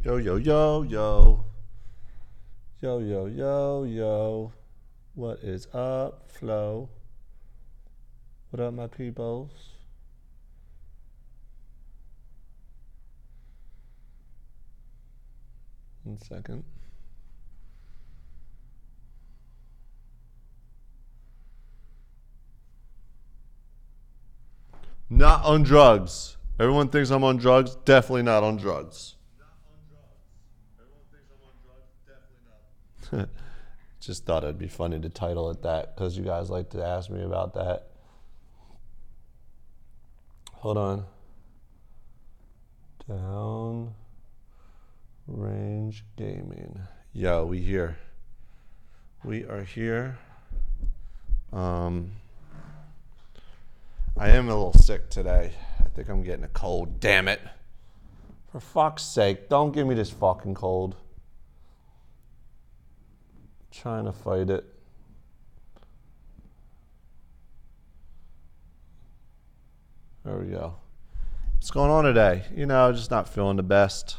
Yo, yo, yo, yo. Yo, yo, yo, yo. What is up, Flo? What up, my peoples? One second. Not on drugs. Everyone thinks I'm on drugs. Definitely not on drugs. Just thought it'd be funny to title it that because you guys like to ask me about that. Hold on. Down range gaming. Yo, we here. We are here. I am a little sick today. I think I'm getting a cold. Damn it. For fuck's sake, don't give me this fucking cold. Trying to fight it. There we go. What's going on today? Just not feeling the best.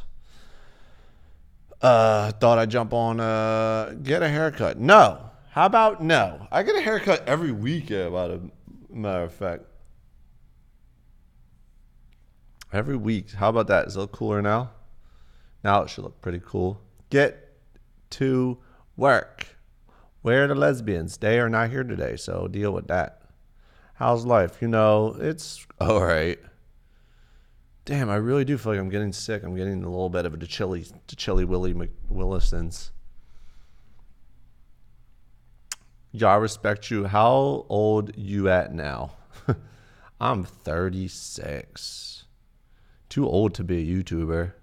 Thought I'd jump on, get a haircut. No. How about no? I get a haircut every week, about a matter of fact. Every week. How about that? Is it look cooler now? Now it should look pretty cool. Get to work. Where are the lesbians? They are not here today, so deal with that. How's life? It's all right. Damn, I really do feel like I'm getting sick. I'm getting a little bit of the chilly Willie McWillisons. Yeah, I respect you. How old you at now? I'm 36. Too old to be a YouTuber.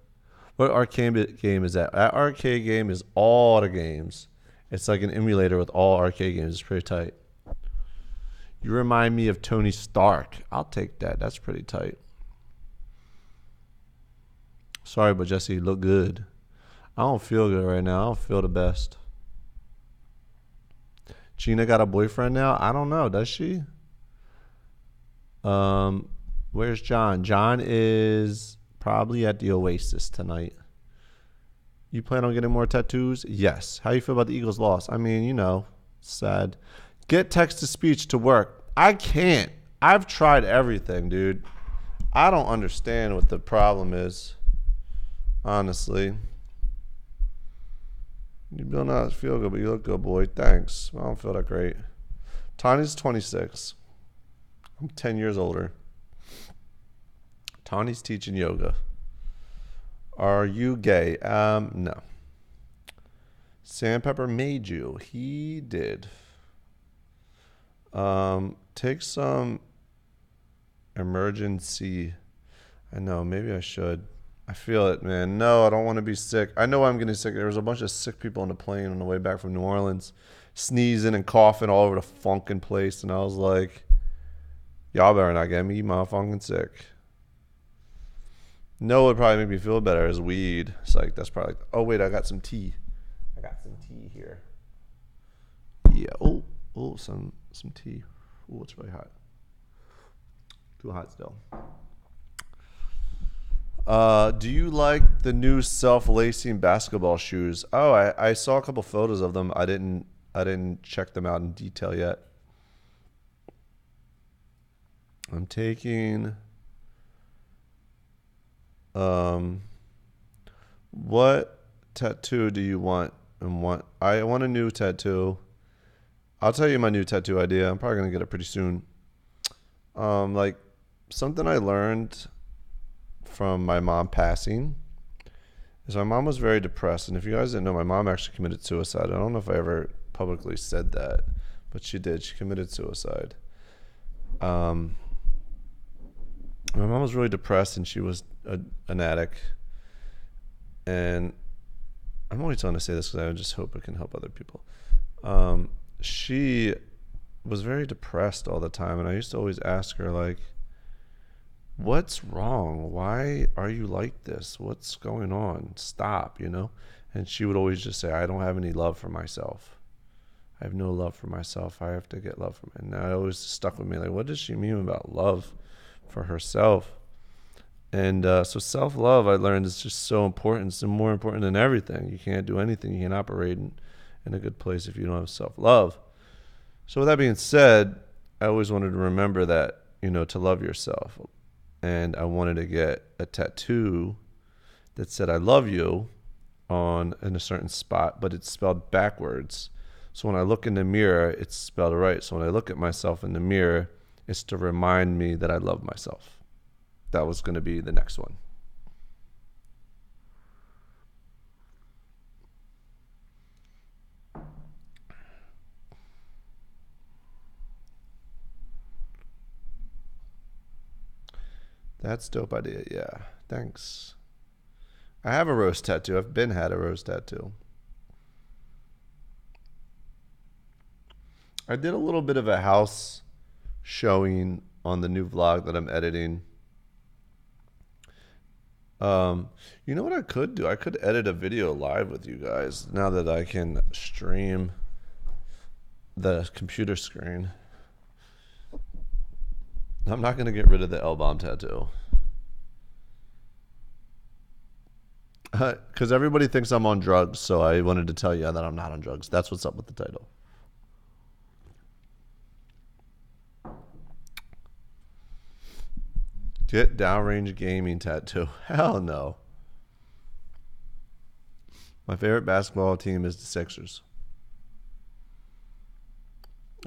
What arcade game is that? That arcade game is all the games. It's like an emulator with all arcade games. It's pretty tight. You remind me of Tony Stark. I'll take that. That's pretty tight. Sorry, but Jesse, you look good. I don't feel good right now. I don't feel the best. Gina got a boyfriend now? I don't know. Does she? Where's John? John is probably at the Oasis tonight. You plan on getting more tattoos? Yes. How you feel about the Eagles' loss? I mean, sad. Get text-to-speech to work. I can't. I've tried everything, dude. I don't understand what the problem is. Honestly. You do not feel good, but you look good, boy. Thanks. I don't feel that great. Tawny's 26. I'm 10 years older. Tawny's teaching yoga. Are you gay? No. Sandpepper made you. He did. Take some emergency. I know, maybe I should. I feel it, man. No, I don't want to be sick. I know I'm getting sick. There was a bunch of sick people on the plane on the way back from New Orleans, sneezing and coughing all over the funkin' place. And I was like, y'all better not get me motherfucking sick. No, it would probably make me feel better is weed. It's like, that's probably, oh, wait, I got some tea. I got some tea here. Yeah, some tea. Oh, it's really hot. Too hot still. Do you like the new self-lacing basketball shoes? Oh, I saw a couple photos of them. I didn't check them out in detail yet. I'm taking what tattoo do you want? I want a new tattoo. I'll tell you my new tattoo idea. I'm probably gonna get it pretty soon. Like something I learned from my mom passing is my mom was very depressed, and if you guys didn't know, my mom actually committed suicide. I don't know if I ever publicly said that, but she did. She committed suicide. My mom was really depressed, and she was an addict. And I'm only trying to say this because I just hope it can help other people. She was very depressed all the time, and I used to always ask her, like, what's wrong? Why are you like this? What's going on? Stop, And she would always just say, I don't have any love for myself. I have no love for myself. I have to get love from it. And that always stuck with me. Like, what does she mean about love for herself? And so self-love, I learned, is just so important. It's more important than everything. You can't do anything. You can't operate in a good place if you don't have self-love. So with that being said, I always wanted to remember that, to love yourself. And I wanted to get a tattoo that said I love you in a certain spot, but it's spelled backwards. So when I look in the mirror, it's spelled right. So when I look at myself in the mirror, it's to remind me that I love myself. That was going to be the next one. That's dope idea. Yeah. Thanks. I have a rose tattoo. I've had a rose tattoo. I did a little bit of a house showing on the new vlog that I'm editing. You know what I could do? I could edit a video live with you guys now that I can stream the computer screen. I'm not going to get rid of the L-bomb tattoo. Because everybody thinks I'm on drugs, so I wanted to tell you that I'm not on drugs. That's what's up with the title. Get downrange gaming tattoo. Hell no. My favorite basketball team is the Sixers.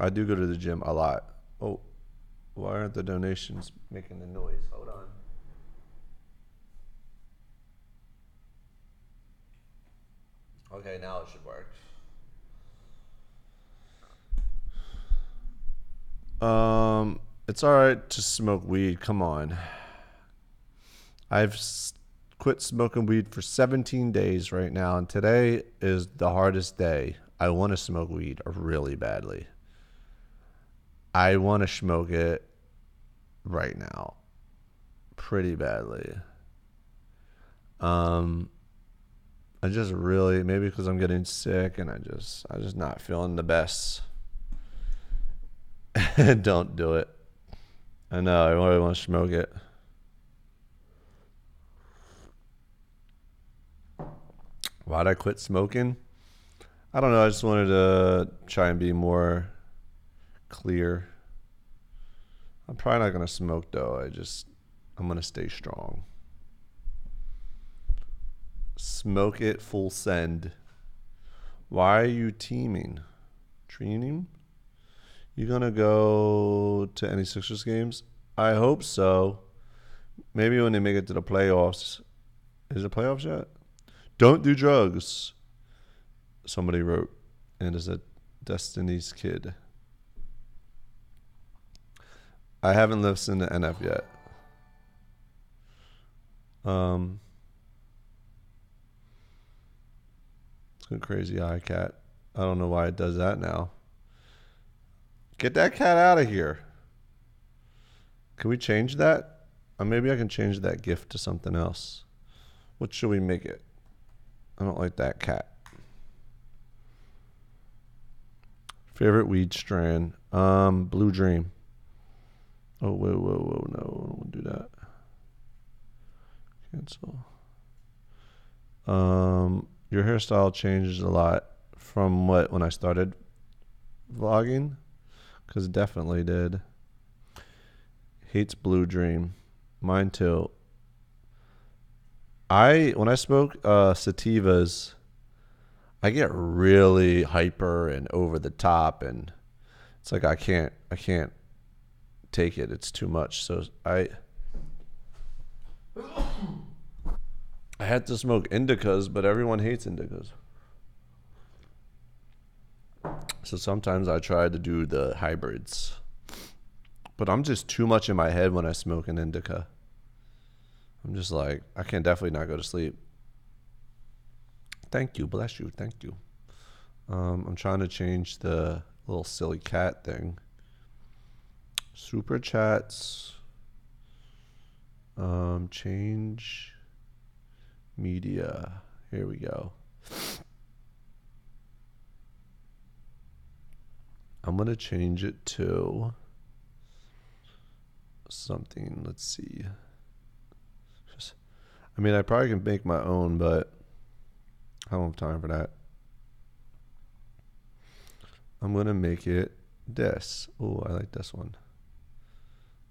I do go to the gym a lot. Oh, why aren't the donations making the noise? Hold on. Okay, now it should work. It's all right to smoke weed. Come on. I've quit smoking weed for 17 days right now, and today is the hardest day. I want to smoke weed really badly. I want to smoke it right now pretty badly. I just really, maybe because I'm getting sick and I just not feeling the best. Don't do it. I know, I really want to smoke it. Why'd I quit smoking? I don't know. I just wanted to try and be more clear. I'm probably not going to smoke, though. I'm going to stay strong. Smoke it full send. Why are you teaming? Training? You going to go to any Sixers games? I hope so. Maybe when they make it to the playoffs. Is it playoffs yet? Don't do drugs. Somebody wrote, and is a Destiny's Kid. I haven't listened to NF yet. It's a crazy eye cat. I don't know why it does that now. Get that cat out of here. Can we change that? Or maybe I can change that gift to something else. What should we make it? I don't like that cat. Favorite weed strain? Blue Dream. Oh, whoa, no, I won't do that. Cancel. Your hairstyle changes a lot from when I started vlogging? Because it definitely did. Hates Blue Dream. Mine too. When I smoke sativas, I get really hyper and over the top, and it's like I can't take it. It's too much. So I had to smoke indicas, but everyone hates indicas. So sometimes I try to do the hybrids. But I'm just too much in my head when I smoke an indica. I'm just like, I can definitely not go to sleep. Thank you. Bless you. Thank you. I'm trying to change the little silly cat thing. Super chats. Change media. Here we go. I'm going to change it to something. Let's see. I mean, I probably can make my own, but I don't have time for that. I'm going to make it this. Oh, I like this one.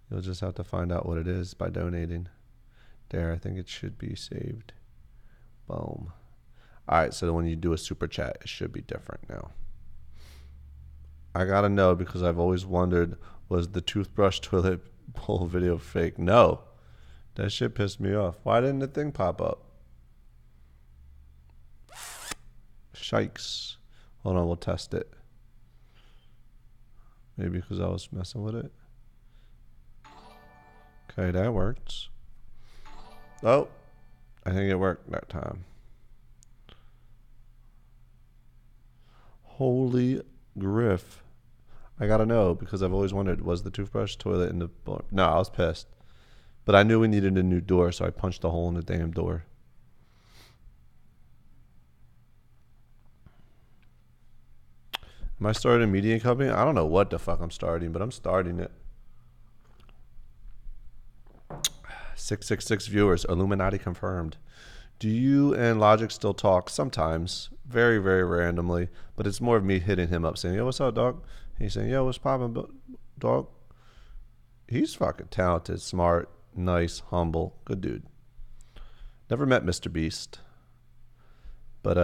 You'll just have to find out what it is by donating. There, I think it should be saved. Boom. All right, so when you do a super chat, it should be different now. I got to know because I've always wondered, was the toothbrush toilet bowl video fake? No. That shit pissed me off. Why didn't the thing pop up? Shikes. Hold on, we'll test it. Maybe because I was messing with it. Okay, that works. Oh, I think it worked that time. Holy griff. I gotta know because I've always wondered, was the toothbrush toilet in the... No, I was pissed. But I knew we needed a new door, so I punched a hole in the damn door. Am I starting a media company? I don't know what the fuck I'm starting, but I'm starting it. 666 viewers. Illuminati confirmed. Do you and Logic still talk? Sometimes. Very, very randomly. But it's more of me hitting him up saying, yo, what's up, dog? He's saying, yo, what's poppin', dog? He's fucking talented, smart, nice, humble. Good dude. Never met Mr. Beast. But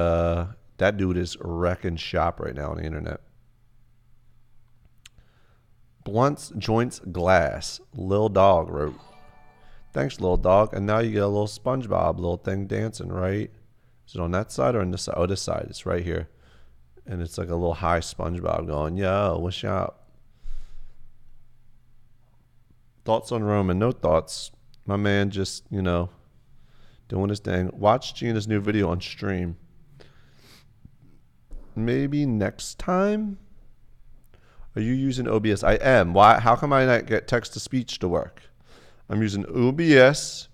that dude is wrecking shop right now on the internet. Blunts, joints, glass. Lil Dog wrote. Thanks, Lil Dog. And now you get a little SpongeBob little thing dancing, right? Is it on that side or on this side? Oh, this side. It's right here. And it's like a little high SpongeBob going, yo, what's up? Thoughts on Roman? No thoughts. My man just, you know, doing his thing. Watch Gina's new video on stream. Maybe next time? Are you using OBS? I am. Why? How come I not get text-to-speech to work? I'm using OBS,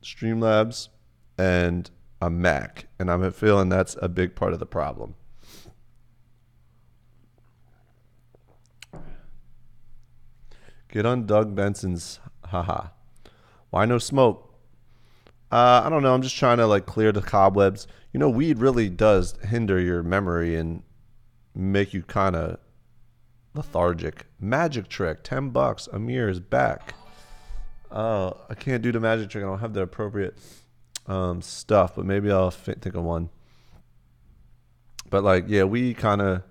Streamlabs, and a Mac. And I'm feeling that's a big part of the problem. Get on Doug Benson's haha. Why no smoke? I don't know. I'm just trying to like clear the cobwebs. You know, weed really does hinder your memory and make you kind of lethargic. Magic trick, $10. Amir is back. Oh, I can't do the magic trick. I don't have the appropriate stuff, but maybe I'll think of one. But like, yeah, we kind of,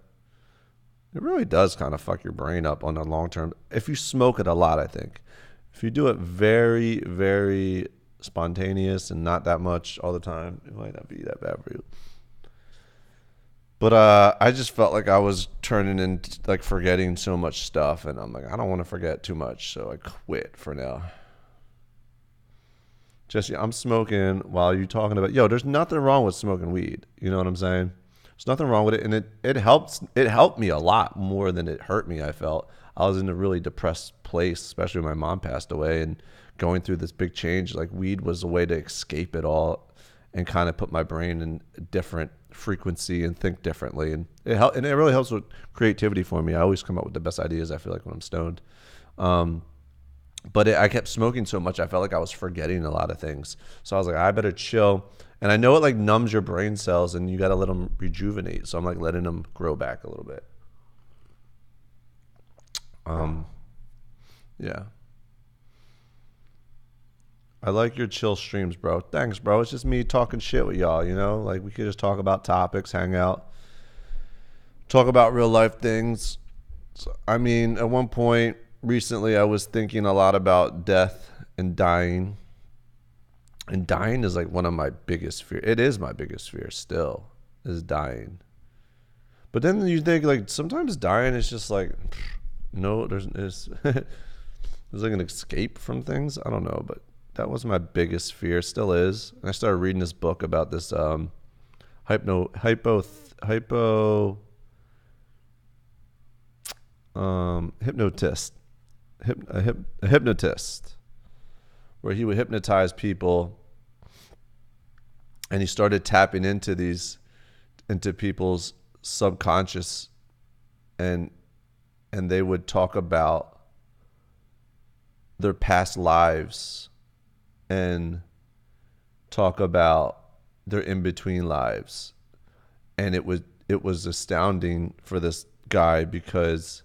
it really does kind of fuck your brain up on the long term. If you smoke it a lot, I think. If you do it very, very spontaneous and not that much all the time, it might not be that bad for you. But I just felt like I was turning into like forgetting so much stuff, and I'm like, I don't want to forget too much, so I quit for now. Jesse, I'm smoking while you talking about, yo, there's nothing wrong with smoking weed. You know what I'm saying? There's nothing wrong with it, and it helped me a lot more than it hurt me. I felt I was in a really depressed place, especially when my mom passed away, and going through this big change. Like weed was a way to escape it all and kind of put my brain in a different frequency and think differently, and it really helps with creativity for me. I always come up with the best ideas, I feel like, when I'm stoned. But I kept smoking so much, I felt like I was forgetting a lot of things. So I was like, I better chill. And I know it like numbs your brain cells, and you got to let them rejuvenate. So I'm like letting them grow back a little bit. Yeah. I like your chill streams, bro. Thanks, bro. It's just me talking shit with y'all, you know? Like, we could just talk about topics, hang out, talk about real life things. So, I mean, at one point recently, I was thinking a lot about death and dying. And dying is like one of my biggest fears. It is my biggest fear still, is dying. But then you think, like, sometimes dying is just like, no, there's like an escape from things. I don't know, but that was my biggest fear, still is. And I started reading this book about this hypnotist, where he would hypnotize people, and he started tapping into people's subconscious, and they would talk about their past lives, and talk about their in between lives, and it was astounding for this guy because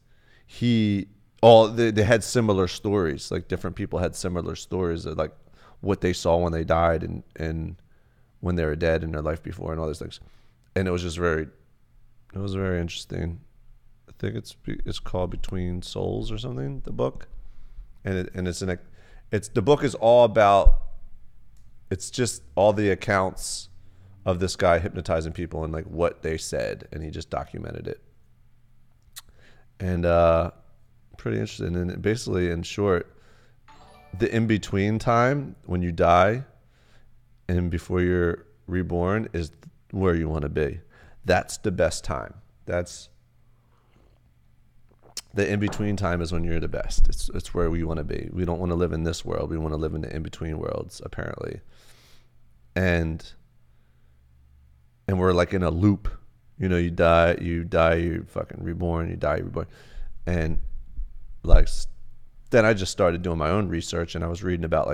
they had similar stories. Like different people had similar stories of like what they saw when they died and when they were dead in their life before and all these things, and it was very interesting. I think it's called Between Souls or something, the book, and it's the book is all about, it's just all the accounts of this guy hypnotizing people and like what they said, and he just documented it. And pretty interesting. And basically, in short, the in between time when you die and before you're reborn is where you want to be. That's the best time. That's the in between time is when you're the best. It's where we want to be. We don't want to live in this world. We want to live in the in between worlds, apparently. And we're like in a loop. You know, you die, you're fucking reborn, you die, you're reborn. And like then I just started doing my own research, and I was reading about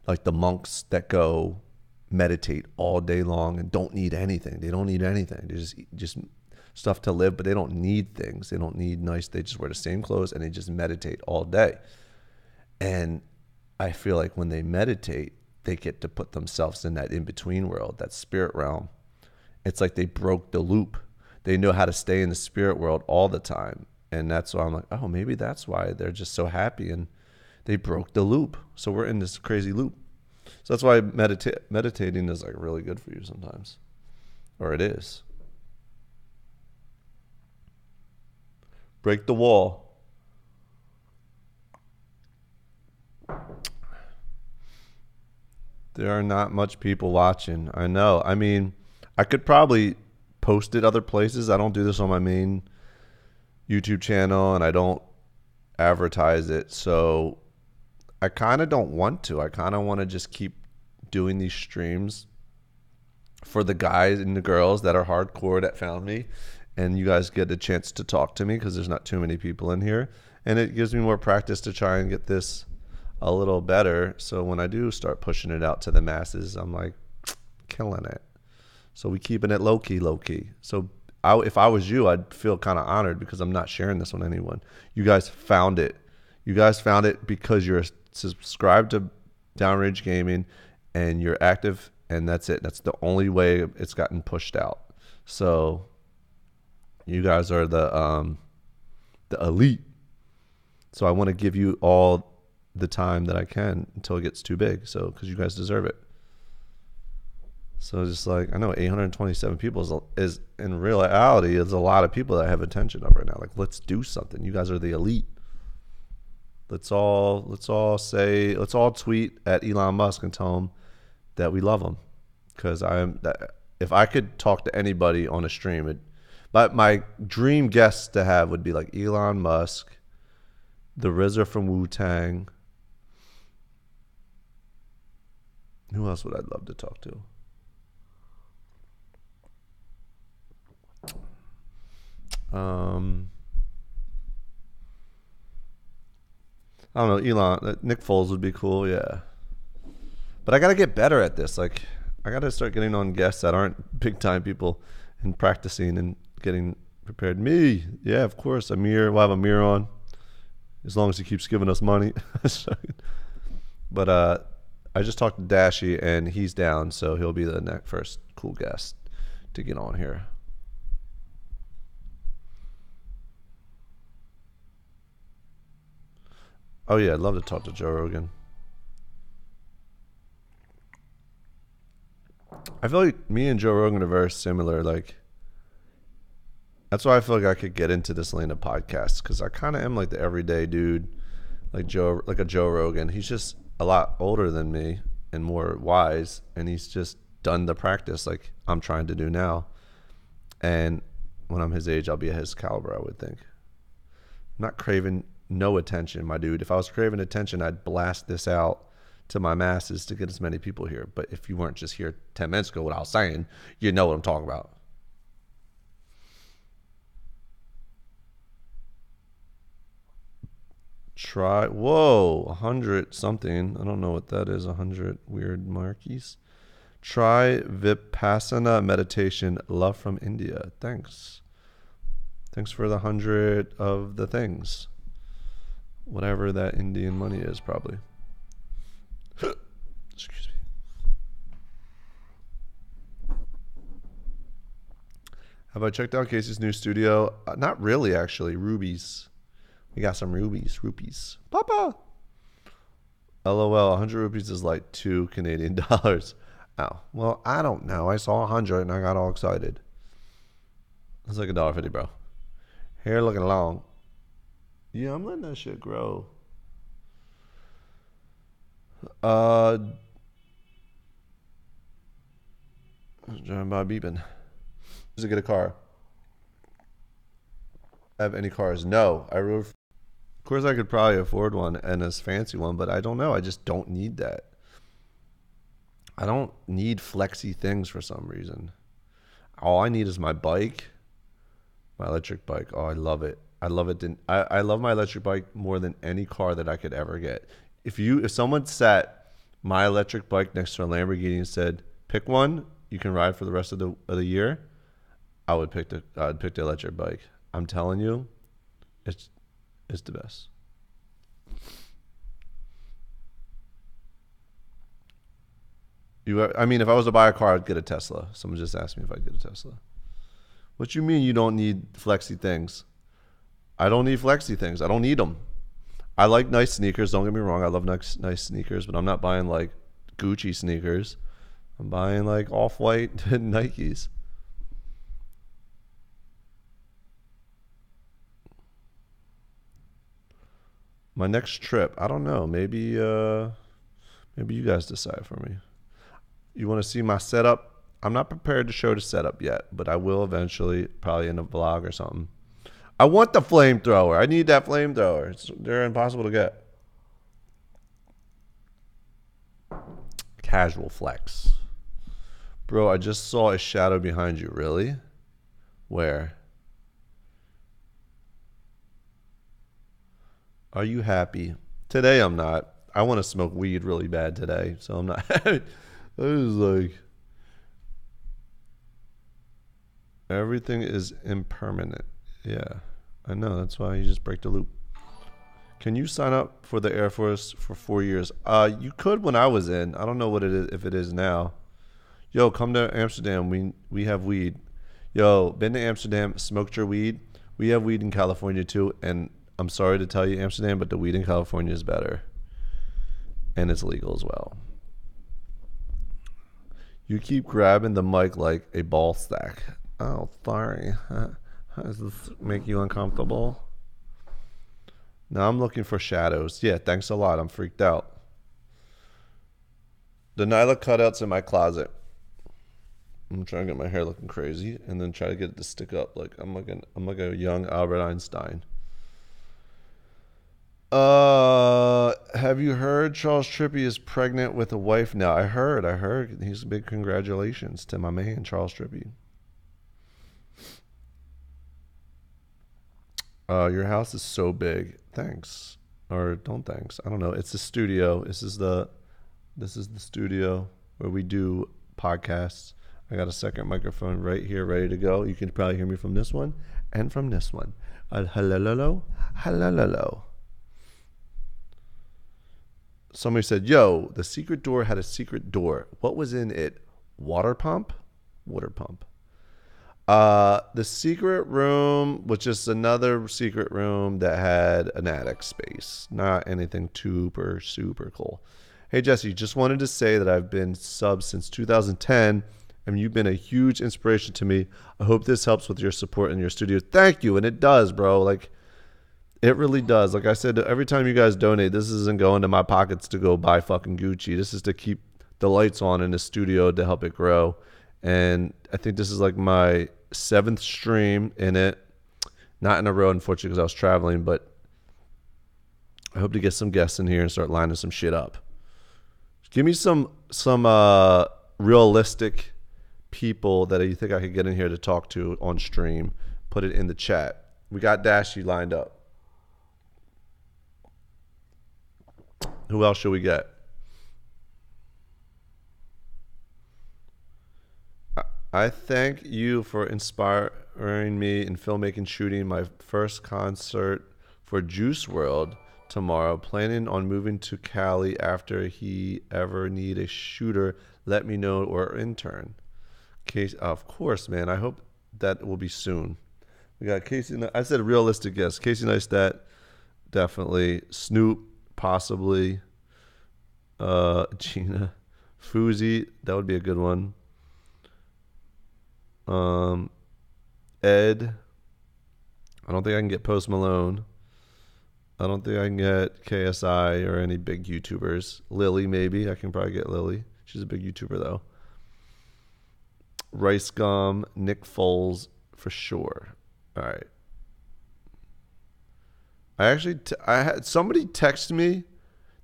like the monks that go meditate all day long and don't need anything. They don't need anything. They just stuff to live, but they don't need things. They don't need nice. They just wear the same clothes and they just meditate all day. And I feel like when they meditate, they get to put themselves in that in-between world, that spirit realm. It's like they broke the loop. They know how to stay in the spirit world all the time. And that's why I'm like, oh, maybe that's why they're just so happy and they broke the loop. So we're in this crazy loop. So that's why meditating is like really good for you sometimes. Or it is. Break the wall. There are not much people watching. I know. I mean, I could probably post it other places. I don't do this on my main YouTube channel, and I don't advertise it. So I kind of don't want to. I kind of want to just keep doing these streams for the guys and the girls that are hardcore that found me. And you guys get a chance to talk to me because there's not too many people in here. And it gives me more practice to try and get this a little better. So when I do start pushing it out to the masses, I'm like killing it. So we keeping it low key. So if I was you, I'd feel kind of honored because I'm not sharing this with anyone. You guys found it. You guys found it because you're subscribed to Downrange Gaming and you're active, and that's it. That's the only way it's gotten pushed out. So you guys are the elite. So I want to give you all the time that I can until it gets too big. So because you guys deserve it. So just like, I know 827 people is in reality is a lot of people that have attention of right now. Like, let's do something. You guys are the elite. Let's all tweet at Elon Musk and tell him that we love him. Because if I could talk to anybody on a stream, but my dream guests to have would be like Elon Musk, the RZA from Wu-Tang. Who else would I love to talk to? I don't know, Elon, Nick Foles would be cool, yeah. But I got to get better at this. Like, I got to start getting on guests that aren't big time people and practicing and getting prepared. Me, yeah, of course. Amir, we'll have Amir on as long as he keeps giving us money. But I just talked to Dashy and he's down, so he'll be the first cool guest to get on here. Oh yeah, I'd love to talk to Joe Rogan. I feel like me and Joe Rogan are very similar. Like, that's why I feel like I could get into this lane of podcasts, because I kind of am like the everyday dude, like a Joe Rogan. He's just a lot older than me and more wise, and he's just done the practice like I'm trying to do now. And when I'm his age, I'll be at his caliber, I would think. I'm not craving no attention, my dude. If I was craving attention, I'd blast this out to my masses to get as many people here. But if you weren't just here 10 minutes ago, what I was saying, you know what I'm talking about. Whoa, 100 something. I don't know what that is. 100 weird markies. Try Vipassana meditation. Love from India. Thanks. Thanks for the 100 of the things. Whatever that Indian money is, probably. Excuse me. Have I checked out Casey's new studio? Not really, actually. Rubies. We got some rupees. Papa! LOL, 100 rupees is like 2 Canadian dollars. Oh, well, I don't know. I saw 100 and I got all excited. It's like $1.50, bro. Hair looking long. Yeah, I'm letting that shit grow. Driving by beeping. To get a car. Have any cars? No. Of course, I could probably afford one and a fancy one, but I don't know. I just don't need that. I don't need flexy things for some reason. All I need is my bike, my electric bike. Oh, I love it. I love it. I love my electric bike more than any car that I could ever get. If someone sat my electric bike next to a Lamborghini and said, "Pick one, you can ride for the rest of the year," I'd pick the electric bike. I'm telling you, it's the best. I mean, if I was to buy a car, I'd get a Tesla. Someone just asked me if I'd get a Tesla. What you mean you don't need flexy things? I don't need flexy things. I don't need them. I like nice sneakers. Don't get me wrong. I love nice sneakers, but I'm not buying like Gucci sneakers. I'm buying like Off-White Nikes. My next trip, I don't know. Maybe you guys decide for me. You want to see my setup? I'm not prepared to show the setup yet, but I will eventually, probably in a vlog or something. I want the flamethrower. I need that flamethrower. They're impossible to get. Casual flex. Bro, I just saw a shadow behind you. Really? Where? Are you happy? Today I'm not. I want to smoke weed really bad today, so I'm not. I was like, everything is impermanent. Yeah, I know. That's why you just break the loop. Can you sign up for the Air Force for 4 years? You could when I was in. I don't know what it is if it is now. Yo, come to Amsterdam. We have weed. Yo, been to Amsterdam, smoked your weed. We have weed in California too, and I'm sorry to tell you, Amsterdam, but the weed in California is better. And it's legal as well. You keep grabbing the mic like a ball stack. Oh, sorry. Does this make you uncomfortable? Now I'm looking for shadows. Yeah, thanks a lot. I'm freaked out. The Nyla cutouts in my closet. I'm trying to get my hair looking crazy and then try to get it to stick up. Like I'm like a young Albert Einstein. Have you heard Charles Trippy is pregnant with a wife now? I heard. He's big congratulations to my man, Charles Trippy. Your house is so big. Thanks. Or don't thanks. I don't know. It's the studio. This is the studio where we do podcasts. I got a second microphone right here ready to go. You can probably hear me from this one and from this one. Hello. Somebody said, yo, the secret door had a secret door. What was in it? Water pump. The secret room was just another secret room that had an attic space. Not anything super cool. Hey, Jesse, just wanted to say that I've been sub since 2010, and you've been a huge inspiration to me. I hope this helps with your support in your studio. Thank you, and it does, bro. Like, it really does. Like I said, every time you guys donate, this isn't going to my pockets to go buy fucking Gucci. This is to keep the lights on in the studio to help it grow. And I think this is like my 7th stream in it. Not in a row, unfortunately, because I was traveling, but I hope to get some guests in here and start lining some shit up. Give me some realistic people that you think I could get in here to talk to on stream. Put it in the chat. We got Dashy lined up. Who else should we get? I thank you for inspiring me in filmmaking, shooting my first concert for Juice World tomorrow. Planning on moving to Cali after he ever need a shooter. Let me know or intern. Case, of course, man. I hope that will be soon. We got Casey. I said realistic guess. Casey Neistat, definitely. Snoop, possibly. Gina, Fuzi, that would be a good one. Ed. I don't think I can get Post Malone. I don't think I can get KSI or any big YouTubers. Lily, maybe. I can probably get Lily. She's a big YouTuber, though. Rice Gum, Nick Foles, for sure. All right. I had somebody text me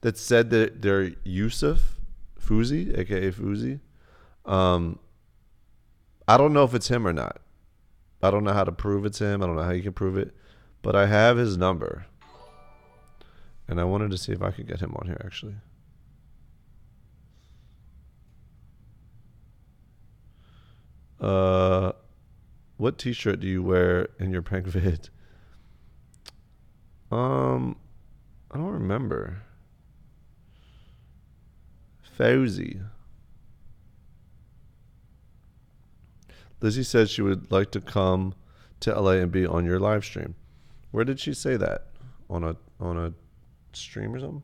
that said that they're Yusuf Fuzi, aka Fuzi. I don't know if it's him or not. I don't know how to prove it's him. I don't know how you can prove it, but I have his number, and I wanted to see if I could get him on here actually. What T-shirt do you wear in your prank vid? I don't remember. Fauzi. Lizzie said she would like to come to LA and be on your live stream. Where did she say that? On a stream or something?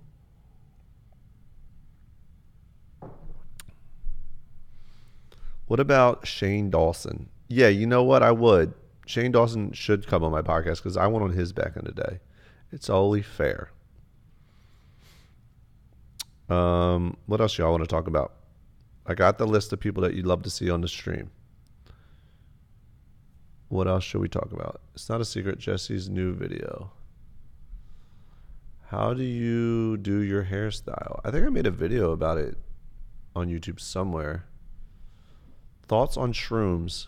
What about Shane Dawson? Yeah, you know what? I would. Shane Dawson should come on my podcast because I went on his back in the day. It's only fair. What else y'all want to talk about? I got the list of people that you'd love to see on the stream. What else should we talk about? It's not a secret. Jesse's new video. How do you do your hairstyle? I think I made a video about it on YouTube somewhere. Thoughts on shrooms.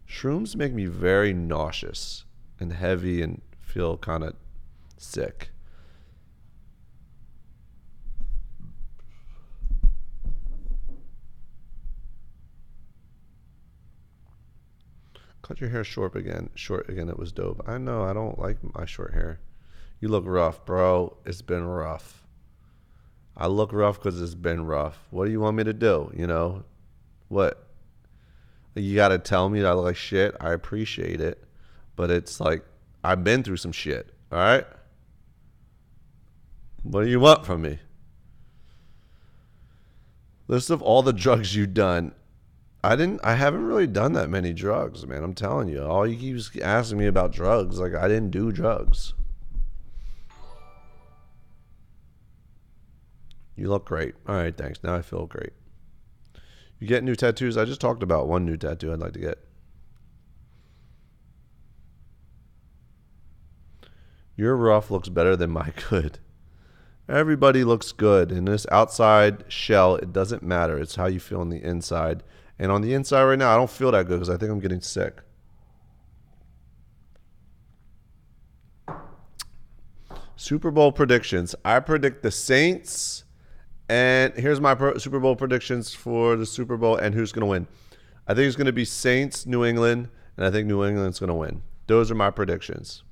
Shrooms make me very nauseous and heavy and feel kind of sick. Cut your hair short again. Short again. It was dope. I know. I don't like my short hair. You look rough, bro. It's been rough. I look rough because it's been rough. What do you want me to do? You know? What? You got to tell me that I look like shit. I appreciate it. But it's like, I've been through some shit. All right? What do you want from me? List of all the drugs you've done. I haven't really done that many drugs, man. I'm telling you. All you keep asking me about drugs. Like, I didn't do drugs. You look great. All right, thanks. Now I feel great. You get new tattoos? I just talked about one new tattoo I'd like to get. Your rough looks better than my good. Everybody looks good. In this outside shell, it doesn't matter. It's how you feel on the inside. And on the inside right now, I don't feel that good because I think I'm getting sick. Super Bowl predictions. I predict the Saints. And here's my Super Bowl predictions for the Super Bowl and who's going to win. I think it's going to be Saints, New England, and I think New England's going to win. Those are my predictions.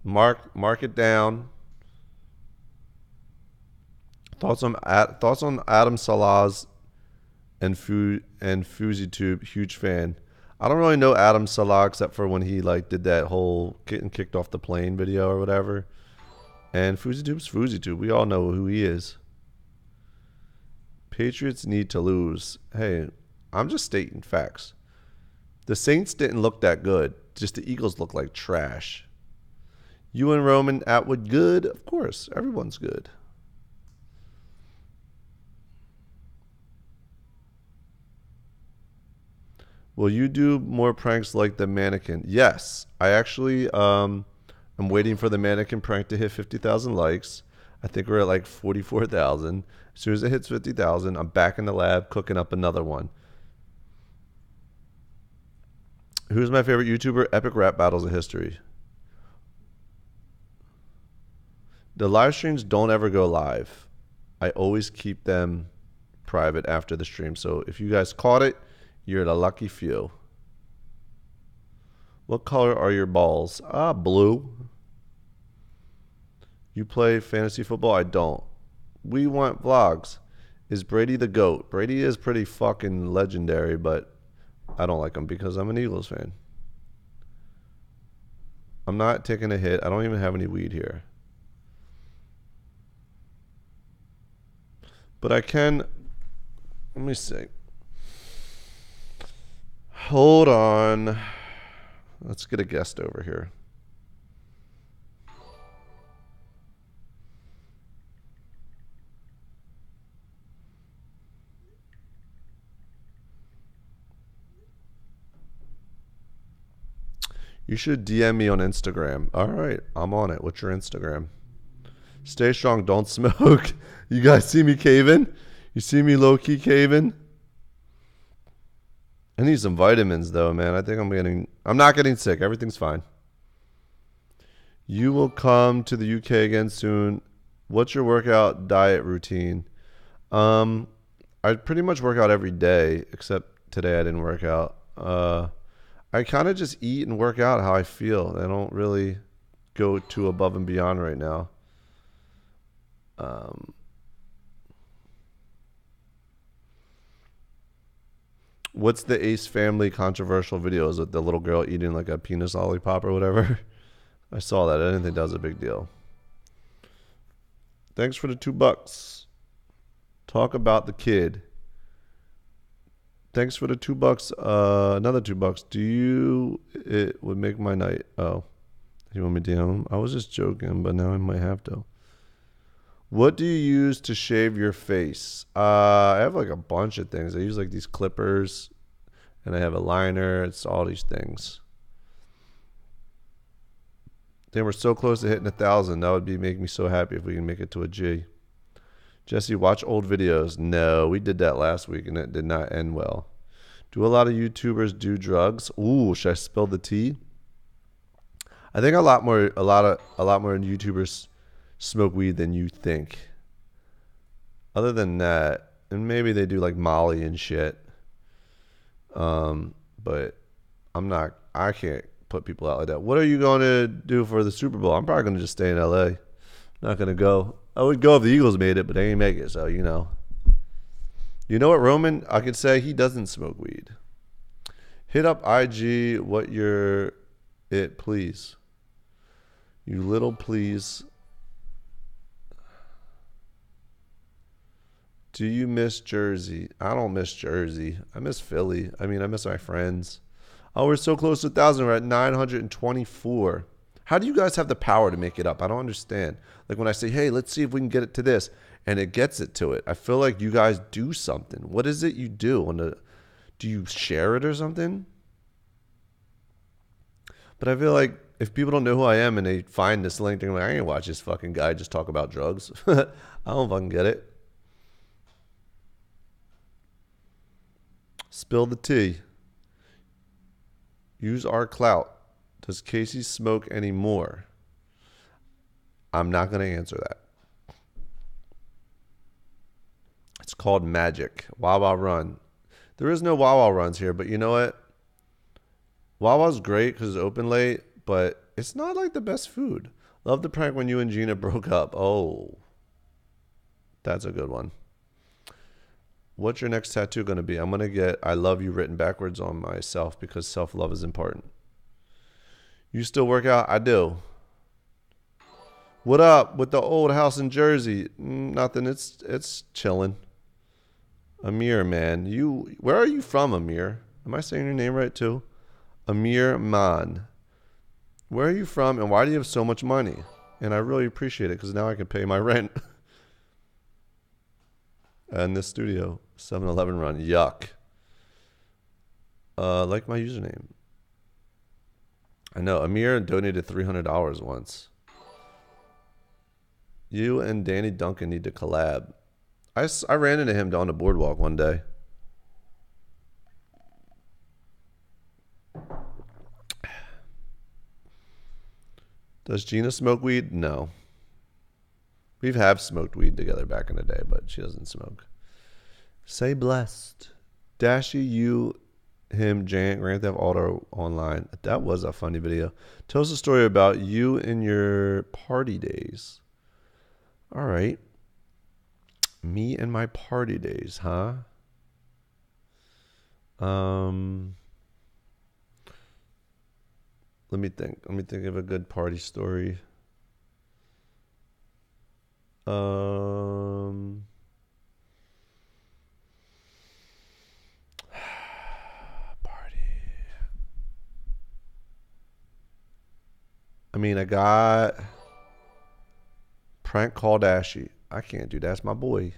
Mark it down. Thoughts on Adam Salah's and FuziTube. Huge fan. I don't really know Adam Salah except for when he like did that whole getting kicked off the plane video or whatever. And FuziTube's FuziTube. We all know who he is. Patriots need to lose. Hey, I'm just stating facts. The Saints didn't look that good. Just the Eagles look like trash. You and Roman Atwood good? Of course. Everyone's good. Will you do more pranks like the mannequin? Yes. I actually I'm waiting for the mannequin prank to hit 50,000 likes. I think we're at like 44,000. As soon as it hits 50,000, I'm back in the lab cooking up another one. Who's my favorite YouTuber? Epic Rap Battles of History. The live streams don't ever go live. I always keep them private after the stream. So if you guys caught it, you're the lucky few. What color are your balls? Blue. You play fantasy football? I don't. We want vlogs. Is Brady the GOAT? Brady is pretty fucking legendary, but I don't like him because I'm an Eagles fan. I'm not taking a hit. I don't even have any weed here. But I can... Let me see. Hold on. Let's get a guest over here. You should DM me on Instagram. All right, I'm on it. What's your Instagram? Stay strong. Don't smoke. You guys see me caving? You see me low-key caving? I need some vitamins, though, man. I think I'm not getting sick. Everything's fine. You will come to the UK again soon. What's your workout diet routine? I pretty much work out every day, except today I didn't work out. I kind of just eat and work out how I feel. I don't really go too above and beyond right now. What's the Ace Family controversial video? Is it the little girl eating like a penis lollipop or whatever? I saw that. I didn't think that was a big deal. Thanks for the $2. Talk about the kid. Thanks for the $2. Another $2. It would make my night. Oh, you want me to DM him? I was just joking, but now I might have to. What do you use to shave your face? I have like a bunch of things. I use like these clippers, and I have a liner. It's all these things. Then we're so close to hitting 1,000. That would make me so happy if we can make it to a G. Jesse, watch old videos. No, we did that last week, and it did not end well. Do a lot of YouTubers do drugs? Ooh, should I spill the tea? I think a lot more YouTubers smoke weed than you think. Other than that, and maybe they do like Molly and shit. But I can't put people out like that. What are you going to do for the Super Bowl? I'm probably going to just stay in LA. Not going to go. I would go if the Eagles made it, but they ain't make it. So, you know. You know what, Roman? I could say he doesn't smoke weed. Hit up IG what you're it, please. You little please. Do you miss Jersey? I don't miss Jersey. I miss Philly. I miss my friends. Oh, we're so close to 1,000. We're at 924. How do you guys have the power to make it up? I don't understand. Like when I say, hey, let's see if we can get it to this, and it gets it to it. I feel like you guys do something. What is it you do? Do you share it or something? But I feel like if people don't know who I am and they find this link, they're like, I ain't watch this fucking guy just talk about drugs. I don't fucking get it. Spill the tea. Use our clout. Does Casey smoke anymore? I'm not going to answer that. It's called magic. Wawa Run. There is no Wawa Runs here, but you know what? Wawa's great because it's open late, but it's not like the best food. Love the prank when you and Gina broke up. Oh, that's a good one. What's your next tattoo going to be? I'm going to get I love you written backwards on myself because self-love is important. You still work out? I do. What up with the old house in Jersey? Nothing. It's chilling. Amir, man. Where are you from, Amir? Am I saying your name right too? Amir Man. Where are you from and why do you have so much money? And I really appreciate it because now I can pay my rent. And this studio, 7-Eleven run. Yuck. Like my username. I know. Amir donated $300 once. You and Danny Duncan need to collab. I ran into him down the boardwalk one day. Does Gina smoke weed? No. We've have smoked weed together back in the day, but she doesn't smoke. Say blessed. Dashy, you, him, Jant, Grand Theft Auto Online. That was a funny video. Tell us a story about you in your party days. All right. Me and my party days, huh? Let me think. Let me think of a good party story. Party. I mean, I got prank call Dashy. I can't do that. That's my boy.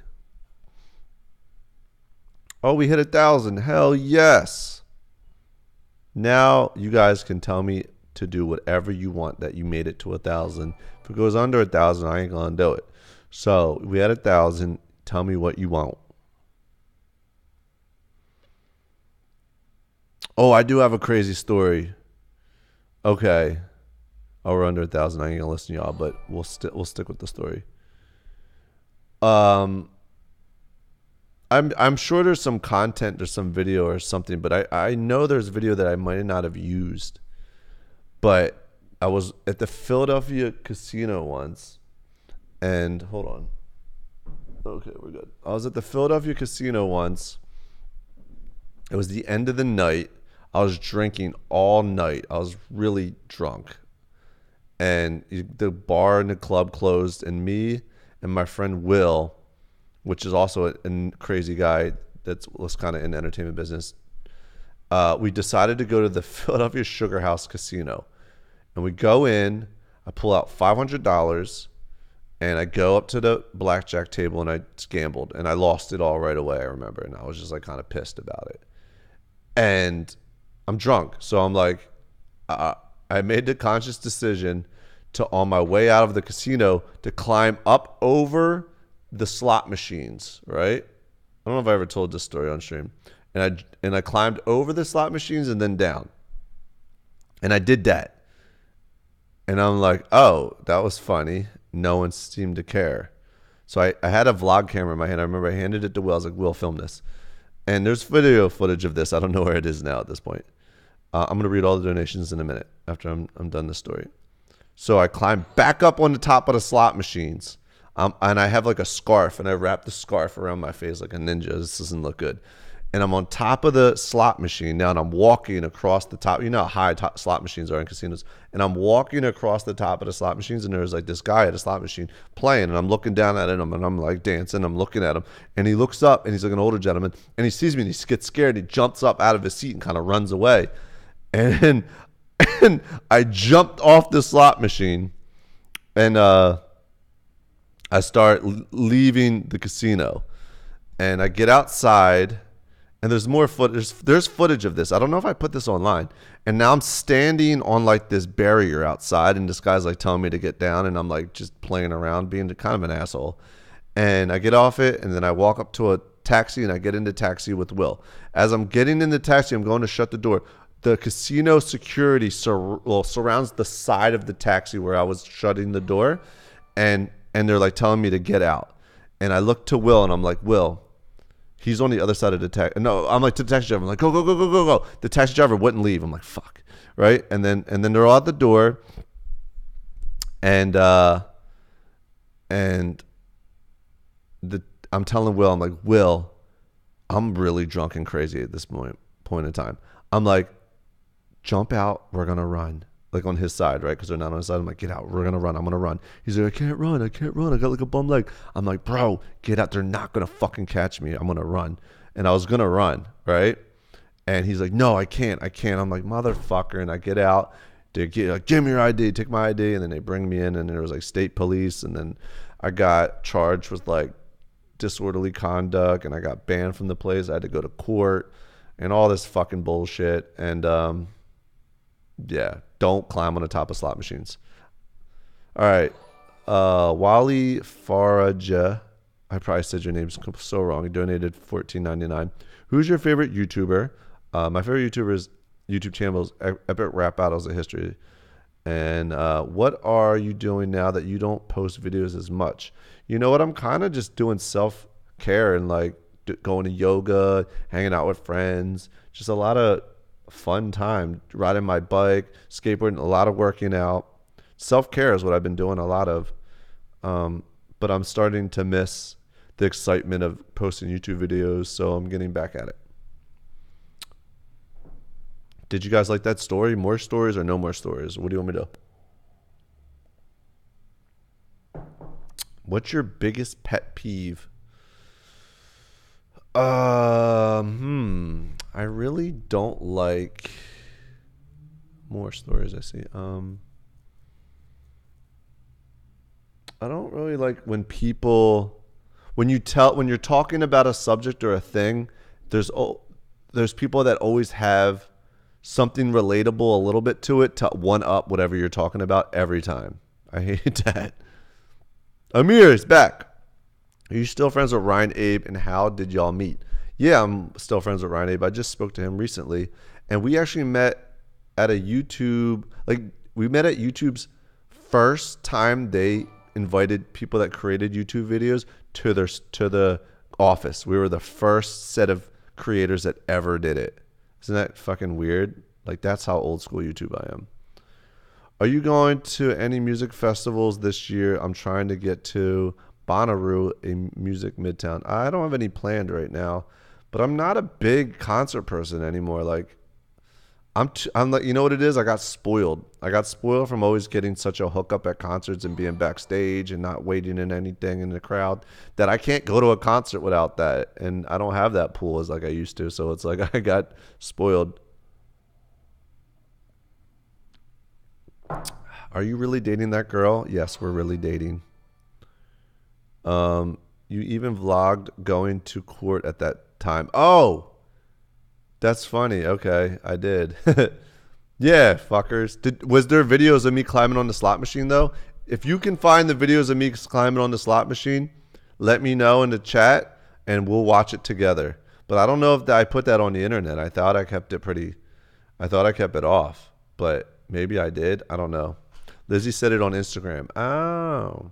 Oh, we hit 1,000. Hell yes. Now you guys can tell me to do whatever you want that you made it to 1,000. If it goes under 1,000, I ain't gonna do it. So we had 1,000. Tell me what you want. Oh, I do have a crazy story. Okay. Oh, we're under 1,000. I ain't gonna listen to y'all, but we'll stick with the story. I'm sure there's some content, there's some video or something, but I know there's video that I might not have used. But I was at the Philadelphia casino once, and hold on. Okay, we're good. I was at the Philadelphia casino once. It was the end of the night. I was drinking all night. I was really drunk. And the bar and the club closed, and me and my friend Will, which is also a crazy guy that was kind of in the entertainment business, we decided to go to the Philadelphia Sugar House Casino. And we go in, I pull out $500, and I go up to the blackjack table, and I gambled, and I lost it all right away, I remember. And I was just like kind of pissed about it. And I'm drunk, so I'm like, I made the conscious decision to, on my way out of the casino, to climb up over the slot machines, right? I don't know if I ever told this story on stream. And I climbed over the slot machines and then down. And I did that. And I'm like, oh, that was funny. No one seemed to care. So I had a vlog camera in my hand. I remember I handed it to Will. I was like, Will, film this. And there's video footage of this. I don't know where it is now at this point. I'm going to read all the donations in a minute after I'm done this story. So I climb back up on the top of the slot machines. And I have like a scarf, and I wrap the scarf around my face like a ninja. This doesn't look good. And I'm on top of the slot machine now, and I'm walking across the top. You know how high slot machines are in casinos. And I'm walking across the top of the slot machines, and there's like this guy at a slot machine playing, and I'm looking down at him, and I'm like dancing. I'm looking at him, and he looks up, and he's like an older gentleman, and he sees me, and he gets scared. And he jumps up out of his seat and kind of runs away. And I jumped off the slot machine, and I start leaving the casino, and I get outside, and there's more footage. There's footage of this. I don't know if I put this online. And now I'm standing on like this barrier outside, and this guy's like telling me to get down, and I'm like just playing around, being kind of an asshole. And I get off it, and then I walk up to a taxi, and I get into taxi with Will. As I'm getting in the taxi, I'm going to shut the door. The casino security surrounds the side of the taxi where I was shutting the door, and they're like telling me to get out. And I look to Will, and I'm like, Will, he's on the other side of the taxi. No, I'm like to the taxi driver. I'm like, go, go, go, go, go, go. The taxi driver wouldn't leave. I'm like, fuck, right? And then they're all at the door, and I'm telling Will, I'm like, Will, I'm really drunk and crazy at this point in time. I'm like, jump out, we're gonna run. Like on his side, right? Because they're not on his side. I'm like, get out, we're gonna run. I'm gonna run. He's like, I can't run. I got like a bum leg. I'm like, bro, get out. They're not gonna fucking catch me. I'm gonna run. And I was gonna run, right? And he's like, no, I can't. I'm like, motherfucker. And I get out. They get like, give me your ID. Take my ID. And then they bring me in, and there was like state police. And then I got charged with like disorderly conduct, and I got banned from the place. I had to go to court and all this fucking bullshit. And yeah, don't climb on the top of slot machines. All right. Wally Faraja. I probably said your name so wrong. He donated $14.99. Who's your favorite YouTuber? My favorite YouTuber's YouTube channel is Epic Rap Battles of History. And what are you doing now that you don't post videos as much? You know what? I'm kind of just doing self care and like going to yoga, hanging out with friends, just a lot of fun time, riding my bike, skateboarding, a lot of working out. Self care is what I've been doing a lot of. Um, but I'm starting to miss the excitement of posting YouTube videos, so I'm getting back at it. Did you guys like that story? More stories or no more stories? What do you want me to? What's your biggest pet peeve? I really don't like more stories. I see. I don't really like when people, when you're talking about a subject or a thing, there's there's people that always have something relatable a little bit to it to one up whatever you're talking about every time. I hate that. Amir is back. Are you still friends with Ryan Abe, and how did y'all meet? Yeah, I'm still friends with Ryan Abe. I just spoke to him recently, and we actually met at a YouTube, like we met at YouTube's first time they invited people that created YouTube videos to the office. We were the first set of creators that ever did it. Isn't that fucking weird? Like that's how old school YouTube I am. Are you going to any music festivals this year? I'm trying to get to Bonnaroo, a music midtown. I don't have any planned right now, but I'm not a big concert person anymore. Like I'm like, you know what it is? I got spoiled. I got spoiled from always getting such a hookup at concerts and being backstage and not waiting in anything in the crowd that I can't go to a concert without that. And I don't have that pool as like I used to. So it's like I got spoiled. Are you really dating that girl? Yes, we're really dating. You even vlogged going to court at that time. Oh, that's funny. Okay, I did. Yeah, fuckers. Was there videos of me climbing on the slot machine though? If you can find the videos of me climbing on the slot machine, let me know in the chat and we'll watch it together. But I don't know if I put that on the internet. I thought I kept it pretty. I thought I kept it off, but maybe I did. I don't know. Lizzie said it on Instagram. Oh.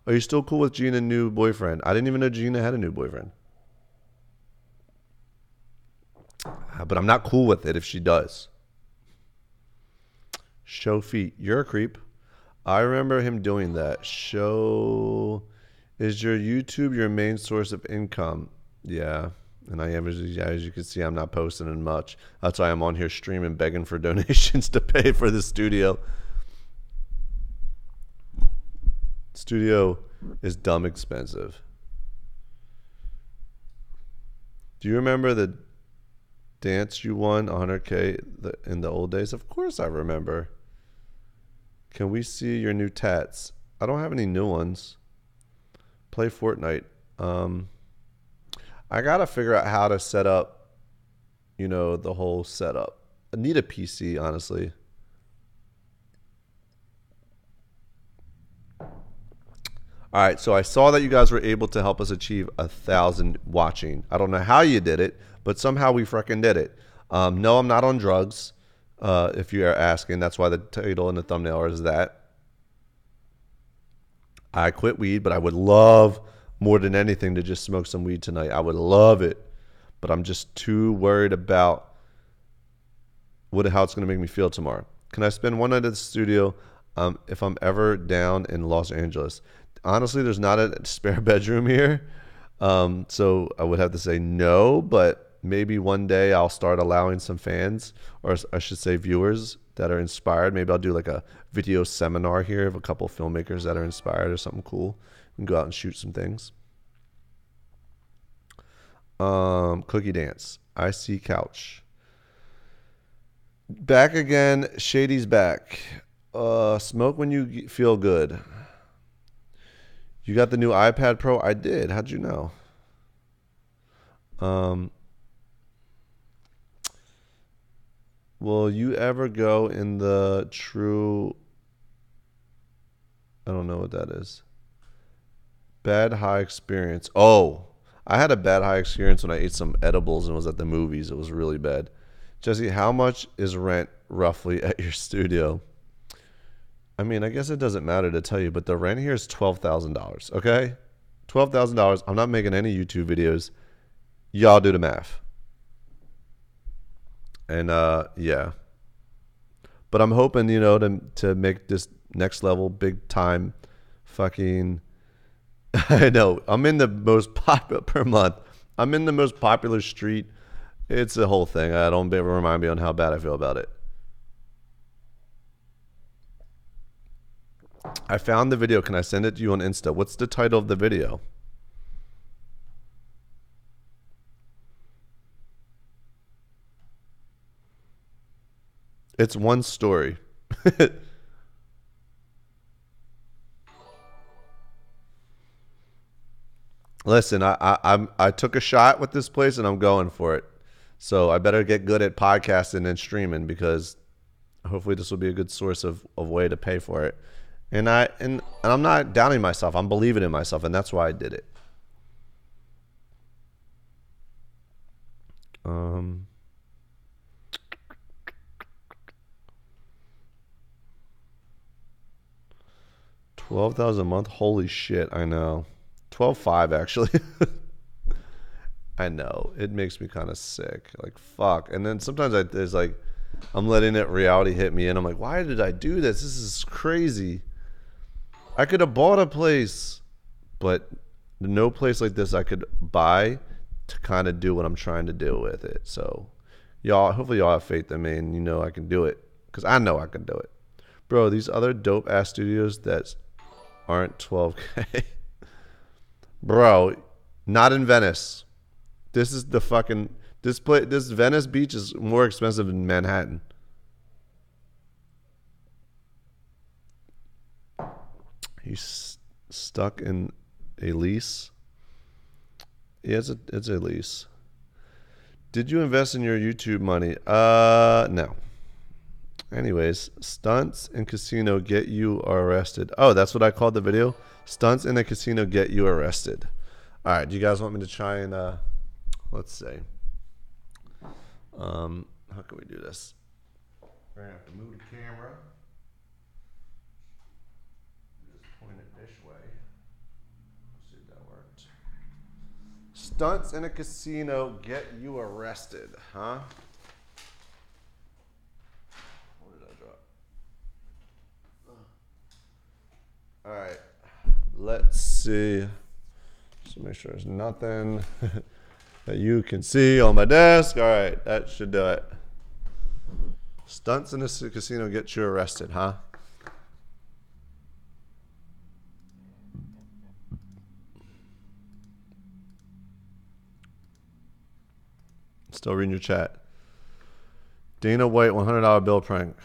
Are you still cool with Gina's new boyfriend? I didn't even know Gina had a new boyfriend. But I'm not cool with it if she does. Show feet. You're a creep. I remember him doing that. Show. Is your YouTube your main source of income? Yeah. And I am, as you can see, I'm not posting it much. That's why I'm on here streaming, begging for donations to pay for the studio. Studio is dumb expensive. Do you remember the dance you won 100K in the old days? Of course I remember. Can we see your new tats? I don't have any new ones. Play Fortnite. I gotta figure out how to set up, the whole setup. I need a PC, honestly. All right, so I saw that you guys were able to help us achieve 1,000 watching. I don't know how you did it, but somehow we freaking did it. No, I'm not on drugs. If you are asking, that's why the title and the thumbnail is that. I quit weed, but I would love more than anything to just smoke some weed tonight. I would love it, but I'm just too worried about how it's going to make me feel tomorrow. Can I spend one night at the studio if I'm ever down in Los Angeles? Honestly, there's not a spare bedroom here, so I would have to say no, but maybe one day I'll start allowing some fans, or I should say viewers, that are inspired. Maybe I'll do like a video seminar here of a couple filmmakers that are inspired or something cool. We can go out and shoot some things. Cookie dance. I see couch. Back again. Shady's back. Smoke when you feel good. You got the new iPad Pro? I did. How'd you know? Will you ever go in the true... I don't know what that is. Bad high experience. Oh, I had a bad high experience when I ate some edibles and was at the movies. It was really bad. Jesse, how much is rent roughly at your studio? I mean, I guess it doesn't matter to tell you, but the rent here is $12,000. Okay, $12,000. I'm not making any YouTube videos. Y'all do the math. And yeah, but I'm hoping, you know, to make this next level big time, fucking. I know I'm in the most popular per month. I'm in the most popular street. It's a whole thing. I don't ever remind me on how bad I feel about it. I found the video. Can I send it to you on Insta? What's the title of the video? It's one story. Listen, I took a shot with this place and I'm going for it. So I better get good at podcasting and streaming because hopefully this will be a good source of way to pay for it. And I'm not doubting myself. I'm believing in myself, and that's why I did it. Um, 12,000 a month. Holy shit! I know. 12.5 actually. I know. It makes me kind of sick. Like fuck. And then sometimes there's like I'm letting it reality hit me, and I'm like, why did I do this? This is crazy. I could have bought a place, but no place like this I could buy to kind of do what I'm trying to do with it. So, y'all, hopefully y'all have faith in me and you know I can do it because I know I can do it. Bro, these other dope ass studios that aren't 12K, bro, not in Venice. This is the fucking this place. This Venice beach is more expensive than Manhattan. He's stuck in a lease. Yeah, it's a lease. Did you invest in your YouTube money? No. Anyways, stunts in casino get you arrested. Oh, that's what I called the video. Stunts in a casino get you arrested. All right, do you guys want me to try and let's see. How can we do this? We're gonna have to move the camera. Just point it this way. Let's see if that worked. Stunts in a casino get you arrested, huh? What did I drop? All right, let's see. Just make sure there's nothing that you can see on my desk. All right, that should do it. Stunts in a casino get you arrested, huh? Still reading your chat. Dana White $100 bill prank.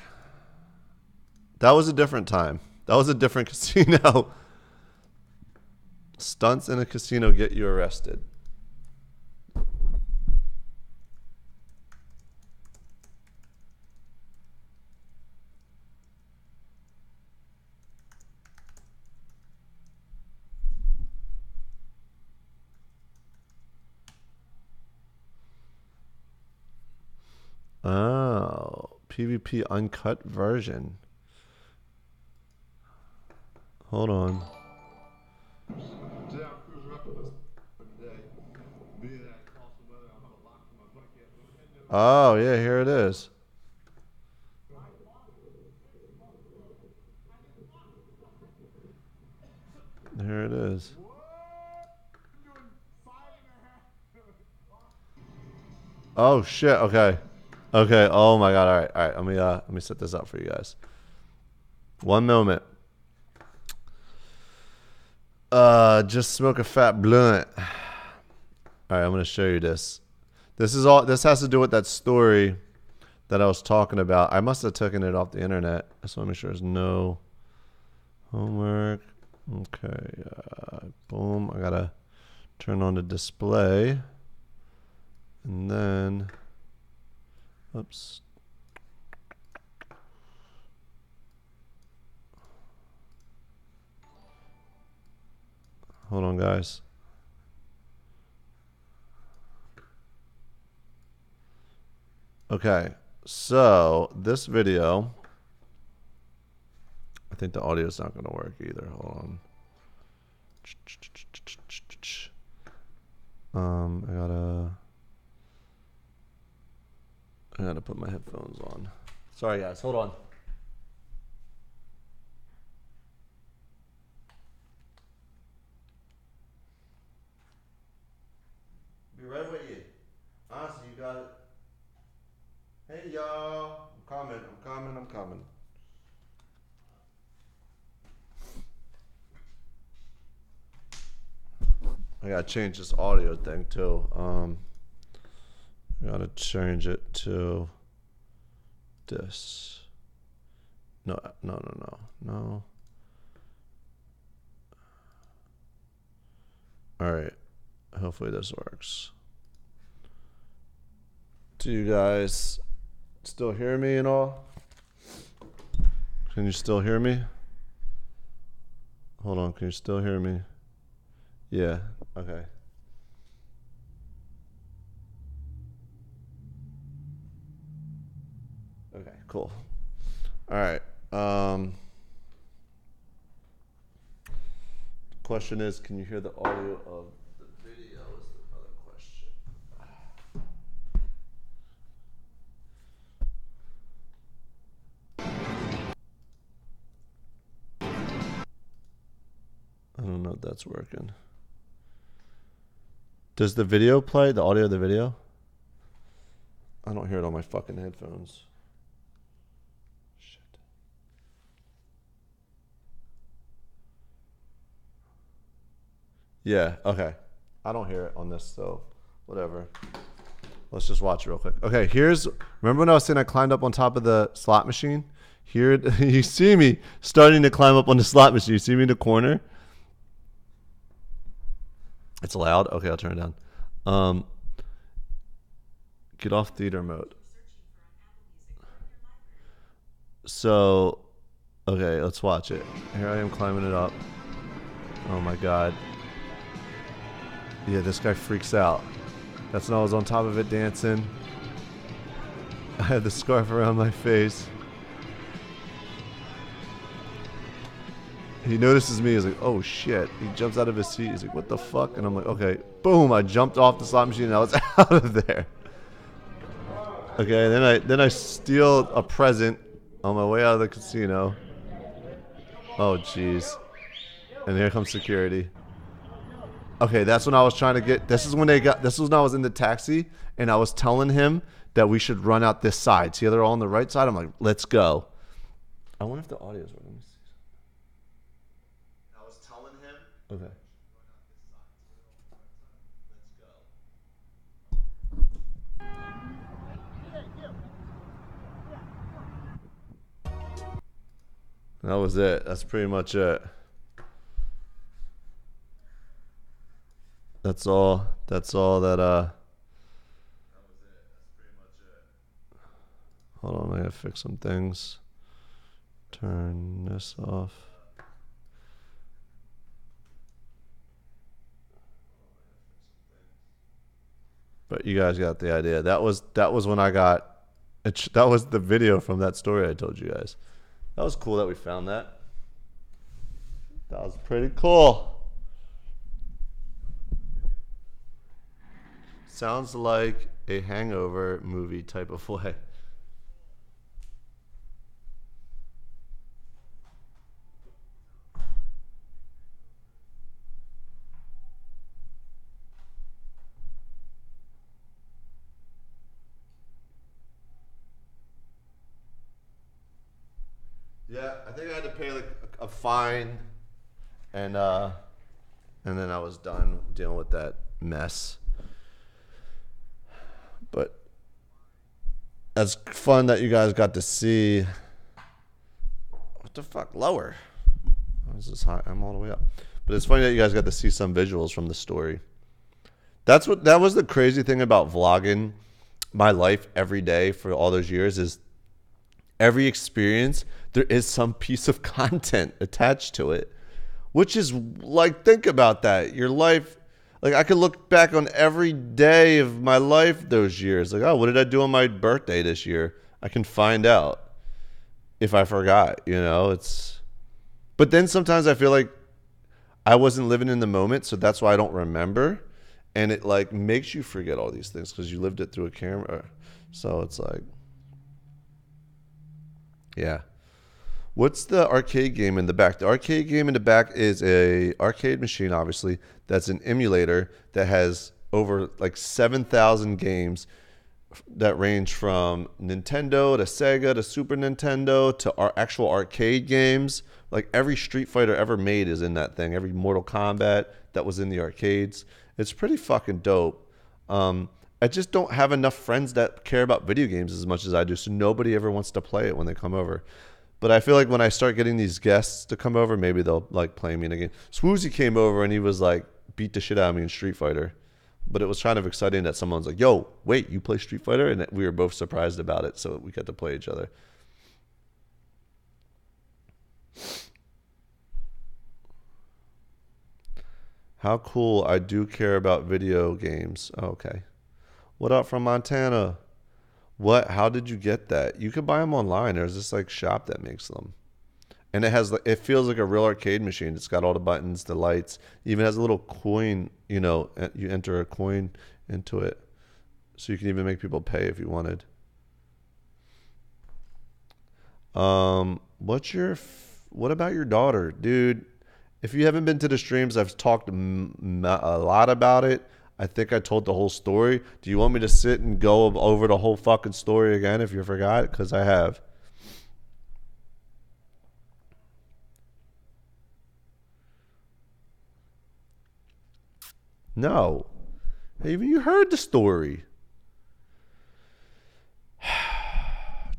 That was a different time. That was a different casino. Stunts in a casino get you arrested. Oh, PvP uncut version. Hold on. Oh, yeah, here it is. Here it is. Oh shit. Okay. Okay. Oh my god. All right. All right. Let me set this up for you guys. One moment. Just smoke a fat blunt. All right. I'm gonna show you this. This is all. This has to do with that story that I was talking about. I must have taken it off the internet. I just want to make sure there's no homework. Okay. Boom. I gotta turn on the display. And then, oops. Hold on, guys. Okay, so this video, I think the audio's not gonna work either. Hold on. I gotta put my headphones on. Sorry guys, hold on. Be right with you. Honestly, you got it. Hey y'all, I'm coming. I gotta change this audio thing too. I gotta change it to this. No. All right. Hopefully this works. Do you guys still hear me and all? Can you still hear me? Hold on, can you still hear me? Yeah, okay. Okay, cool. All right. Question is, can you hear the audio of the video is the other question. I don't know if that's working. Does the video play? The audio of the video? I don't hear it on my fucking headphones. Shit. Yeah, okay. I don't hear it on this, so whatever. Let's just watch it real quick. Okay, remember when I was saying I climbed up on top of the slot machine? Here, you see me starting to climb up on the slot machine. You see me in the corner? It's loud? Okay, I'll turn it down. Get off theater mode. So, okay, let's watch it. Here I am climbing it up. Oh my god. Yeah, this guy freaks out. That's when I was on top of it dancing. I had the scarf around my face. He notices me. He's like, oh shit. He jumps out of his seat. He's like, what the fuck? And I'm like, okay. Boom. I jumped off the slot machine and I was out of there. Okay, then I steal a present on my way out of the casino. Oh jeez. And here comes security. Okay, that's when I was trying to get. This is when I was in the taxi and I was telling him that we should run out this side. See how they're all on the right side? I'm like, let's go. I wonder if the audio's working. Let me see. I was telling him. Okay. That was it. That's pretty much it. That's all that that was it. That's pretty much it. Hold on, I gotta fix some things. Turn this off. But you guys got the idea. That was when I got that was the video from that story I told you guys. That was cool that we found that. That was pretty cool. Sounds like a Hangover movie type of way. Yeah, I think I had to pay like a fine, and then I was done dealing with that mess. But that's fun that you guys got to see. What the fuck? Lower. This is high. I'm all the way up. But it's funny that you guys got to see some visuals from the story. That was the crazy thing about vlogging my life every day for all those years is every experience, there is some piece of content attached to it, which is like, think about that. Your life, like I could look back on every day of my life those years. Like, oh, what did I do on my birthday this year? I can find out if I forgot, you know, it's But then sometimes I feel like I wasn't living in the moment, so that's why I don't remember. And it like makes you forget all these things because you lived it through a camera. So it's like, yeah. What's the arcade game in the back? The arcade game in the back is a arcade machine, obviously. That's an emulator that has over like 7,000 games that range from Nintendo to Sega to Super Nintendo to our actual arcade games. Like every Street Fighter ever made is in that thing. Every Mortal Kombat that was in the arcades. It's pretty fucking dope. I just don't have enough friends that care about video games as much as I do, so nobody ever wants to play it when they come over. But I feel like when I start getting these guests to come over, maybe they'll like play me in a game. Swoozy came over and he was like beat the shit out of me in Street Fighter. But it was kind of exciting that someone's like, yo, wait, you play Street Fighter? And we were both surprised about it, so we got to play each other. How cool. I do care about video games. Oh, okay. What up from Montana? What? How did you get that? You can buy them online. There's this like shop that makes them. And it feels like a real arcade machine. It's got all the buttons, the lights. It even has a little coin, you enter a coin into it. So you can even make people pay if you wanted. What about your daughter, dude? If you haven't been to the streams, I've talked a lot about it. I think I told the whole story. Do you want me to sit and go over the whole fucking story again if you forgot? Because I have. No. Even you heard the story.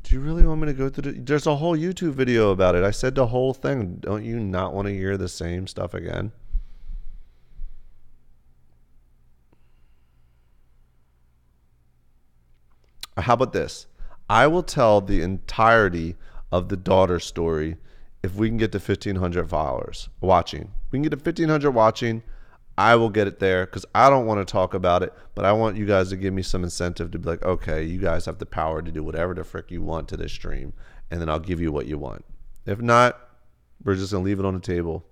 Do you really want me to go through there's a whole YouTube video about it. I said the whole thing. Don't you not want to hear the same stuff again? How about this? I will tell the entirety of the daughter story if we can get to 1,500 followers watching. We can get to 1,500 watching. I will get it there because I don't want to talk about it, but I want you guys to give me some incentive to be like, okay, you guys have the power to do whatever the frick you want to this stream, and then I'll give you what you want. If not, we're just going to leave it on the table.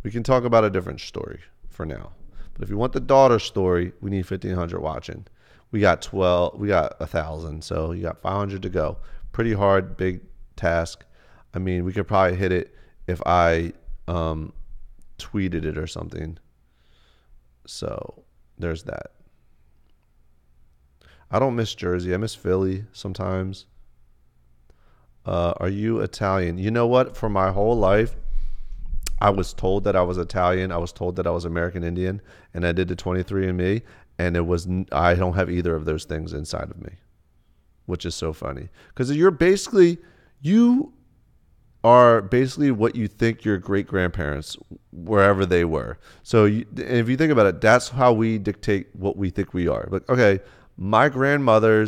We can talk about a different story for now. But if you want the daughter story, we need 1,500 watching. We got 1,000, so you got 500 to go. Pretty hard, big task. I mean, we could probably hit it if I tweeted it or something. So there's that. I don't miss Jersey. I miss Philly sometimes. Are you Italian? You know what? For my whole life, I was told that I was Italian. I was told that I was American Indian, and I did the 23andMe, and I don't have either of those things inside of me, which is so funny because you are basically what you think your great grandparents wherever they were. So if you think about it, that's how we dictate what we think we are. Like, okay, my grandmother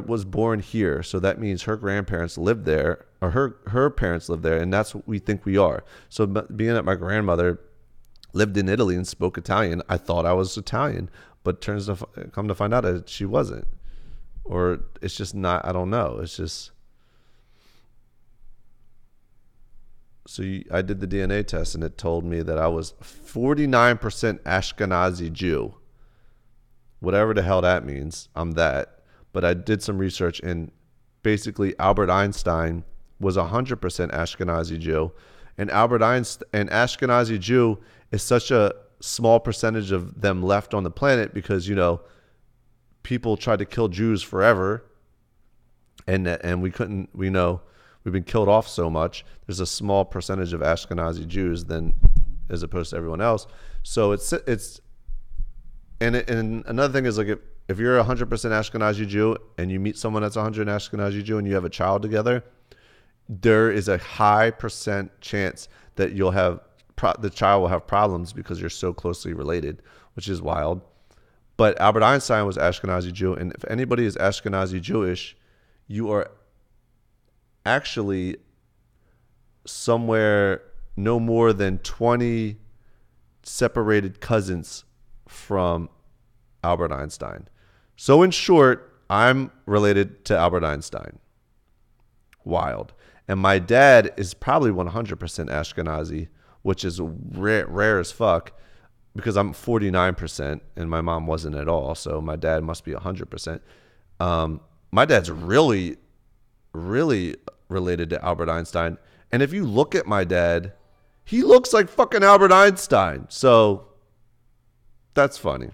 was born here, so that means her grandparents lived there, or her parents lived there, and that's what we think we are. So being that my grandmother lived in Italy and spoke Italian, I thought I was Italian, but come to find out that she wasn't, or it's just not. I don't know. It's just. So I did the DNA test, and it told me that I was 49% Ashkenazi Jew. Whatever the hell that means, I'm that. But I did some research, and basically Albert Einstein was 100% Ashkenazi Jew. And Ashkenazi Jew is such a small percentage of them left on the planet because, people tried to kill Jews forever. And we've been killed off so much. There's a small percentage of Ashkenazi Jews as opposed to everyone else. So and another thing is like if you're 100% Ashkenazi Jew and you meet someone that's 100% Ashkenazi Jew and you have a child together, there is a high percent chance that the child will have problems because you're so closely related, which is wild. But Albert Einstein was Ashkenazi Jew, and if anybody is Ashkenazi Jewish, you are actually somewhere no more than 20 separated cousins from Albert Einstein. So in short, I'm related to Albert Einstein. Wild. And my dad is probably 100% Ashkenazi, which is rare as fuck because I'm 49% and my mom wasn't at all. So my dad must be 100%. My dad's really, really related to Albert Einstein. And if you look at my dad, he looks like fucking Albert Einstein. So that's funny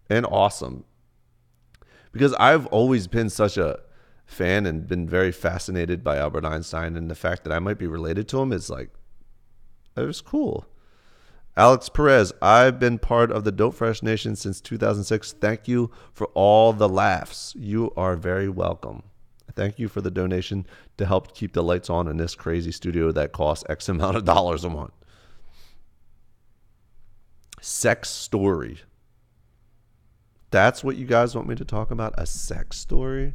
and awesome because I've always been such a fan and been very fascinated by Albert Einstein, and the fact that I might be related to him is like, it was cool. Alex Perez, I've been part of the Dope Fresh Nation since 2006. Thank you for all the laughs. You are very welcome. Thank you for the donation to help keep the lights on in this crazy studio that costs X amount of dollars a month. Sex story. That's what you guys want me to talk about? A sex story?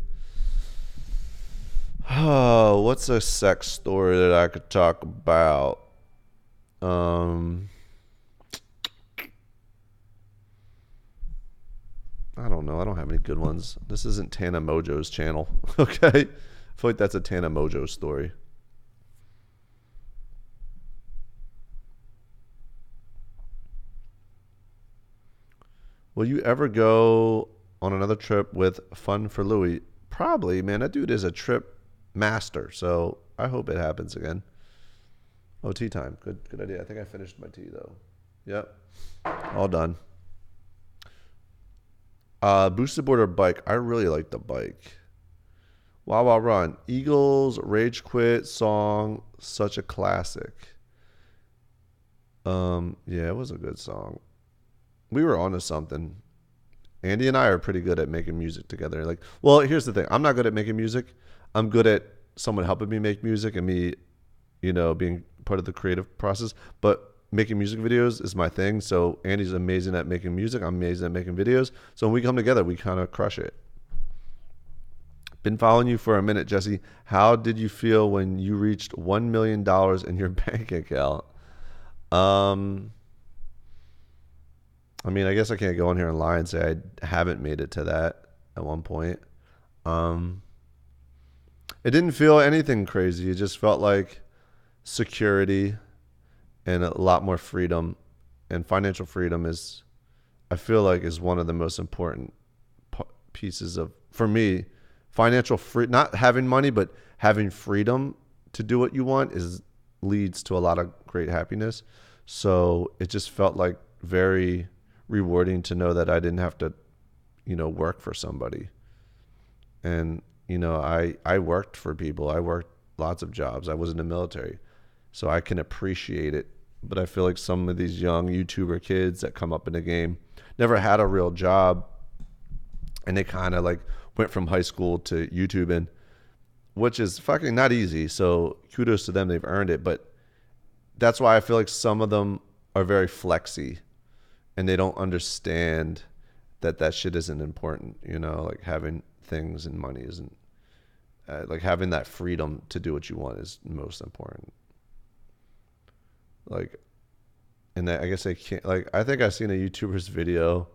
Oh, what's a sex story that I could talk about? I don't know. I don't have any good ones. This isn't Tana Mojo's channel. Okay? I feel like that's a Tana Mojo story. Will you ever go on another trip with Fun for Louie? Probably, man. That dude is a trip master. So I hope it happens again. Oh, tea time. Good idea. I think I finished my tea, though. Yep. All done. Boosted board or bike? I really like the bike. Wow Wow Run. Eagles, Rage Quit song. Such a classic. Yeah, it was a good song. We were onto something. Andy and I are pretty good at making music together. Like, well, here's the thing. I'm not good at making music. I'm good at someone helping me make music and me, being part of the creative process. But making music videos is my thing. So Andy's amazing at making music. I'm amazing at making videos. So when we come together, we kind of crush it. Been following you for a minute, Jesse. How did you feel when you reached $1 million in your bank account? I mean, I guess I can't go on here and lie and say I haven't made it to that at one point. It didn't feel anything crazy. It just felt like security and a lot more freedom. And financial freedom is, I feel like, is one of the most important pieces of, for me, financial free, not having money, but having freedom to do what you want leads to a lot of great happiness. So it just felt like very rewarding to know that I didn't have to, work for somebody. And, I worked for people. I worked lots of jobs. I was in the military. So I can appreciate it. But I feel like some of these young YouTuber kids that come up in the game never had a real job. And they kind of like went from high school to YouTubing, which is fucking not easy. So kudos to them. They've earned it. But that's why I feel like some of them are very flexy and they don't understand that shit isn't important. Like having things and money isn't, like having that freedom to do what you want is most important. Like, and I guess I can't, like, I think I've seen a YouTuber's video.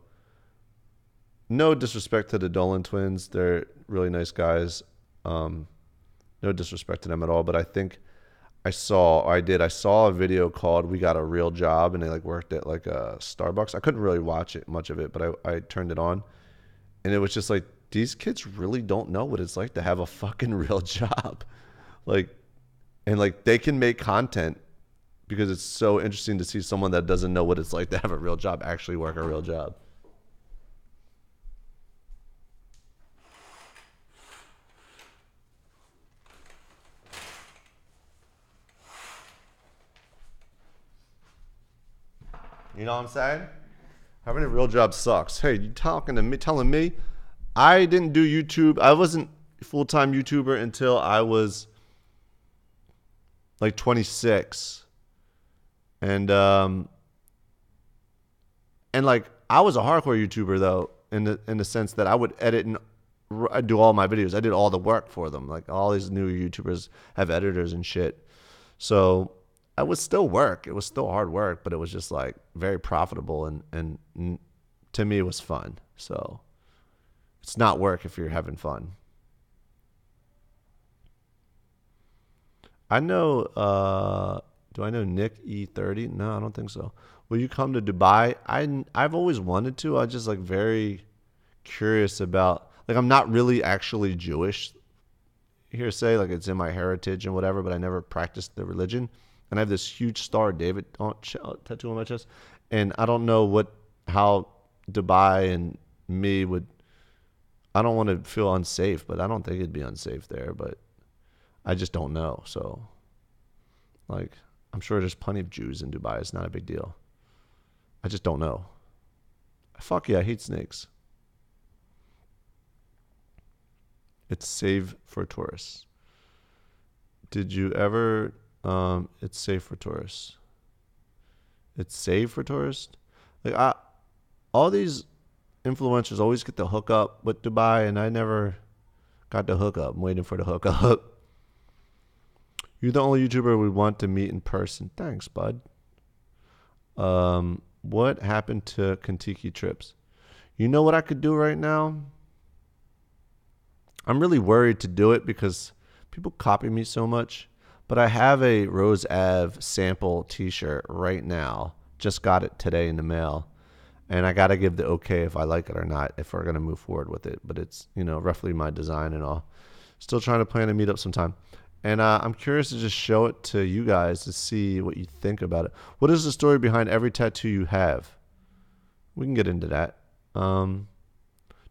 No disrespect to the Dolan twins. They're really nice guys. No disrespect to them at all. But I think I saw a video called "We Got a Real Job," and they like worked at like a Starbucks. I couldn't really watch it, much of it, but I turned it on, and it was just like, these kids really don't know what it's like to have a fucking real job. Like, and like they can make content because it's so interesting to see someone that doesn't know what it's like to have a real job actually work a real job. You know what I'm saying? Having a real job sucks. Hey, you talking to me, telling me I didn't do YouTube. I wasn't a full-time YouTuber until I was like 26. And like I was a hardcore YouTuber though, in the sense that I would edit and I'd do all my videos. I did all the work for them. Like all these new YouTubers have editors and shit. So I would still work. It was still hard work, but it was just like very profitable and to me it was fun. So it's not work if you're having fun. I know. Do I know Nick E30? No, I don't think so. Will you come to Dubai? I've always wanted to. I just like very curious about. Like, I'm not really actually Jewish. Hearsay, like it's in my heritage and whatever, but I never practiced the religion. And I have this huge Star of David tattoo on my chest, and I don't know how Dubai and me would. I don't want to feel unsafe, but I don't think it'd be unsafe there. But I just don't know. So, like, I'm sure there's plenty of Jews in Dubai. It's not a big deal. I just don't know. Fuck yeah, I hate snakes. It's safe for tourists. Did you ever? It's safe for tourists. It's safe for tourists. Like all these influencers always get the hookup with Dubai, and I never got the hookup. I'm waiting for the hookup. You're the only YouTuber we want to meet in person. Thanks, bud. What happened to Kentucky trips? You know what I could do right now? I'm really worried to do it because people copy me so much. But I have a Rose Ave sample T-shirt right now. Just got it today in the mail, and I got to give the okay if I like it or not if we're gonna move forward with it. But it's roughly my design and all. Still trying to plan a meetup sometime, and I'm curious to just show it to you guys to see what you think about it. What is the story behind every tattoo you have? We can get into that.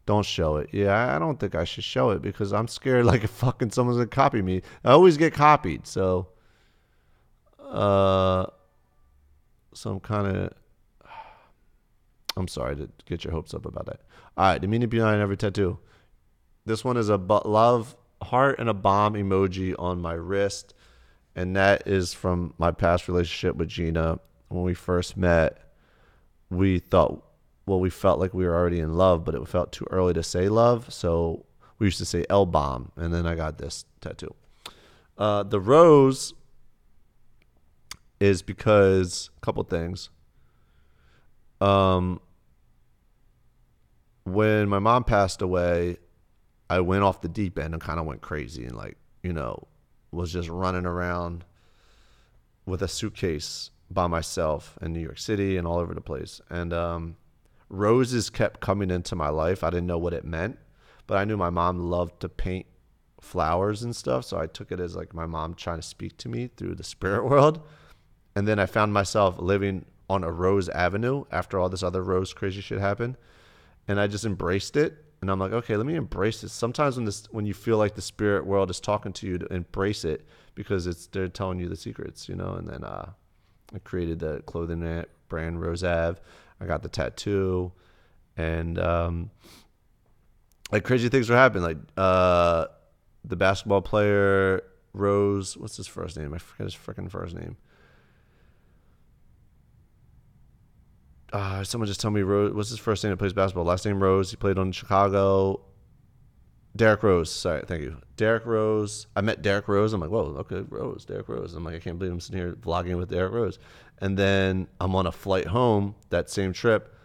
Don't show it. Yeah, I don't think I should show it because I'm scared like if fucking someone's gonna copy me. I always get copied, so I'm sorry to get your hopes up about that. All right, the meaning behind every tattoo. This one is a love heart and a bomb emoji on my wrist, and that is from my past relationship with Gina. When we first met, we felt like we were already in love, but it felt too early to say love. So we used to say L bomb, and then I got this tattoo. The rose is because a couple things. When my mom passed away, I went off the deep end and kind of went crazy and was just running around with a suitcase by myself in New York City and all over the place. And roses kept coming into my life. I didn't know what it meant, but I knew my mom loved to paint flowers and stuff. So I took it as like my mom trying to speak to me through the spirit world. And then I found myself living on a Rose Avenue after all this other Rose crazy shit happened. And I just embraced it. And I'm like, okay, let me embrace this. Sometimes when you feel like the spirit world is talking to you, to embrace it because they're telling you the secrets, And then I created the clothing brand Rose Ave. I got the tattoo, and like crazy things were happening. Like the basketball player Rose, what's his first name? I forget his freaking first name. Someone just told me Rose. What's his first name that plays basketball? Last name Rose. He played on Chicago. Derrick Rose. Sorry, thank you. Derrick Rose. I met Derrick Rose. I'm like, whoa, okay, Derrick Rose. I'm like, I can't believe I'm sitting here vlogging with Derrick Rose. And then I'm on a flight home that same trip,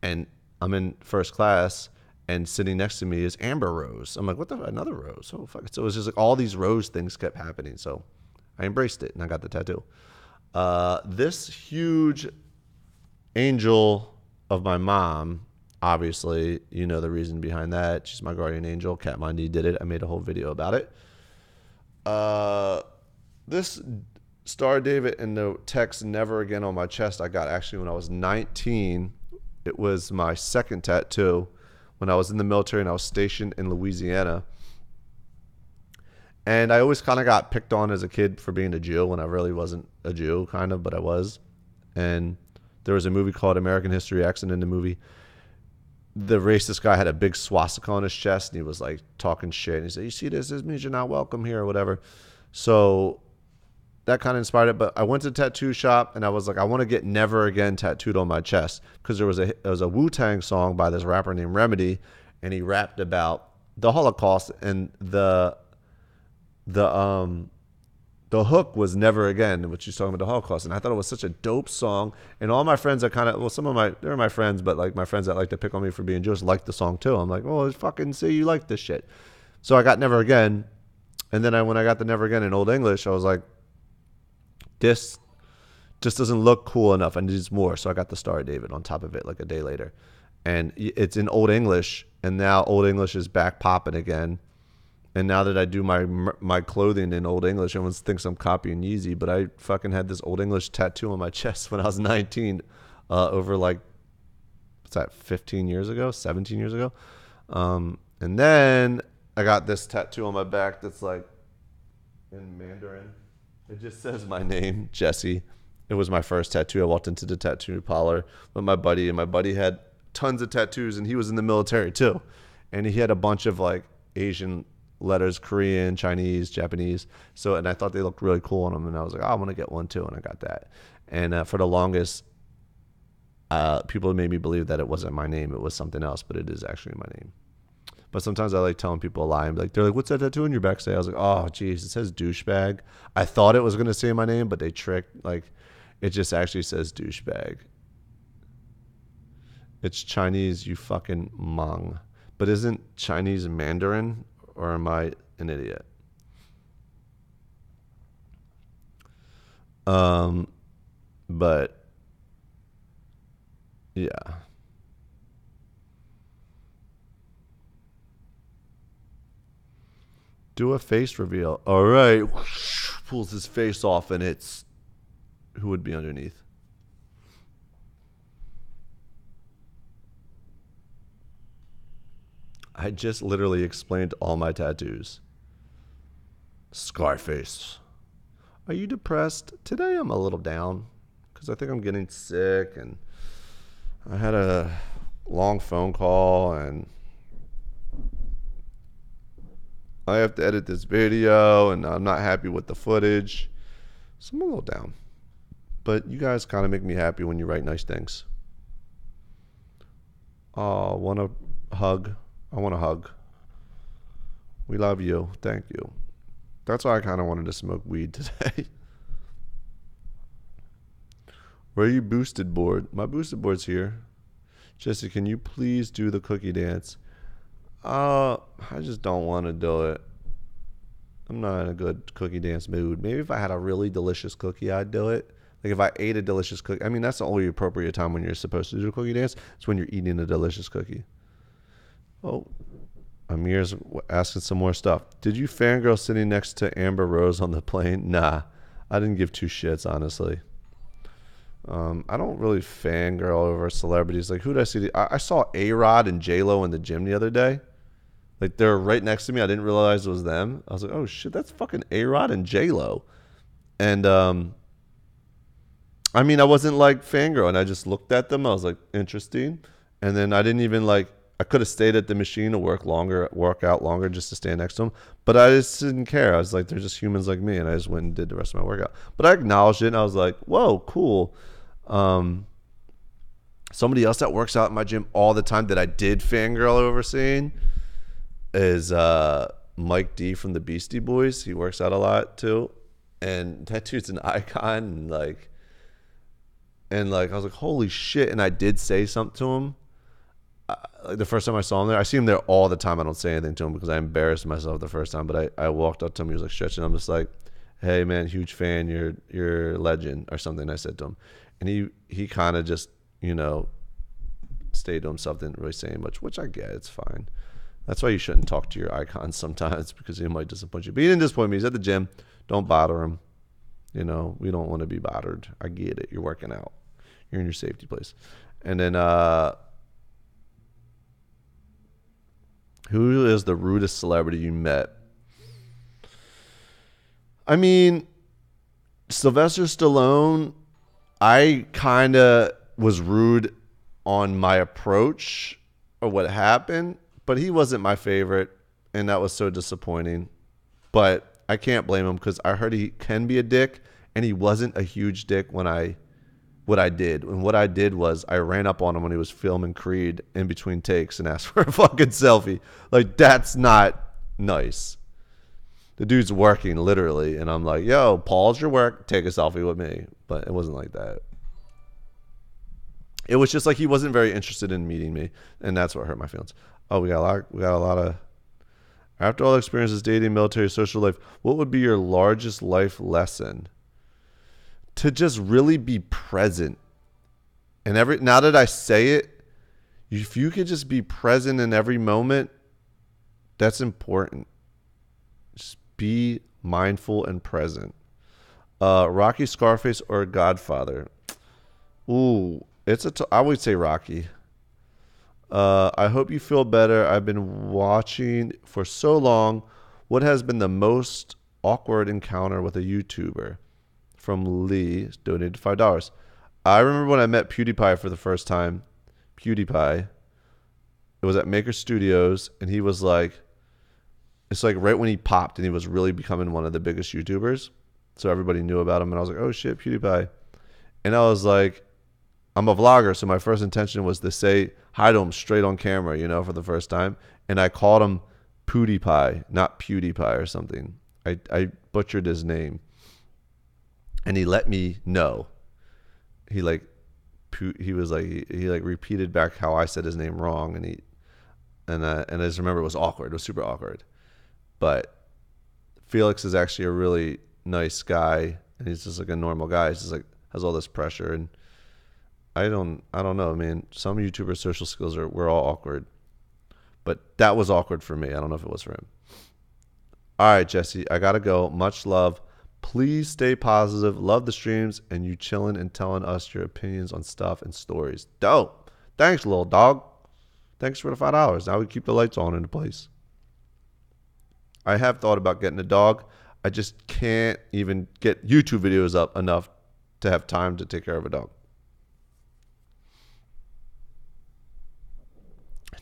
and I'm in first class, and sitting next to me is Amber Rose. I'm like, what the? Another Rose? Oh, fuck. So it was just like all these Rose things kept happening. So I embraced it, and I got the tattoo. This huge angel of my mom, obviously, the reason behind that. She's my guardian angel. Kat Mondi did it. I made a whole video about it. This Star David and the text never again on my chest I got actually when I was 19. It was my second tattoo when I was in the military and I was stationed in Louisiana. And I always kind of got picked on as a kid for being a Jew when I really wasn't a Jew, kind of, but I was. And there was a movie called American History X, and in the movie, the racist guy had a big swastika on his chest, and he was like talking shit. And he said, "You see this? This means you're not welcome here," or whatever. So that kind of inspired it. But I went to the tattoo shop, and I was like, I want to get "Never Again" tattooed on my chest because there was a Wu-Tang song by this rapper named Remedy, and he rapped about the Holocaust, and the hook was "Never Again," which he's talking about the Holocaust. And I thought it was such a dope song. And all my friends that they're my friends, but like my friends that like to pick on me for being Jewish liked the song too. I'm like, well, fucking say you like this shit. So I got "Never Again." And then when I got the "Never Again" in Old English, I was like, This just doesn't look cool enough. I need more. So I got the Star of David on top of it like a day later. And it's in Old English. And now Old English is back popping again. And now that I do my clothing in Old English, everyone thinks I'm copying Yeezy. But I fucking had this Old English tattoo on my chest when I was 19 over like, what's that, 15 years ago, 17 years ago. And then I got this tattoo on my back that's like in Mandarin. It just says my name, Jesse. It was my first tattoo. I walked into the tattoo parlor with my buddy, and my buddy had tons of tattoos, and he was in the military too. And he had a bunch of like Asian letters, Korean, Chinese, Japanese. So, and I thought they looked really cool on them, and I was like, oh, I want to get one too, and I got that. And for the longest, people made me believe that it wasn't my name, it was something else, but it is actually my name. But sometimes I like telling people a lie. And they're like, what's that tattoo on your back say? I was like, oh, geez, it says douchebag. I thought it was going to say my name, but they tricked. Like, it just actually says douchebag. It's Chinese, you fucking Hmong. But isn't Chinese Mandarin, or am I an idiot? But, yeah. Do a face reveal. All right. Pulls his face off, and it's who would be underneath. I just literally explained all my tattoos. Scarface. Are you depressed? Today I'm a little down because I think I'm getting sick, and I had a long phone call, and I have to edit this video, and I'm not happy with the footage. So I'm a little down. But you guys kind of make me happy when you write nice things. Oh, want a hug? I want a hug. We love you. Thank you. That's why I kind of wanted to smoke weed today. Where are you boosted board? My boosted board's here. Jesse, can you please do the cookie dance? I just don't want to do it. I'm not in a good cookie dance mood. Maybe if I had a really delicious cookie, I'd do it. Like if I ate a delicious cookie. I mean, that's the only appropriate time when you're supposed to do a cookie dance. It's when you're eating a delicious cookie. Oh, Amir's asking some more stuff. Did you fangirl sitting next to Amber Rose on the plane? Nah, I didn't give two shits, honestly. I don't really fangirl over celebrities. Like, who did I see? I saw A-Rod and J-Lo in the gym the other day. Like, they're right next to me. I didn't realize it was them. I was like, oh, shit, that's fucking A-Rod and J-Lo. And, I mean, I wasn't, like, fangirling. I just looked at them. I was like, interesting. And then I didn't even, like, I could have stayed at the machine to work out longer just to stand next to them. But I just didn't care. I was like, they're just humans like me. And I just went and did the rest of my workout. But I acknowledged it, and I was like, whoa, cool. Somebody else that works out in my gym all the time that I did fangirl over seeing is Mike D from the Beastie Boys. He works out a lot too, and that dude's an icon. And like I was like, holy shit! And I did say something to him. Like the first time I saw him there, I see him there all the time. I don't say anything to him because I embarrassed myself the first time. But I walked up to him. He was like stretching. I'm just like, hey man, huge fan. You're a legend or something. I said to him, and he kind of just stayed to himself. Didn't really say much, which I get. It's fine. That's why you shouldn't talk to your icons sometimes because he might disappoint you. But he didn't disappoint me. He's at the gym. Don't bother him. We don't want to be bothered. I get it. You're working out. You're in your safety place. And then who is the rudest celebrity you met? I mean, Sylvester Stallone, I kind of was rude on my approach or what happened, but he wasn't my favorite, and that was so disappointing. But I can't blame him because I heard he can be a dick, and he wasn't a huge dick what I did. And what I did was I ran up on him when he was filming Creed in between takes and asked for a fucking selfie. Like, that's not nice. The dude's working, literally. And I'm like, yo, pause your work, take a selfie with me. But it wasn't like that. It was just like he wasn't very interested in meeting me. And that's what hurt my feelings. Oh, we got a lot of... After all the experiences, dating, military, social life, what would be your largest life lesson? to just really be present. And now that I say it, if you could just be present in every moment, that's important. Just be mindful and present. Rocky, Scarface, or Godfather? Ooh, I would say Rocky. I hope you feel better. I've been watching for so long. What has been the most awkward encounter with a YouTuber? From Lee, donated $5. I remember when I met PewDiePie for the first time. PewDiePie. It was at Maker Studios, and he was like, it's like right when he popped, and he was really becoming one of the biggest YouTubers. So everybody knew about him, and I was like, oh shit, PewDiePie. And I was like, I'm a vlogger, so my first intention was to say hi to him straight on camera, for the first time. And I called him PewDiePie, not PewDiePie or something. I butchered his name. And he let me know. He repeated back how I said his name wrong, and I just remember it was awkward. It was super awkward. But Felix is actually a really nice guy, and he's just like a normal guy. He's just like has all this pressure, and I don't know, man. Some YouTubers' social skills we're all awkward, but that was awkward for me. I don't know if it was for him. All right, Jesse, I gotta go. Much love. Please stay positive. Love the streams and you chilling and telling us your opinions on stuff and stories. Dope. Thanks, little dog. Thanks for the $5. Now we keep the lights on in the place. I have thought about getting a dog. I just can't even get YouTube videos up enough to have time to take care of a dog.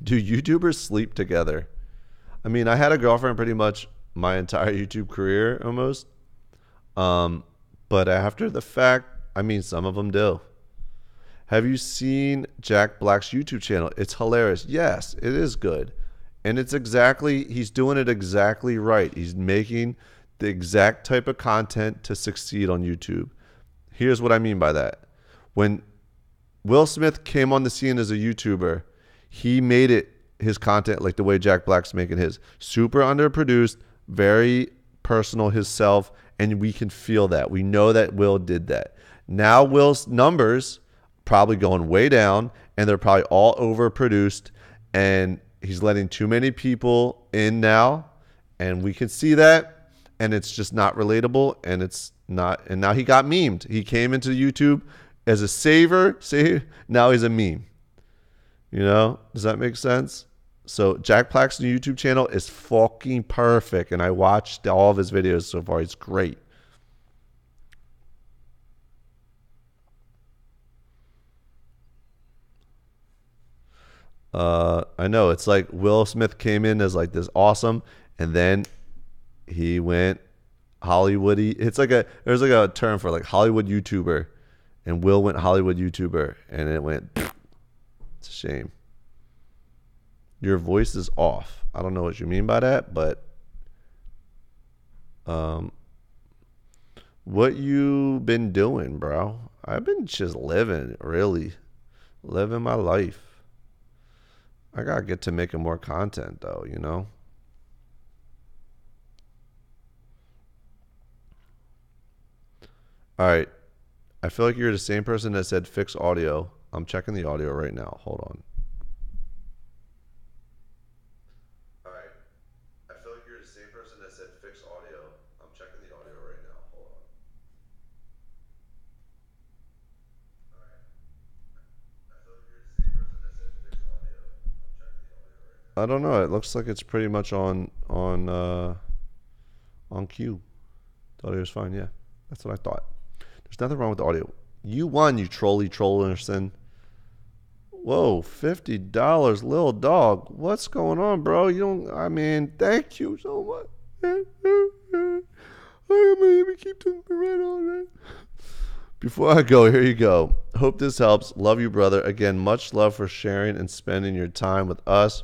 Do YouTubers sleep together? I mean, I had a girlfriend pretty much my entire YouTube career almost. But after the fact, I mean, some of them do. Have you seen Jack Black's YouTube channel? It's hilarious. Yes, it is good. And he's doing it exactly right. He's making the exact type of content to succeed on YouTube. Here's what I mean by that. When Will Smith came on the scene as a YouTuber, he made it his content like the way Jack Black's making his. Super underproduced, very personal himself, and we can feel that. We know that Will did that. Now Will's numbers probably going way down, and they're probably all overproduced, and he's letting too many people in now, and we can see that, and it's just not relatable, and it's not. And now he got memed. He came into YouTube as a saver. Now he's a meme. Does that make sense? So Jack Black's new YouTube channel is fucking perfect, and I watched all of his videos so far. It's great. I know it's like Will Smith came in as like this awesome, and then he went Hollywoody. There's like a term for like Hollywood YouTuber, and Will went Hollywood YouTuber, and it went. It's a shame. Your voice is off. I don't know what you mean by that, but what you been doing, bro? I've been just living my life. I gotta get to making more content though, All right. I feel like you're the same person that said fix audio. I'm checking the audio right now. Hold on. I don't know. It looks like it's pretty much on cue. The audio's fine. Yeah, that's what I thought. There's nothing wrong with the audio. You won, you trollerson. Whoa, $50, little dog. What's going on, bro? Thank you so much. Let me keep this right on, man. Before I go, here you go. Hope this helps. Love you, brother. Again, much love for sharing and spending your time with us.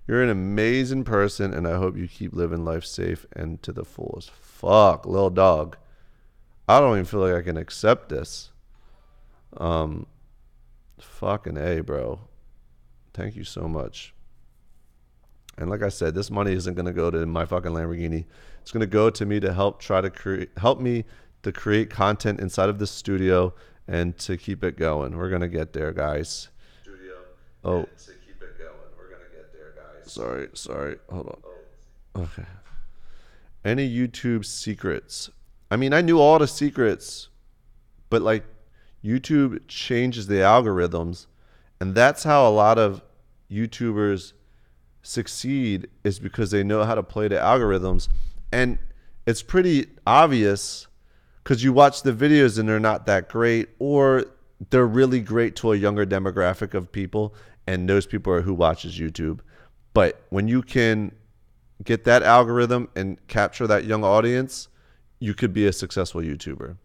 You're an amazing person, and I hope you keep living life safe and to the fullest. Fuck, little dog. I don't even feel like I can accept this. Fucking A, bro. Thank you so much. And like I said, this money isn't going to go to my fucking Lamborghini. It's going to go to me to help me to create content inside of the studio and to keep it going. We're gonna get there, guys. Studio. Oh. And to keep it going. We're gonna get there, guys. Sorry. Hold on. Oh. Okay. Any YouTube secrets? I mean, I knew all the secrets, but like YouTube changes the algorithms, and that's how a lot of YouTubers succeed, is because they know how to play the algorithms. And it's pretty obvious because you watch the videos and they're not that great, or they're really great to a younger demographic of people, and those people are who watches YouTube. But when you can get that algorithm and capture that young audience, you could be a successful YouTuber.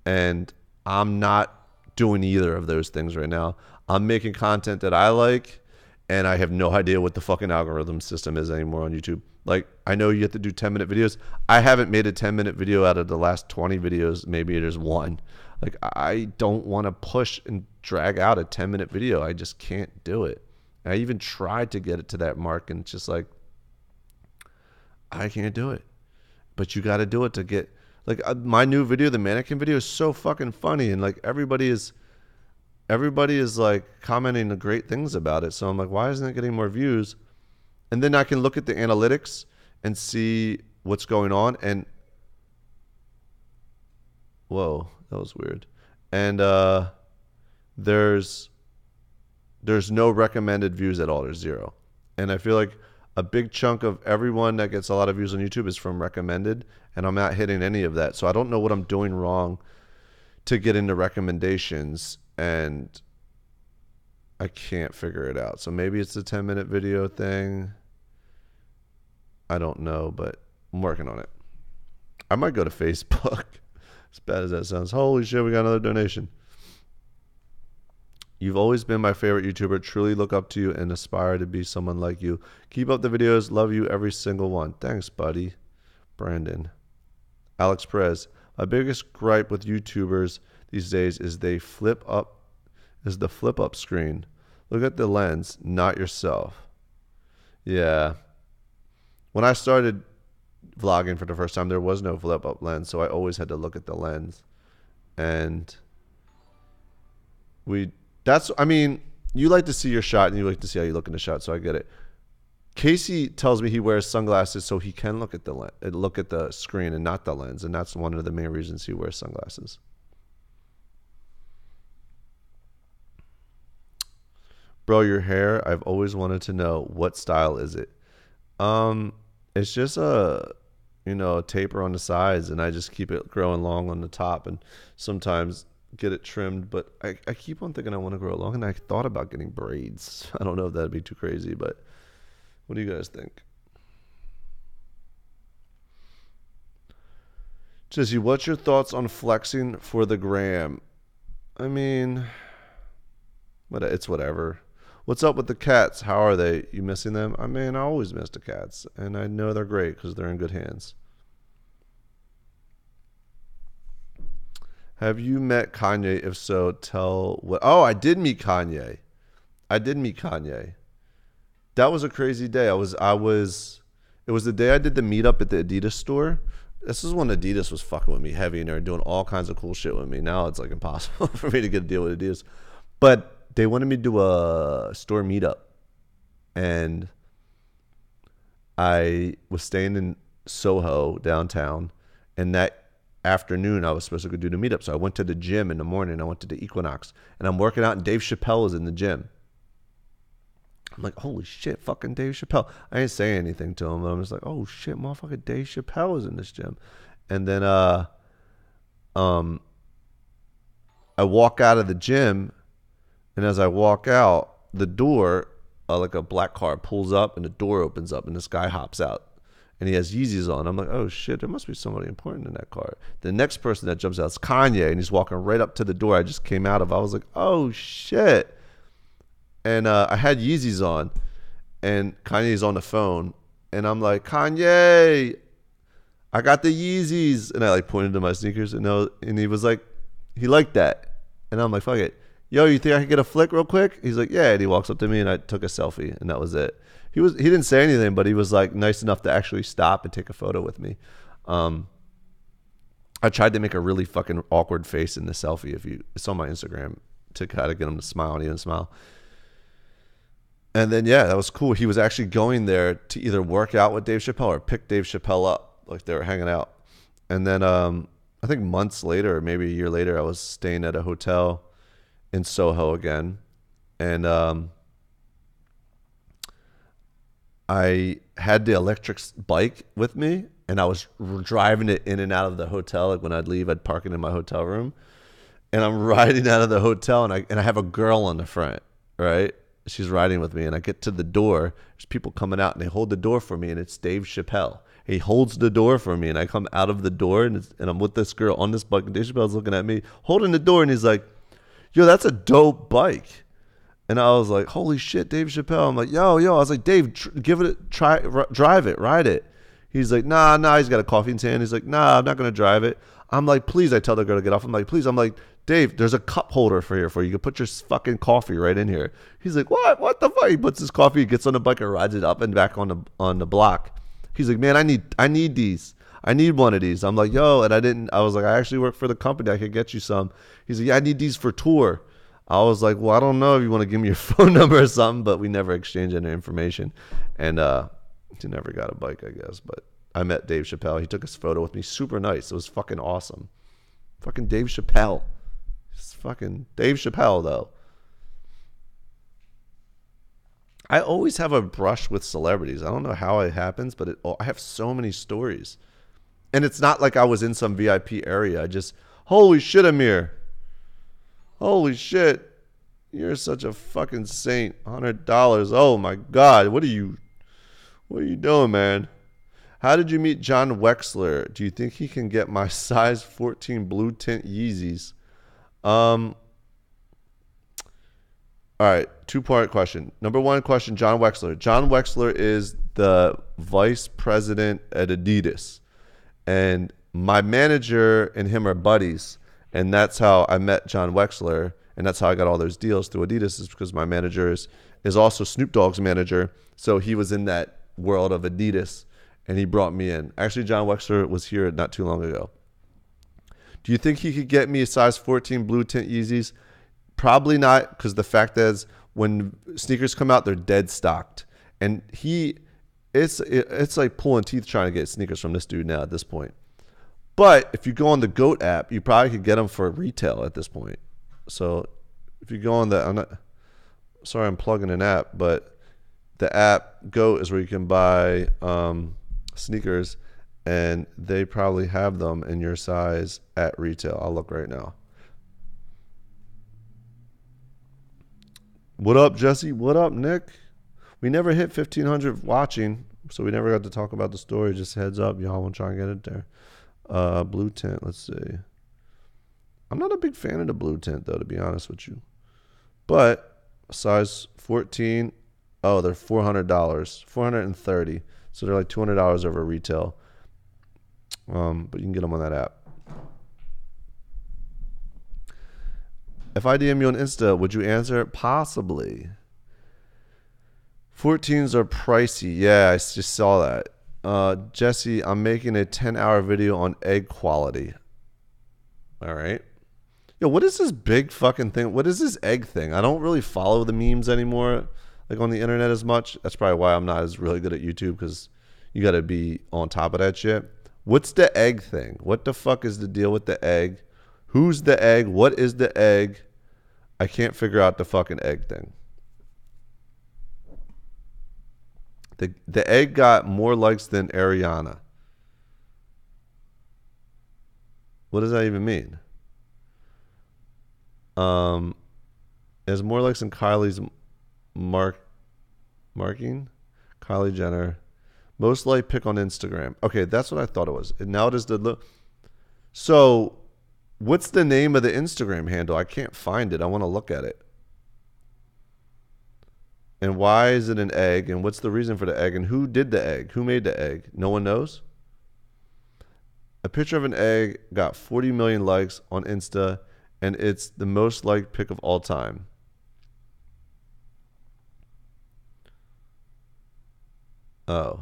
And I'm not doing either of those things right now. I'm making content that I like, and I have no idea what the fucking algorithm system is anymore on YouTube. Like, I know you have to do 10-minute videos. I haven't made a 10-minute video out of the last 20 videos. Maybe there's one. Like, I don't want to push and drag out a 10-minute video. I just can't do it. I even tried to get it to that mark, and it's just like, I can't do it. But you got to do it to get, like, my new video, the mannequin video, is so fucking funny, and like everybody is like commenting the great things about it. So I'm like, why isn't it getting more views? And then I can look at the analytics and see what's going on. And whoa, that was weird. And there's no recommended views at all. There's zero. And I feel like a big chunk of everyone that gets a lot of views on YouTube is from recommended, and I'm not hitting any of that. So I don't know what I'm doing wrong to get into recommendations, and I can't figure it out. So maybe it's a 10-minute video thing. I don't know, but I'm working on it. I might go to Facebook. As bad as that sounds. Holy shit, we got another donation. You've always been my favorite YouTuber. Truly look up to you and aspire to be someone like you. Keep up the videos. Love you, every single one. Thanks, buddy. Brandon. Alex Perez. My biggest gripe with YouTubers these days is the flip up screen. Look at the lens, not yourself. Yeah. When I started vlogging for the first time, there was no flip up lens, so I always had to look at the lens. And you like to see your shot and you like to see how you look in the shot, so I get it. Casey tells me he wears sunglasses so he can look at the screen and not the lens, and that's one of the main reasons he wears sunglasses. Bro, your hair, I've always wanted to know, what style is it? It's just a taper on the sides, and I just keep it growing long on the top, and sometimes get it trimmed. But I keep on thinking I want to grow it long, and I thought about getting braids. I don't know if that'd be too crazy, but what do you guys think? Jesse, what's your thoughts on flexing for the gram? I mean, it's whatever. What's up with the cats? How are they? You missing them? I mean, I always miss the cats, and I know they're great because they're in good hands. Have you met Kanye? If so, tell what. Oh, I did meet Kanye. That was a crazy day. It was the day I did the meetup at the Adidas store. This is when Adidas was fucking with me heavy, and they were doing all kinds of cool shit with me. Now it's like impossible for me to get a deal with Adidas. But they wanted me to do a store meetup, and I was staying in Soho downtown, and that afternoon I was supposed to go do the meetup. So I went to the gym in the morning. I went to the Equinox, and I'm working out, and Dave Chappelle is in the gym. I'm like, holy shit, fucking Dave Chappelle. I didn't say anything to him, but I'm just like, oh shit, motherfucker, Dave Chappelle is in this gym. And then I walk out of the gym, and as I walk out the door, like a black car pulls up, and the door opens up, and this guy hops out, and he has Yeezys on. I'm like, oh shit, there must be somebody important in that car. The next person that jumps out is Kanye, and he's walking right up to the door I just came out of. I was like, oh shit. And I had Yeezys on, and Kanye's on the phone, and I'm like, Kanye, I got the Yeezys, and I like pointed to my sneakers, and he was like, he liked that, and I'm like, fuck it, yo, you think I could get a flick real quick? He's like, yeah, and he walks up to me, and I took a selfie, and that was it. He didn't say anything, but he was like nice enough to actually stop and take a photo with me. I tried to make a really fucking awkward face in the selfie. If you it's on my Instagram to kind of get him to smile, and he didn't smile. And then yeah, that was cool. He was actually going there to either work out with Dave Chappelle or pick Dave Chappelle up, like they were hanging out. And then I think months later, or maybe a year later, I was staying at a hotel in Soho again, and I had the electric bike with me, and I was driving it in and out of the hotel. Like when I'd leave, I'd park it in my hotel room, and I'm riding out of the hotel, and I have a girl on the front, right? She's riding with me, and I get to the door. There's people coming out, and they hold the door for me, and it's Dave Chappelle. He holds the door for me, and I come out of the door, and I'm with this girl on this bike, and Dave Chappelle's looking at me, holding the door, and he's like, yo, that's a dope bike. And I was like, holy shit, Dave Chappelle. I'm like, yo. I was like, Dave, give it a try, drive it, ride it. He's like, nah, he's got a coffee in his hand. He's like, nah, I'm not going to drive it. I'm like, please, I tell the girl to get off. I'm like, please. I'm like, Dave, there's a cup holder for here for you. You can put your fucking coffee right in here. He's like, what? What the fuck? He puts his coffee, gets on the bike and rides it up and back on the block. He's like, man, I need these. I need one of these. I'm like, yo, and I was like, I actually work for the company. I could get you some. He's like, yeah, I need these for tour. I was like, well, I don't know if you want to give me your phone number or something, but we never exchanged any information. And he never got a bike, I guess. But I met Dave Chappelle. He took his photo with me. Super nice. It was fucking awesome. Fucking Dave Chappelle. It's fucking Dave Chappelle, though. I always have a brush with celebrities. I don't know how it happens, but I have so many stories. And it's not like I was in some VIP area. I just, holy shit, Amir. Holy shit. You're such a fucking saint. $100. Oh my God. What are you doing, man? How did you meet John Wexler? Do you think he can get my size 14 blue tint Yeezys? All right, 2-part question. Number one question, John Wexler. John Wexler is the vice president at Adidas. And my manager and him are buddies. And that's how I met John Wexler. And that's how I got all those deals through Adidas, is because my manager is also Snoop Dogg's manager. So he was in that world of Adidas, and he brought me in. Actually, John Wexler was here not too long ago. Do you think he could get me a size 14 blue tint Yeezys? Probably not, because the fact is, when sneakers come out, they're dead stocked. And it's like pulling teeth trying to get sneakers from this dude now at this point. But if you go on the GOAT app, you probably could get them for retail at this point. So if you go on I'm plugging an app, but the app GOAT is where you can buy sneakers, and they probably have them in your size at retail. I'll look right now. What up, Jesse? What up, Nick? We never hit 1,500 watching, so we never got to talk about the story. Just heads up, y'all want to try and get it there. Blue tint, let's see. I'm not a big fan of the blue tint, though, to be honest with you. But size 14, oh, they're $400, $430. So they're like $200 over retail. But you can get them on that app. If I DM you on Insta, would you answer? Possibly. 14s are pricey. Yeah, I just saw that. Jesse, I'm making a 10-hour video on egg quality. All right. Yo, what is this big fucking thing? What is this egg thing? I don't really follow the memes anymore, like on the internet as much. That's probably why I'm not as really good at YouTube, because you got to be on top of that shit. What's the egg thing? What the fuck is the deal with the egg? Who's the egg? What is the egg? I can't figure out the fucking egg thing. The egg got more likes than Ariana. What does that even mean? There's more likes than Kylie's marking. Kylie Jenner. Most liked pick on Instagram. Okay, that's what I thought it was. And now it is So, what's the name of the Instagram handle? I can't find it. I want to look at it. And why is it an egg? And what's the reason for the egg? And who did the egg? Who made the egg? No one knows? A picture of an egg got 40 million likes on Insta, and it's the most liked pic of all time. Oh.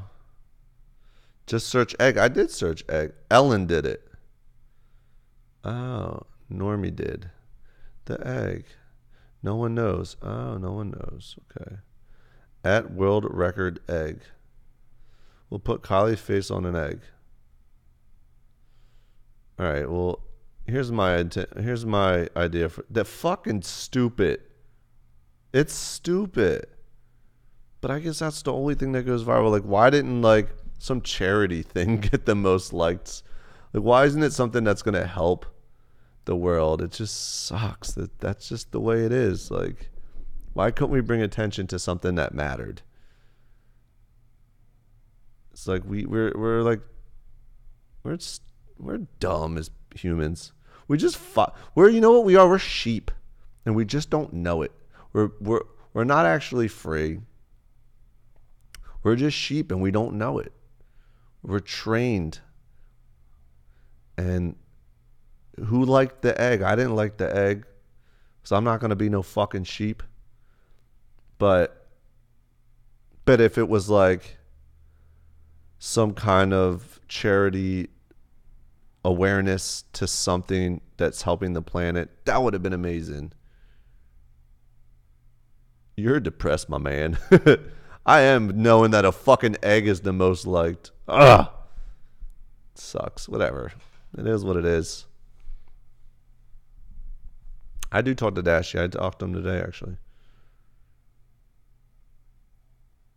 Just search egg. I did search egg. Ellen did it. Oh, Normie did. The egg. No one knows. Oh, no one knows. Okay. At world record egg. We'll put Kylie's face on an egg. All right. Well, here's my idea for that. Fucking stupid. It's stupid. But I guess that's the only thing that goes viral. Like, why didn't like some charity thing get the most likes? Like, why isn't it something that's gonna help the world? It just sucks that that's just the way it is. Like, why couldn't we bring attention to something that mattered? It's like we're like we're dumb as humans. We just we're, you know what we are? We're sheep, and we just don't know it. We're not actually free. We're just sheep, and we don't know it. We're trained. And who liked the egg? I didn't like the egg, so I'm not gonna be no fucking sheep. But if it was like some kind of charity awareness to something that's helping the planet, that would have been amazing. You're depressed, my man. I am, knowing that a fucking egg is the most liked. Ugh. Sucks. Whatever. It is what it is. I do talk to Dashy. I talked to him today, actually.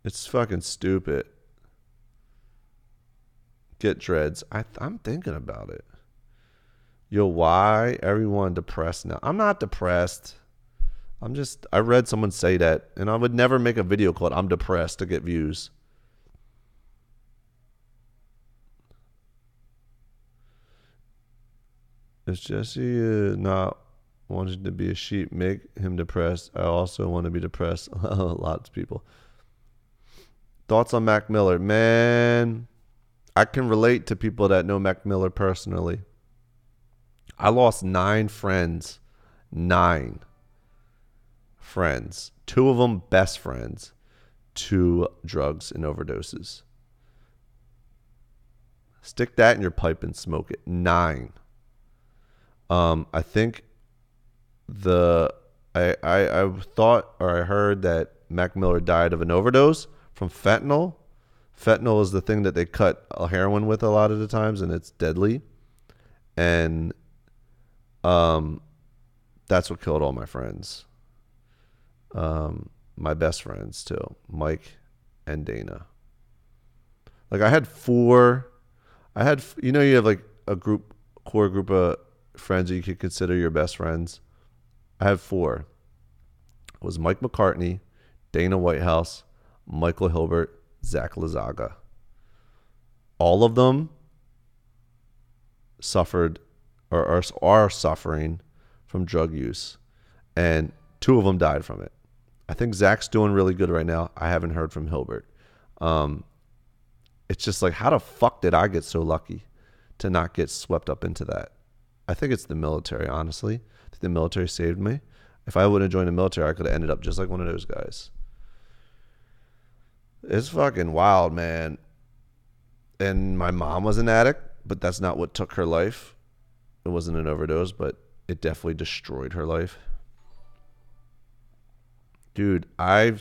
It's fucking stupid. Get dreads. I'm thinking about it. Yo, why everyone depressed now? I'm not depressed. I read someone say that, and I would never make a video called "I'm depressed" to get views. If Jesse not wanting to be a sheep make him depressed, I also want to be depressed. Lots of people. Thoughts on Mac Miller? Man, I can relate to people that know Mac Miller personally. I lost 9 friends. 9 friends. 2 of them best friends to drugs and overdoses. Stick that in your pipe and smoke it. 9. I think I thought, or I heard, that Mac Miller died of an overdose from fentanyl. Fentanyl is the thing that they cut heroin with a lot of the times, and it's deadly. And that's what killed all my friends. My best friends too, Mike and Dana. Like, I had 4. You have like a core group of friends that you could consider your best friends. I had 4. It was Mike McCartney, Dana Whitehouse, Michael Hilbert, Zach Lazaga. All of them suffered or are suffering from drug use, and 2 of them died from it. I think Zach's doing really good right now. I haven't heard from Hilbert. It's just like, how the fuck did I get so lucky to not get swept up into that? I think it's the military, honestly. I think the military saved me. If I would have joined the military, I could have ended up just like one of those guys. It's fucking wild, man. And my mom was an addict, but that's not what took her life. It wasn't an overdose, but it definitely destroyed her life. Dude, I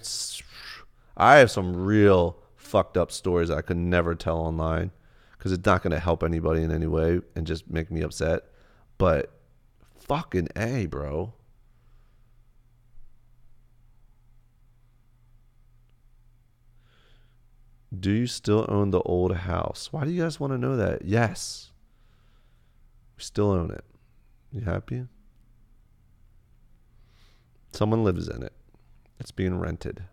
have some real fucked up stories I could never tell online because it's not going to help anybody in any way and just make me upset. But fucking A, bro. Do you still own the old house? Why do you guys want to know that? Yes. We still own it. You happy? Someone lives in it. It's being rented.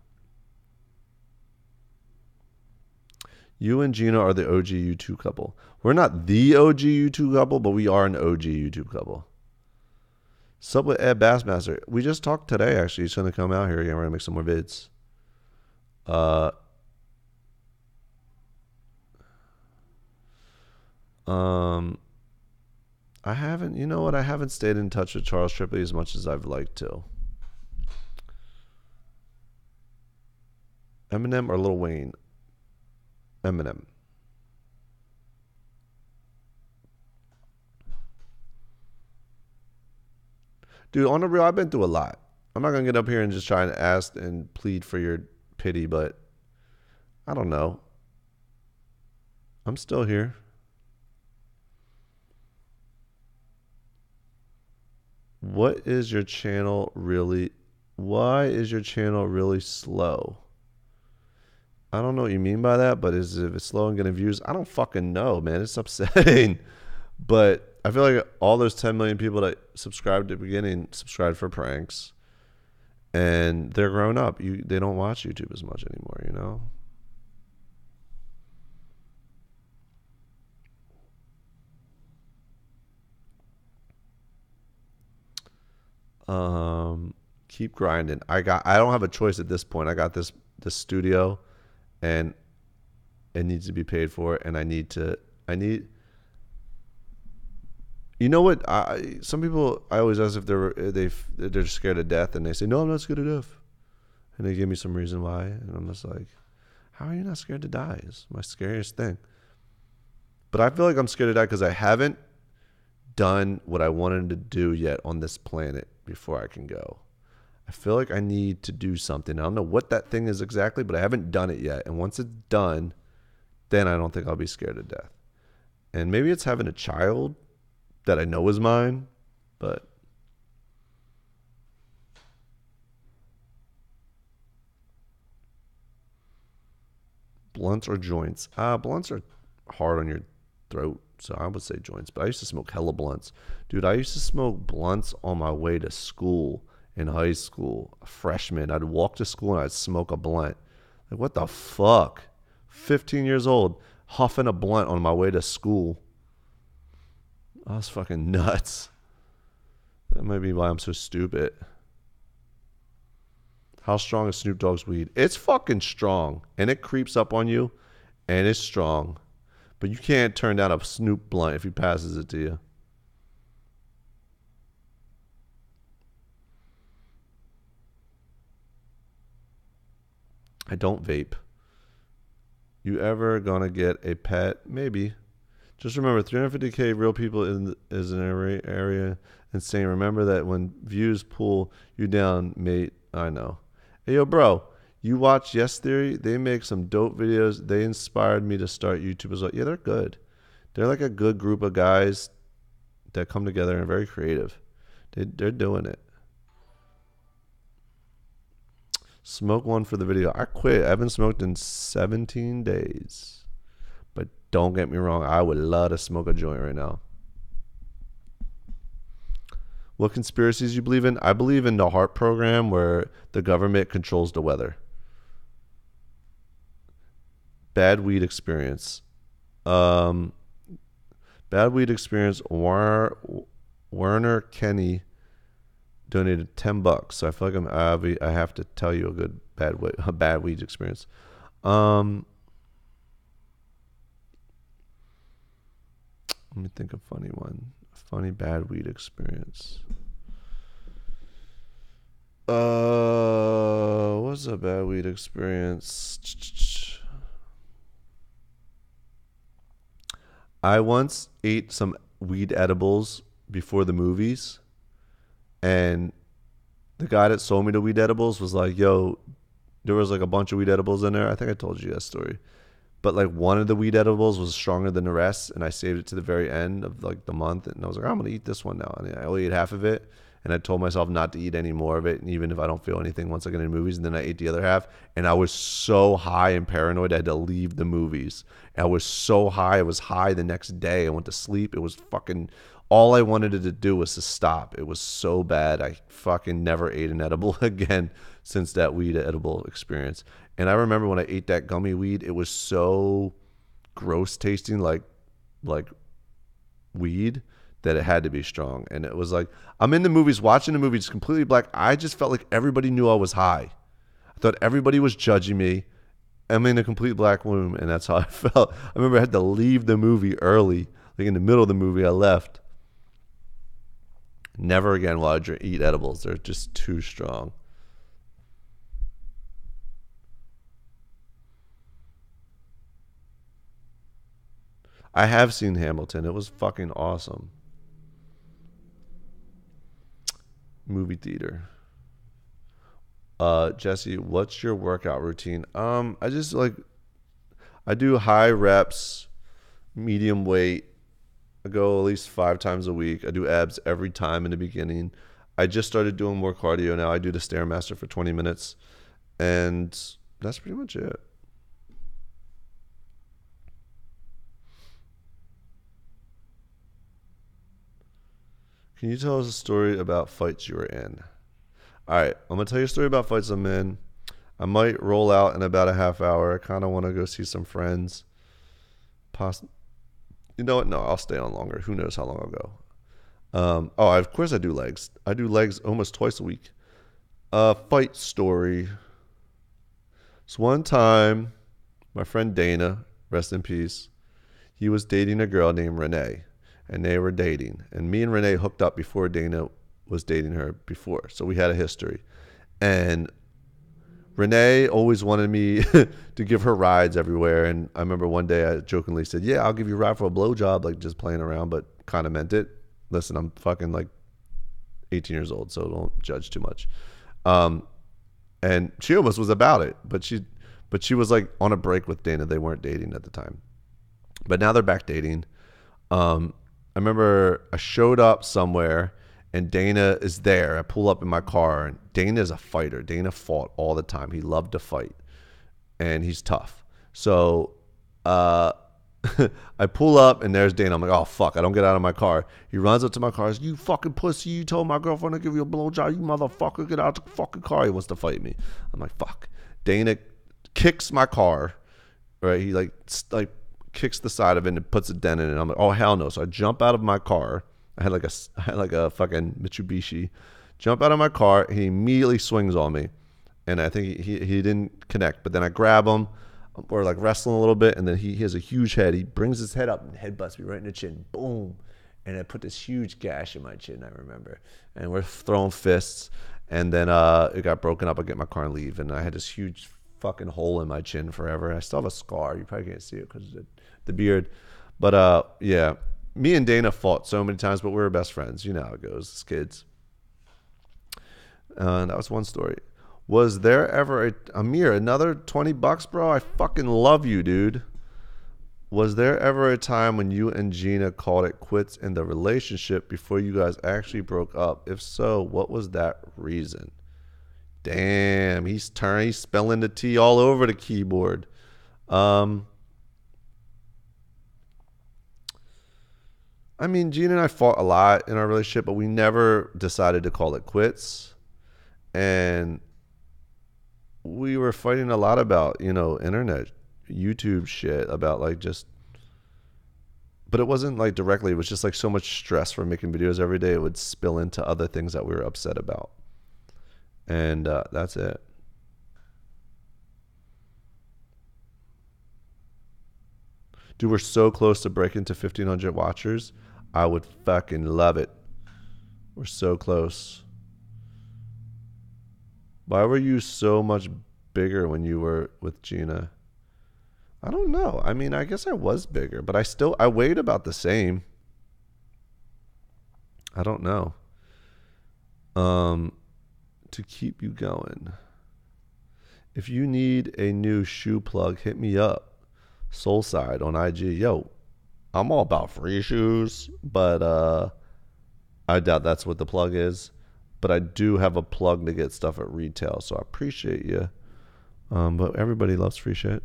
You and Gina are the OG U2 couple. We're not the OG U2 couple, but we are an OG YouTube couple. Sub with Ed Bassmaster. We just talked today, actually. He's going to come out here again. We're going to make some more vids. I haven't, you know what? I haven't stayed in touch with Charles Tripley as much as I've liked to. Eminem or Lil Wayne? Eminem. Dude, on the real, I've been through a lot. I'm not gonna get up here and just try and ask and plead for your pity, but I don't know. I'm still here. What is your channel really? Why is your channel really slow? I don't know what you mean by that, but is if it's slow and getting views? I don't fucking know, man. It's upsetting. But I feel like all those 10 million people that subscribed at the beginning subscribed for pranks, and they're grown up. They don't watch YouTube as much anymore, you know? Keep grinding. I don't have a choice at this point. I got this studio, and it needs to be paid for, and I need you know what? Some people, I always ask if they're scared to death, and they say, no, I'm not scared to death, and they give me some reason why, and I'm just like, how are you not scared to die? It's my scariest thing. But I feel like I'm scared to die because I haven't done what I wanted to do yet on this planet before I can go. I feel like I need to do something. I don't know what that thing is exactly, but I haven't done it yet. And once it's done, then I don't think I'll be scared to death. And maybe it's having a child that I know is mine, but blunts or joints? Blunts are hard on your throat, so I would say joints. But I used to smoke hella blunts. Dude, I used to smoke blunts on my way to school in high school. A freshman, I'd walk to school and I'd smoke a blunt. Like, what the fuck? 15 years old, huffing a blunt on my way to school. I was fucking nuts. That might be why I'm so stupid. How strong is Snoop Dogg's weed? It's fucking strong. And it creeps up on you. And it's strong. But you can't turn down a Snoop blunt if he passes it to you. I don't vape. You ever gonna get a pet? Maybe. Just remember, 350K real people is an area insane. Remember that when views pull you down, mate. I know. Hey, yo, bro, you watch Yes Theory? They make some dope videos. They inspired me to start YouTube as well. Yeah, they're good. They're like a good group of guys that come together and are very creative. They're doing it. Smoke one for the video. I quit. I haven't smoked in 17 days. But don't get me wrong, I would love to smoke a joint right now. What conspiracies you believe in? I believe in the HAARP program where the government controls the weather. Bad weed experience. Bad weed experience. Werner Kenny donated $10, so I feel like I have to tell you a bad weed experience. Let me think of a funny one. Funny bad weed experience. What's a bad weed experience? I once ate some weed edibles before the movies, and the guy that sold me the weed edibles was like, yo, there was like a bunch of weed edibles in there. I think I told you that story. But like one of the weed edibles was stronger than the rest, and I saved it to the very end of like the month, and I was like, I'm gonna eat this one now, and I only ate half of it, and I told myself not to eat any more of it, and even if I don't feel anything once I get into movies, and then I ate the other half, and I was so high and paranoid I had to leave the movies. And I was so high, I was high the next day. I went to sleep. It was fucking all I wanted it to do was to stop. It was so bad. I fucking never ate an edible again since that weed edible experience. And I remember when I ate that gummy weed, it was so gross tasting like weed that it had to be strong. And it was like, I'm in the movies, watching the movies completely black. I just felt like everybody knew I was high. I thought everybody was judging me. I'm in a complete black room, and that's how I felt. I remember I had to leave the movie early. Like in the middle of the movie, I left. Never again will I eat edibles. They're just too strong. I have seen Hamilton. It was fucking awesome. movie theater. Jesse, what's your workout routine? I just like I do high reps, medium weight. I go at least 5 times a week. I do abs every time in the beginning. I just started doing more cardio now. I do the Stairmaster for 20 minutes, and that's pretty much it. Can you tell us a story about fights you were in? All right, I'm gonna tell you a story about fights I'm in. I might roll out in about a half hour. I kind of want to go see some friends. You know what? No, I'll stay on longer. Who knows how long I'll go? Of course I do legs. I do legs almost twice a week. Fight story. So one time, my friend Dana, rest in peace, he was dating a girl named Renee, and they were dating. And me and Renee hooked up before Dana was dating her before, so we had a history. And Renee always wanted me to give her rides everywhere. And I remember one day I jokingly said, yeah, I'll give you a ride for a blowjob, like just playing around, but kind of meant it. Listen, I'm fucking like 18 years old, so don't judge too much. And she almost was about it, but she was like on a break with Dana. They weren't dating at the time, but now they're back dating. I remember I showed up somewhere and Dana is there. I pull up in my car, and Dana is a fighter. Dana fought all the time. He loved to fight, and he's tough. So I pull up, and there's Dana. I'm like, oh, fuck. I don't get out of my car. He runs up to my car. He's, you fucking pussy. You told my girlfriend to give you a blowjob. You motherfucker. Get out the fucking car. He wants to fight me. I'm like, fuck. Dana kicks my car. Right? He like kicks the side of it and puts a dent in it. I'm like, oh, hell no. So I jump out of my car. I had like a fucking Mitsubishi. Jump out of my car. He immediately swings on me, and I think he didn't connect. But then I grab him. We're like wrestling a little bit, and then he has a huge head. He brings his head up and headbutts me right in the chin. Boom. And I put this huge gash in my chin, I remember. And we're throwing fists, and then it got broken up. I get my car and leave, and I had this huge fucking hole in my chin forever. I still have a scar. You probably can't see it because of the beard. But yeah, me and Dana fought so many times, but we were best friends. You know how it goes as kids. And that was one story. Was there ever Amir, another $20, bro? I fucking love you, dude. Was there ever a time when you and Gina called it quits in the relationship before you guys actually broke up? If so, what was that reason? Damn, he's spelling the T all over the keyboard. I mean, Gina and I fought a lot in our relationship, but we never decided to call it quits. And we were fighting a lot about, internet, YouTube shit, about like but it wasn't like directly. It was just like so much stress from making videos every day. It would spill into other things that we were upset about. And that's it. Dude, we're so close to breaking to 1,500 watchers. I would fucking love it. We're so close. Why were you so much bigger when you were with Gina? I don't know. I mean, I guess I was bigger, but I weighed about the same. I don't know. To keep you going. If you need a new shoe plug, hit me up. Soulside on IG. Yo, I'm all about free shoes, but I doubt that's what the plug is. But I do have a plug to get stuff at retail, so I appreciate you. But everybody loves free shit.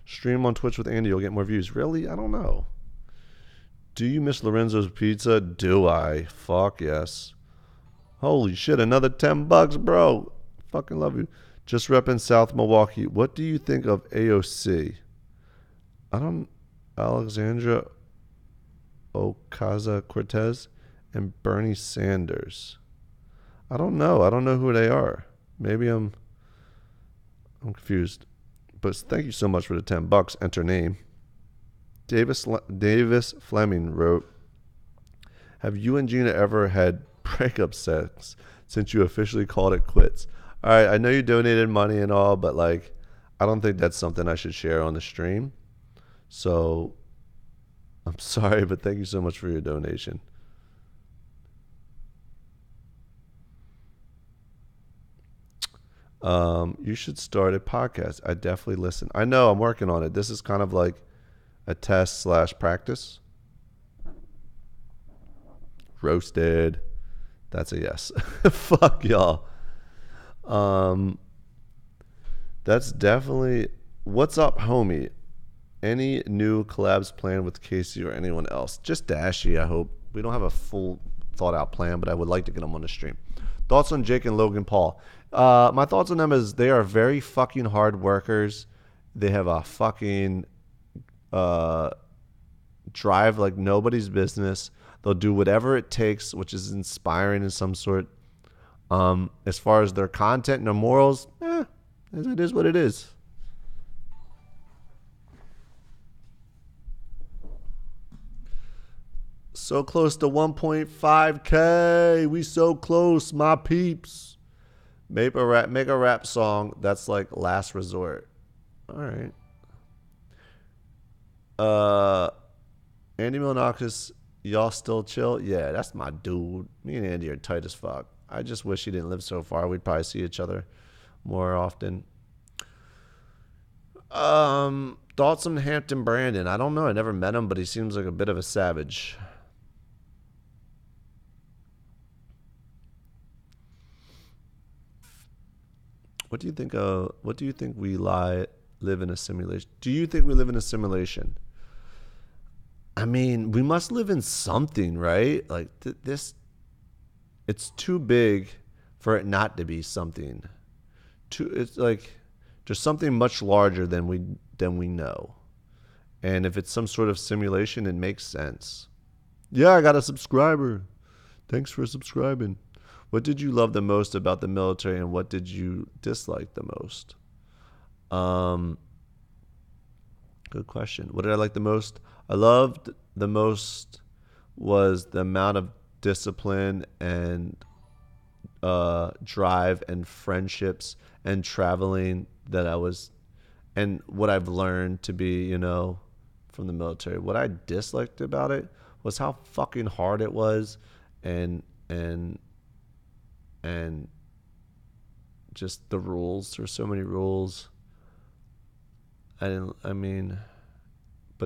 Stream on Twitch with Andy, you'll get more views. Really? I don't know. Do you miss Lorenzo's Pizza? Do I? Fuck yes. Holy shit, another $10, bro. Fucking love you. Just repping South Milwaukee. What do you think of AOC? Alexandra Ocasio-Cortez and Bernie Sanders. I don't know. I don't know who they are. Maybe I'm confused. But thank you so much for the $10. Enter name. Davis Fleming wrote, have you and Gina ever had breakup sex since you officially called it quits? All right, I know you donated money and all, but like, I don't think that's something I should share on the stream. So I'm sorry, but thank you so much for your donation. You should start a podcast. I definitely listen. I know I'm working on it. This is kind of like a test slash practice. Roasted. That's a yes. Fuck y'all. Um, that's definitely. What's up, homie? Any new collabs planned with Casey or anyone else? Just Dashy, I hope. We don't have a full thought out plan, but I would like to get them on the stream. Thoughts on Jake and Logan Paul? My thoughts on them is they are very fucking hard workers. They have a fucking drive like nobody's business. They'll do whatever it takes, which is inspiring in some sort. As far as their content and their morals, it is what it is. So close to 1.5K. We so close, my peeps. Make a rap song that's like last resort. All right. Andy Milonakis, y'all still chill? Yeah, that's my dude. Me and Andy are tight as fuck. I just wish he didn't live so far. We'd probably see each other more often. Thoughts on Hampton Brandon? I don't know. I never met him, but he seems like a bit of a savage. What do you think? What do you think we live in a simulation? Do you think we live in a simulation? I mean, we must live in something, right? Like this, it's too big for it not to be something. It's like there's something much larger than we know, and if it's some sort of simulation, it makes sense. Yeah, I got a subscriber. Thanks for subscribing. What did you love the most about the military, and what did you dislike the most? Good question. What did I like the most? I loved the most was the amount of discipline and drive and friendships and traveling that I was, and what I've learned to be, from the military. What I disliked about it was how fucking hard it was, and and just the rules. There were so many rules. But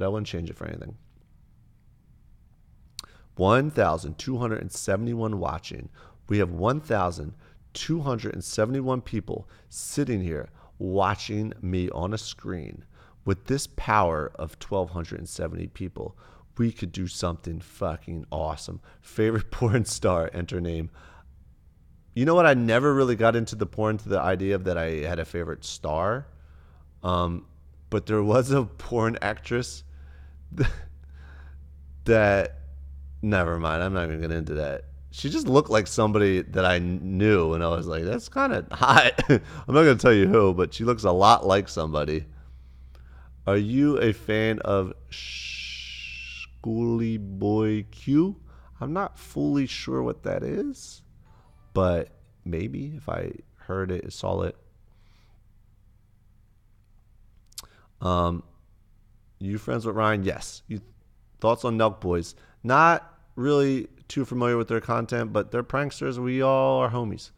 I wouldn't change it for anything. 1,271 watching. We have 1,271 people sitting here watching me on a screen. With this power of 1,270 people, we could do something fucking awesome. Favorite porn star, enter name. You know what? I never really got into the idea of that I had a favorite star. But there was a porn actress that, never mind. I'm not even going to get into that. She just looked like somebody that I knew, and I was like, that's kind of hot. I'm not going to tell you who, but she looks a lot like somebody. Are you a fan of Schooly Boy Q? I'm not fully sure what that is, but maybe if I heard it, saw it. You friends with Ryan? Yes. Thoughts on Nelk Boys? Not really too familiar with their content, but they're pranksters. We all are homies.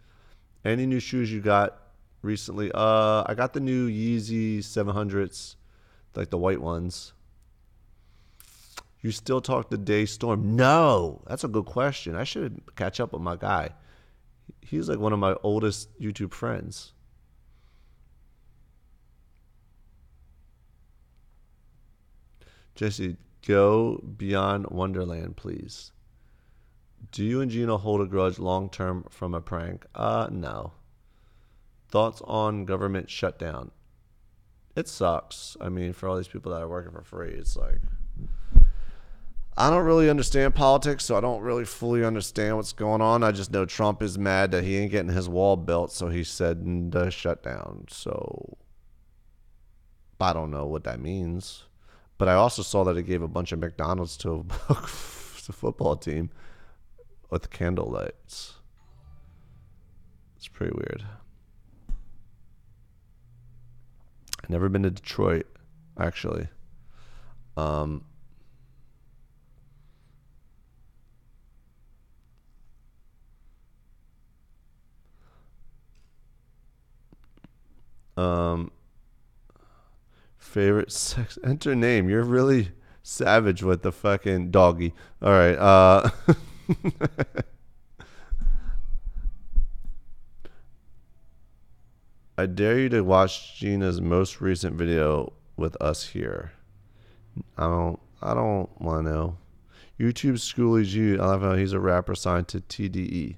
Any new shoes you got recently? I got the new Yeezy 700s, like the white ones. You still talk to Dave Storm? No, that's a good question. I should catch up with my guy. He's like one of my oldest YouTube friends. Jesse, go beyond Wonderland, please. Do you and Gino hold a grudge long term from a prank? No. Thoughts on government shutdown? It sucks. I mean, for all these people that are working for free, it's like, I don't really understand politics, so I don't really fully understand what's going on. I just know Trump is mad that he ain't getting his wall built, so he said shut down. So I don't know what that means. But I also saw that it gave a bunch of McDonald's to the football team with candle lights. It's pretty weird. I've never been to Detroit, actually. Um, favorite sex enter name. You're really savage with the fucking doggy. All right. I dare you to watch Gina's most recent video with us here. I don't want to know. YouTube Schoolie G. I love how he's a rapper signed to TDE.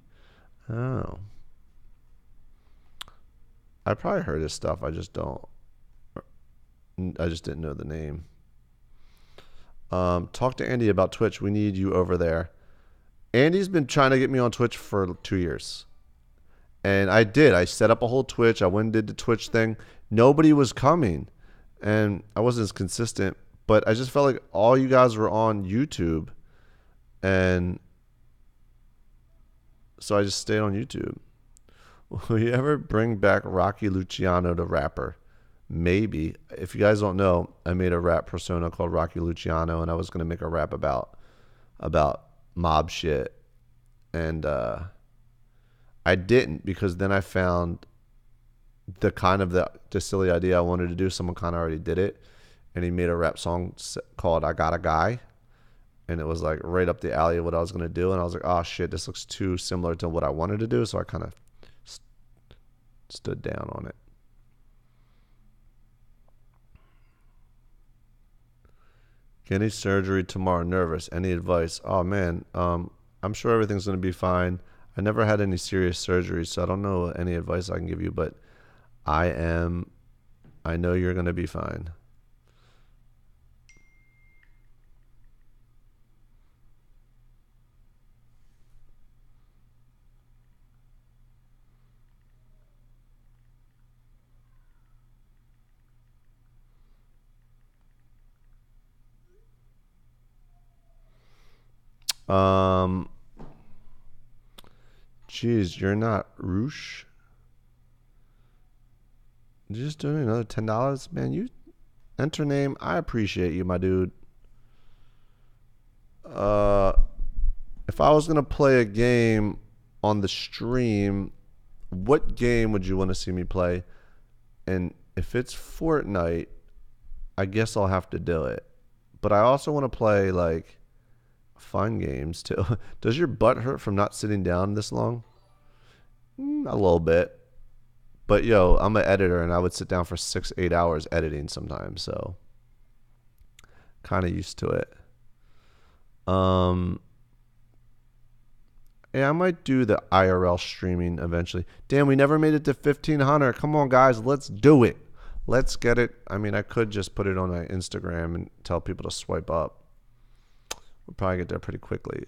Oh. I probably heard his stuff. I just don't. I just didn't know the name. Talk to Andy about Twitch. We need you over there. Andy's been trying to get me on Twitch for 2 years. And I did. I set up a whole Twitch. I went and did the Twitch thing. Nobody was coming. And I wasn't as consistent. But I just felt like all you guys were on YouTube. And so I just stayed on YouTube. Will you ever bring back Rocky Luciano, the rapper? Maybe. If you guys don't know, I made a rap persona called Rocky Luciano, and I was going to make a rap about mob shit. And I didn't, because then I found the silly idea I wanted to do. Someone kind of already did it, and he made a rap song called I Got a Guy. And it was like right up the alley of what I was going to do. And I was like, oh shit, this looks too similar to what I wanted to do. So I kind of stood down on it. Getting surgery tomorrow. Nervous. Any advice? Oh man, I'm sure everything's going to be fine. I never had any serious surgery, so I don't know any advice I can give you, but I know you're going to be fine. Geez, you're not Roosh. You're just doing another $10, man. You enter name. I appreciate you, my dude. If I was gonna play a game on the stream, what game would you want to see me play? And if it's Fortnite, I guess I'll have to do it. But I also want to play like fun games too. Does your butt hurt from not sitting down this long? A little bit. But yo, I'm an editor and I would sit down for 6-8 hours editing sometimes, so kind of used to it. Yeah, I might do the IRL streaming eventually. Damn, we never made it to 1,500. Come on, guys, let's do it. Let's get it. I mean, I could just put it on my Instagram and tell people to swipe up. We'll probably get there pretty quickly.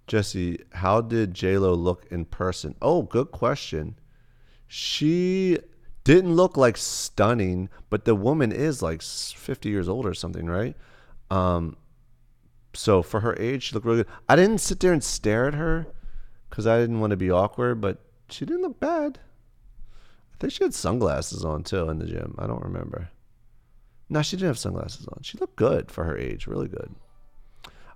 Jesse, how did J-Lo look in person? Oh, good question. She didn't look like stunning, but the woman is like 50 years old or something, right? So for her age, she looked really good. I didn't sit there and stare at her because I didn't want to be awkward, but she didn't look bad. I think she had sunglasses on too in the gym. I don't remember. No, she didn't have sunglasses on. She looked good for her age, really good.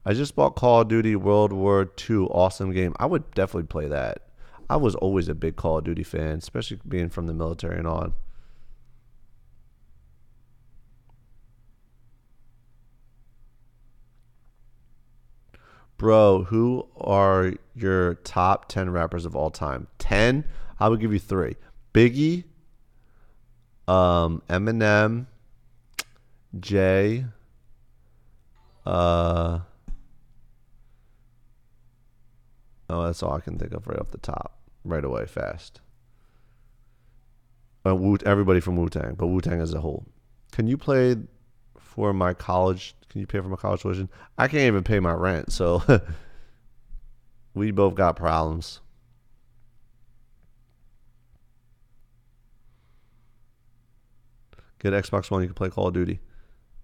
I just bought Call of Duty World War II. Awesome game. I would definitely play that. I was always a big Call of Duty fan, especially being from the military and on. Bro, who are your top 10 rappers of all time? 10? I would give you 3. Biggie, Eminem, Jay, oh, that's all I can think of right off the top, right away, fast. Everybody from Wu-Tang, but Wu-Tang as a whole. Can you play for my college? Can you pay for my college tuition? I can't even pay my rent, so we both got problems. Get Xbox One, you can play Call of Duty.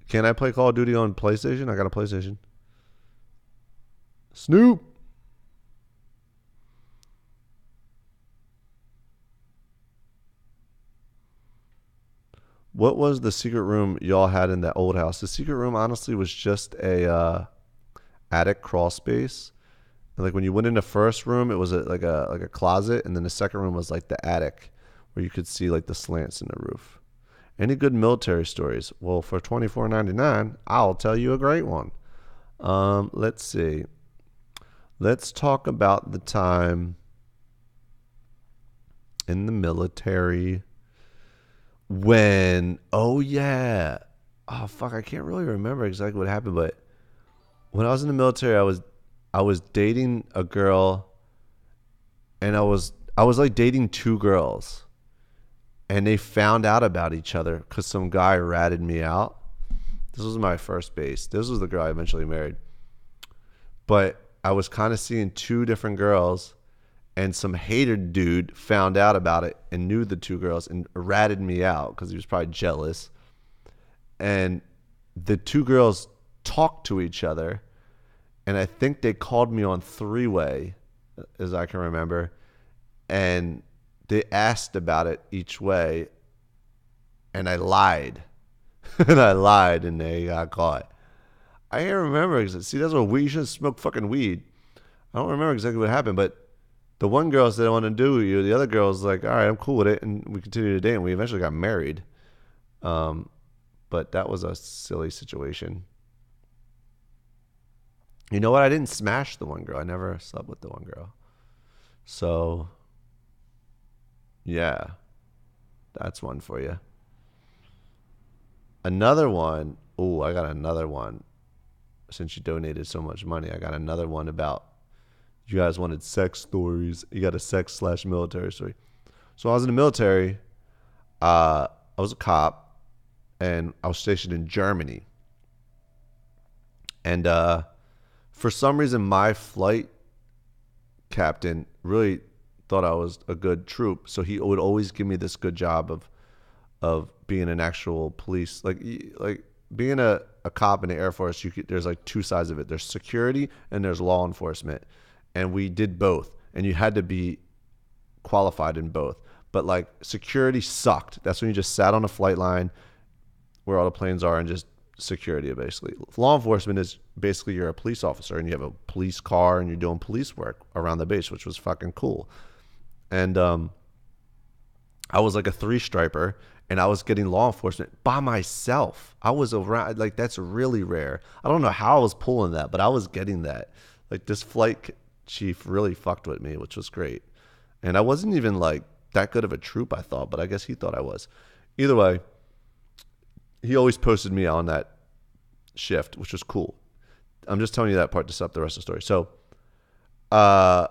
Can I play Call of Duty on PlayStation? I got a PlayStation. Snoop. What was the secret room y'all had in that old house? The secret room honestly was just a attic crawl space, And like when you went in the first room, it was like a closet, and then the second room was like the attic, where you could see like the slants in the roof. Any good military stories? Well, for $24.99, I'll tell you a great one. Let's see. Let's talk about the time in the military when, oh yeah, oh fuck, I can't really remember exactly what happened, but when I was in the military, I was dating a girl, and I was like dating two girls, and they found out about each other because some guy ratted me out. This was my first base. This was the girl I eventually married. But I was kind of seeing two different girls, and some hated dude found out about it and knew the two girls and ratted me out because he was probably jealous. And the two girls talked to each other, and I think they called me on three-way, as I can remember, and they asked about it each way, and I lied. And I lied, and they got caught. I can't remember. See, that's what we should smoke fucking weed. I don't remember exactly what happened, but the one girl said I want to do with you. The other girl was like, all right, I'm cool with it. And we continued to date, and we eventually got married. But that was a silly situation. You know what? I didn't smash the one girl. I never slept with the one girl. So, yeah, that's one for you. Another one. Oh, I got another one. Since you donated so much money, I got another one about you guys wanted sex stories. You got a sex/military story. So I was in the military. I was a cop, and I was stationed in Germany. And for some reason, my flight captain really thought I was a good troop, so he would always give me this good job of being an actual police, like being a cop in the Air Force. There's like two sides of it. There's security and there's law enforcement, and we did both. And you had to be qualified in both. But like security sucked. That's when you just sat on a flight line where all the planes are and just security basically. Law enforcement is basically you're a police officer and you have a police car and you're doing police work around the base, which was fucking cool. And I was like a three-striper, and I was getting law enforcement by myself. I was around, like, that's really rare. I don't know how I was pulling that, but I was getting that. Like, this flight chief really fucked with me, which was great. And I wasn't even like that good of a troop, I thought, but I guess he thought I was. Either way, he always posted me on that shift, which was cool. I'm just telling you that part to set up the rest of the story. So, I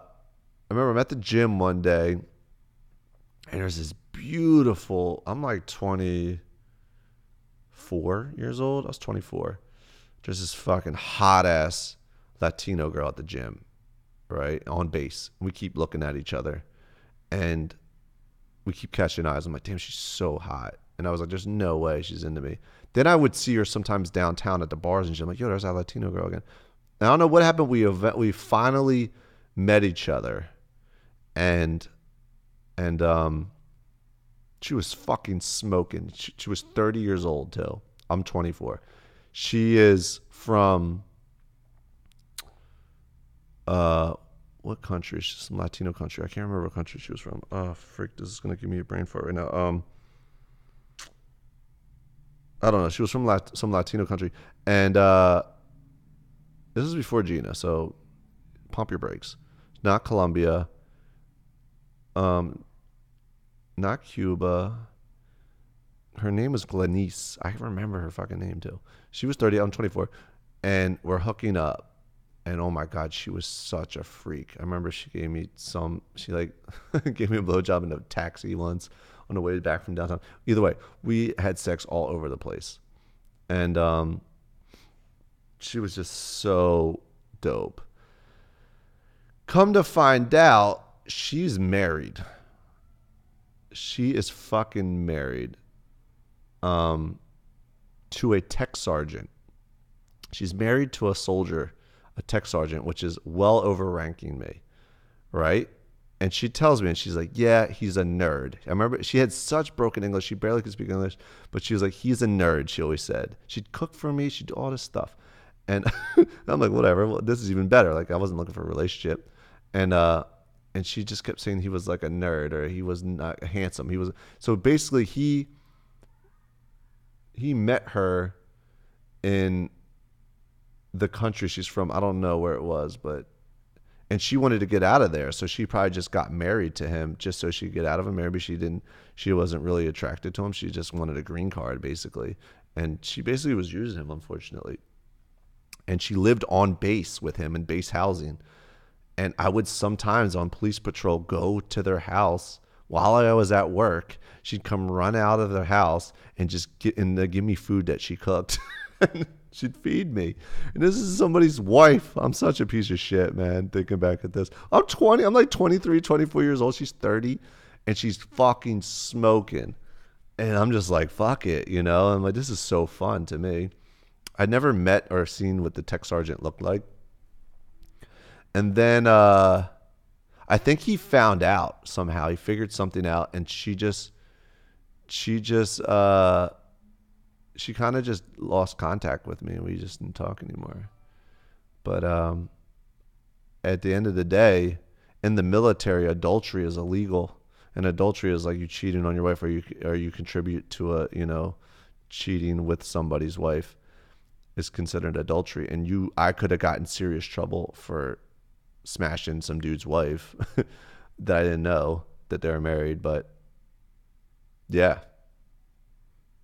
remember I'm at the gym one day, and there's this beautiful, I'm like 24 years old. I was 24. There's this fucking hot ass Latino girl at the gym, right? On base. We keep looking at each other, and we keep catching eyes. I'm like, damn, she's so hot. And I was like, there's no way she's into me. Then I would see her sometimes downtown at the bars, and she's like, yo, there's that Latino girl again. And I don't know what happened. We finally met each other, and she was fucking smoking. She was 30 years old too. I'm 24. She is from what country? She's some Latino country. I can't remember what country she was from. Oh freak, this is gonna give me a brain fart right now. I don't know. She was from some Latino country, and this is before Gina, so pump your brakes. Not Colombia. Not Cuba. Her name was Glenice. I remember her fucking name too. She was 30. I'm 24, and we're hooking up. And oh my God, she was such a freak. I remember she gave me she like gave me a blowjob in a taxi once on the way back from downtown. Either way, we had sex all over the place. And she was just so dope. Come to find out, she's married. She is fucking married to a tech sergeant. She's married to a soldier, a tech sergeant, which is well overranking me, right? And she tells me, and she's like, yeah, he's a nerd. I remember she had such broken English. She barely could speak English, but she was like, he's a nerd, she always said. She'd cook for me. She'd do all this stuff. And I'm like, whatever. Well, this is even better. Like, I wasn't looking for a relationship. And and she just kept saying he was like a nerd or he was not handsome. He was so basically he met her in the country she's from. I don't know where it was, but and she wanted to get out of there, so she probably just got married to him just so she could get out of him. Maybe she wasn't really attracted to him. She just wanted a green card basically, and she basically was using him, unfortunately. And she lived on base with him in base housing. And I would sometimes on police patrol go to their house while I was at work. She'd come run out of their house and just give me food that she cooked. She'd feed me. And this is somebody's wife. I'm such a piece of shit, man, thinking back at this. I'm 20. I'm like 23, 24 years old. She's 30 and she's fucking smoking. And I'm just like, fuck it, you know? I'm like, this is so fun to me. I'd never met or seen what the tech sergeant looked like. And then I think he found out somehow. He figured something out, and she kind of just lost contact with me, and we just didn't talk anymore. But at the end of the day, in the military, adultery is illegal, and adultery is like you cheating on your wife, or you contribute to cheating with somebody's wife is considered adultery. And I could have gotten serious trouble for smashing some dude's wife that I didn't know that they were married. But yeah,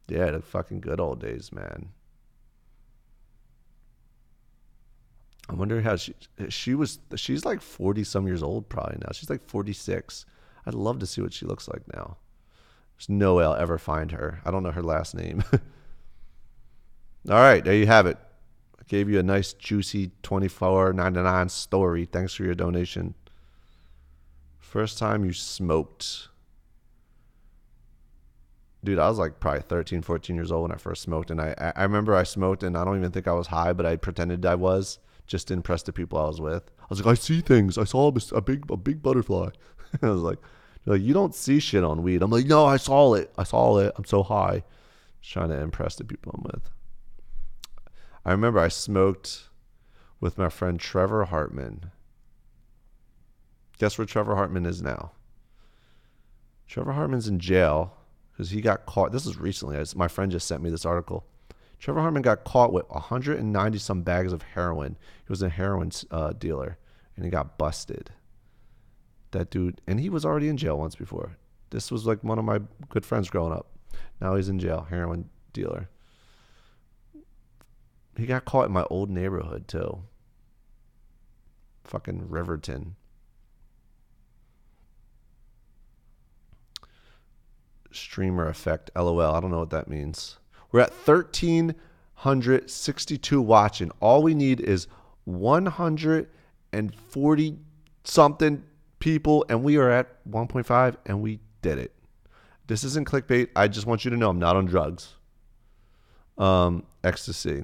the fucking good old days, man. I wonder how she's like 40 some years old probably now. She's like 46. I'd love to see what she looks like now. There's no way I'll ever find her. I don't know her last name. All right, there you have it. I gave you a nice juicy $24.99 story. Thanks for your donation. First time you smoked. Dude, I was like probably 13, 14 years old when I first smoked. And I remember I smoked and I don't even think I was high, but I pretended I was just to impress the people I was with. I was like, I see things. I saw a big butterfly. I was like, you don't see shit on weed. I'm like, no, I saw it. I'm so high. Just trying to impress the people I'm with. I remember I smoked with my friend Trevor Hartman. Guess where Trevor Hartman is now? Trevor Hartman's in jail because he got caught. This is recently. My friend just sent me this article. Trevor Hartman got caught with 190 some bags of heroin. He was a heroin dealer, and he got busted. That dude, and he was already in jail once before. This was like one of my good friends growing up. Now he's in jail, heroin dealer. He got caught in my old neighborhood too. Fucking Riverton. Streamer effect, LOL. I don't know what that means. We're at 1,362 watching. All we need is 140 something people, and we are at 1.5, and we did it. This isn't clickbait. I just want you to know I'm not on drugs. Ecstasy.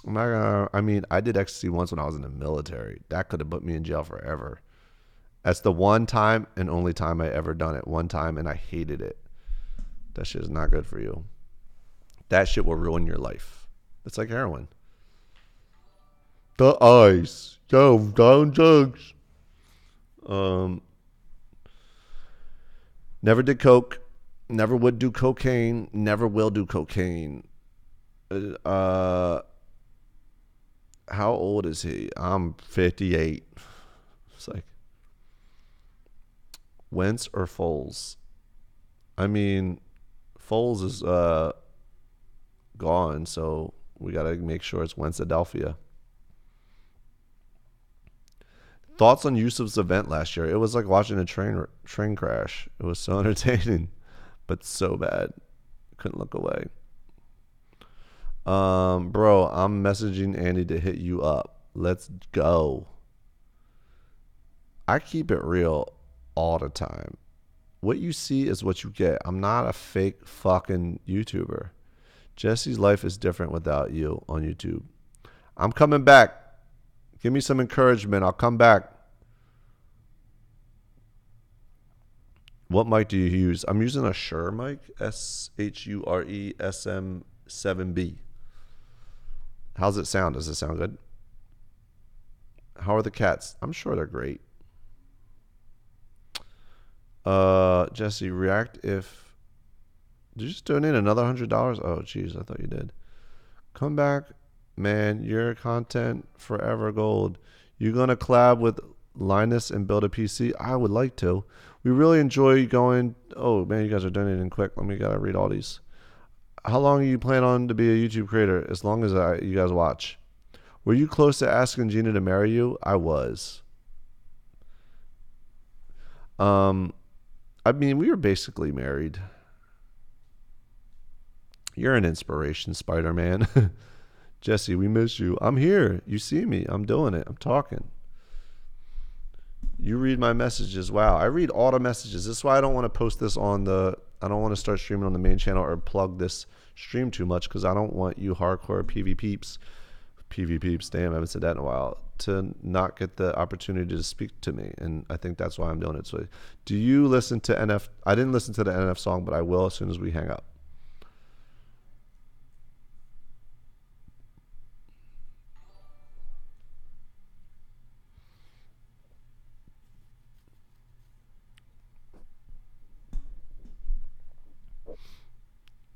I did ecstasy once when I was in the military. That could have put me in jail forever. That's the one time and only time I ever done it. One time, and I hated it. That shit is not good for you. That shit will ruin your life. It's like heroin. The ice. Yo, down drugs. Never did coke. Never would do cocaine. Never will do cocaine. How old is he? I'm 58. It's like Wentz or Foles? I mean, Foles is gone, so we got to make sure it's Wentz-Adelphia. Thoughts on Yusuf's event last year? It was like watching a train crash. It was so entertaining, but so bad. Couldn't look away. Bro, I'm messaging Andy to hit you up. Let's go. I keep it real all the time. What you see is what you get. I'm not a fake fucking YouTuber. Jesse's life is different without you on YouTube. I'm coming back. Give me some encouragement. I'll come back. What mic do you use? I'm using a Shure mic. SHURE SM7B. How's it sound? Does it sound good? How are the cats? I'm sure they're great. Jesse, react if. Did you just donate another $100? Oh, jeez, I thought you did. Come back, man. Your content forever gold. You gonna collab with Linus and build a PC? I would like to. We really enjoy going. Oh man, you guys are donating quick. Let me gotta read all these. How long you plan on to be a YouTube creator? As long as you guys watch. Were you close to asking Gina to marry you? I was. I mean, we were basically married. You're an inspiration, Spider-Man. Jesse, we miss you. I'm here. You see me. I'm doing it. I'm talking. You read my messages. Wow. I read all the messages. This is why I don't want to post this on the... I don't want to start streaming on the main channel or plug this stream too much because I don't want you hardcore PvPeeps, damn, I haven't said that in a while, to not get the opportunity to speak to me. And I think that's why I'm doing it. So do you listen to NF? I didn't listen to the NF song, but I will as soon as we hang up.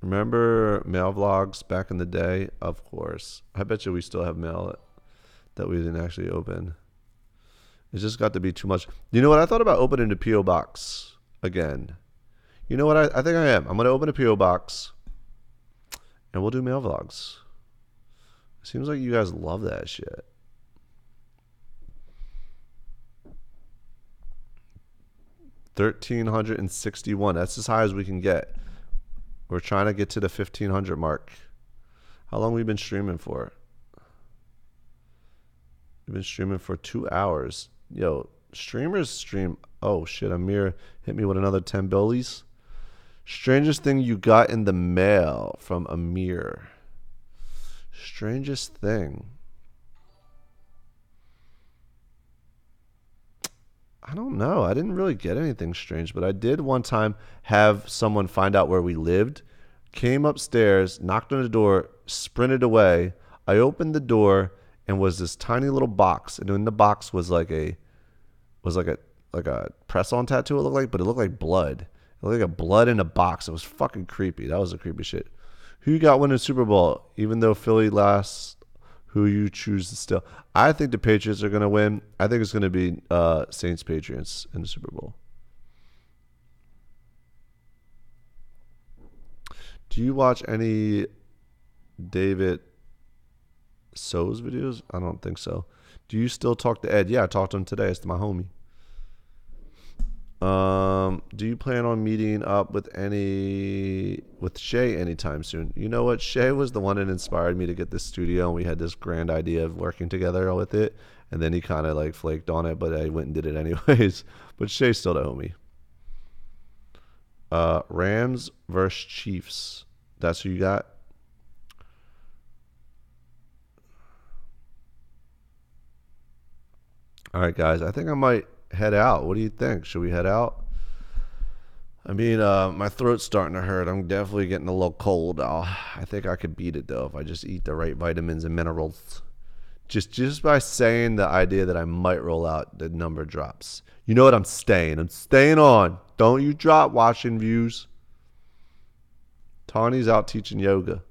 Remember mail vlogs back in the day? Of course. I bet you we still have mail that we didn't actually open. It just got to be too much. You know what? I thought about opening a P.O. box again. You know what? I think I am. I'm going to open a P.O. box and we'll do mail vlogs. It seems like you guys love that shit. $1,361. That's as high as we can get. We're trying to get to the 1,500 mark. How long have we been streaming for? We've been streaming for 2 hours. Yo, streamers stream. Oh shit, Amir hit me with another 10 billies. Strangest thing you got in the mail from Amir. Strangest thing. I don't know. I didn't really get anything strange, but I did one time have someone find out where we lived, came upstairs, knocked on the door, sprinted away. I opened the door and was this tiny little box, and in the box was like a press-on tattoo. It looked like, but it looked like blood. It looked like a blood in a box. It was fucking creepy. That was the creepy shit. Who you got winning the Super Bowl? Even though Philly lost, who you choose to still? I think the Patriots are going to win. I think it's going to be Saints Patriots in the Super Bowl. Do you watch any David So's videos? I don't think so. Do you still talk to Ed? Yeah, I talked to him today. It's my homie. Do you plan on meeting up with Shay anytime soon? You know what? Shay was the one that inspired me to get this studio, and we had this grand idea of working together with it. And then he kind of like flaked on it, but I went and did it anyways. But Shay's still the homie. Rams versus Chiefs. That's who you got? All right, guys. I think I might head out. What do you think? Should we head out? I mean, my throat's starting to hurt. I'm definitely getting a little cold. I think I could beat it, though, if I just eat the right vitamins and minerals. Just by saying the idea that I might roll out, the number drops. You know what? I'm staying. I'm staying on. Don't you drop watching views. Tawny's out teaching yoga.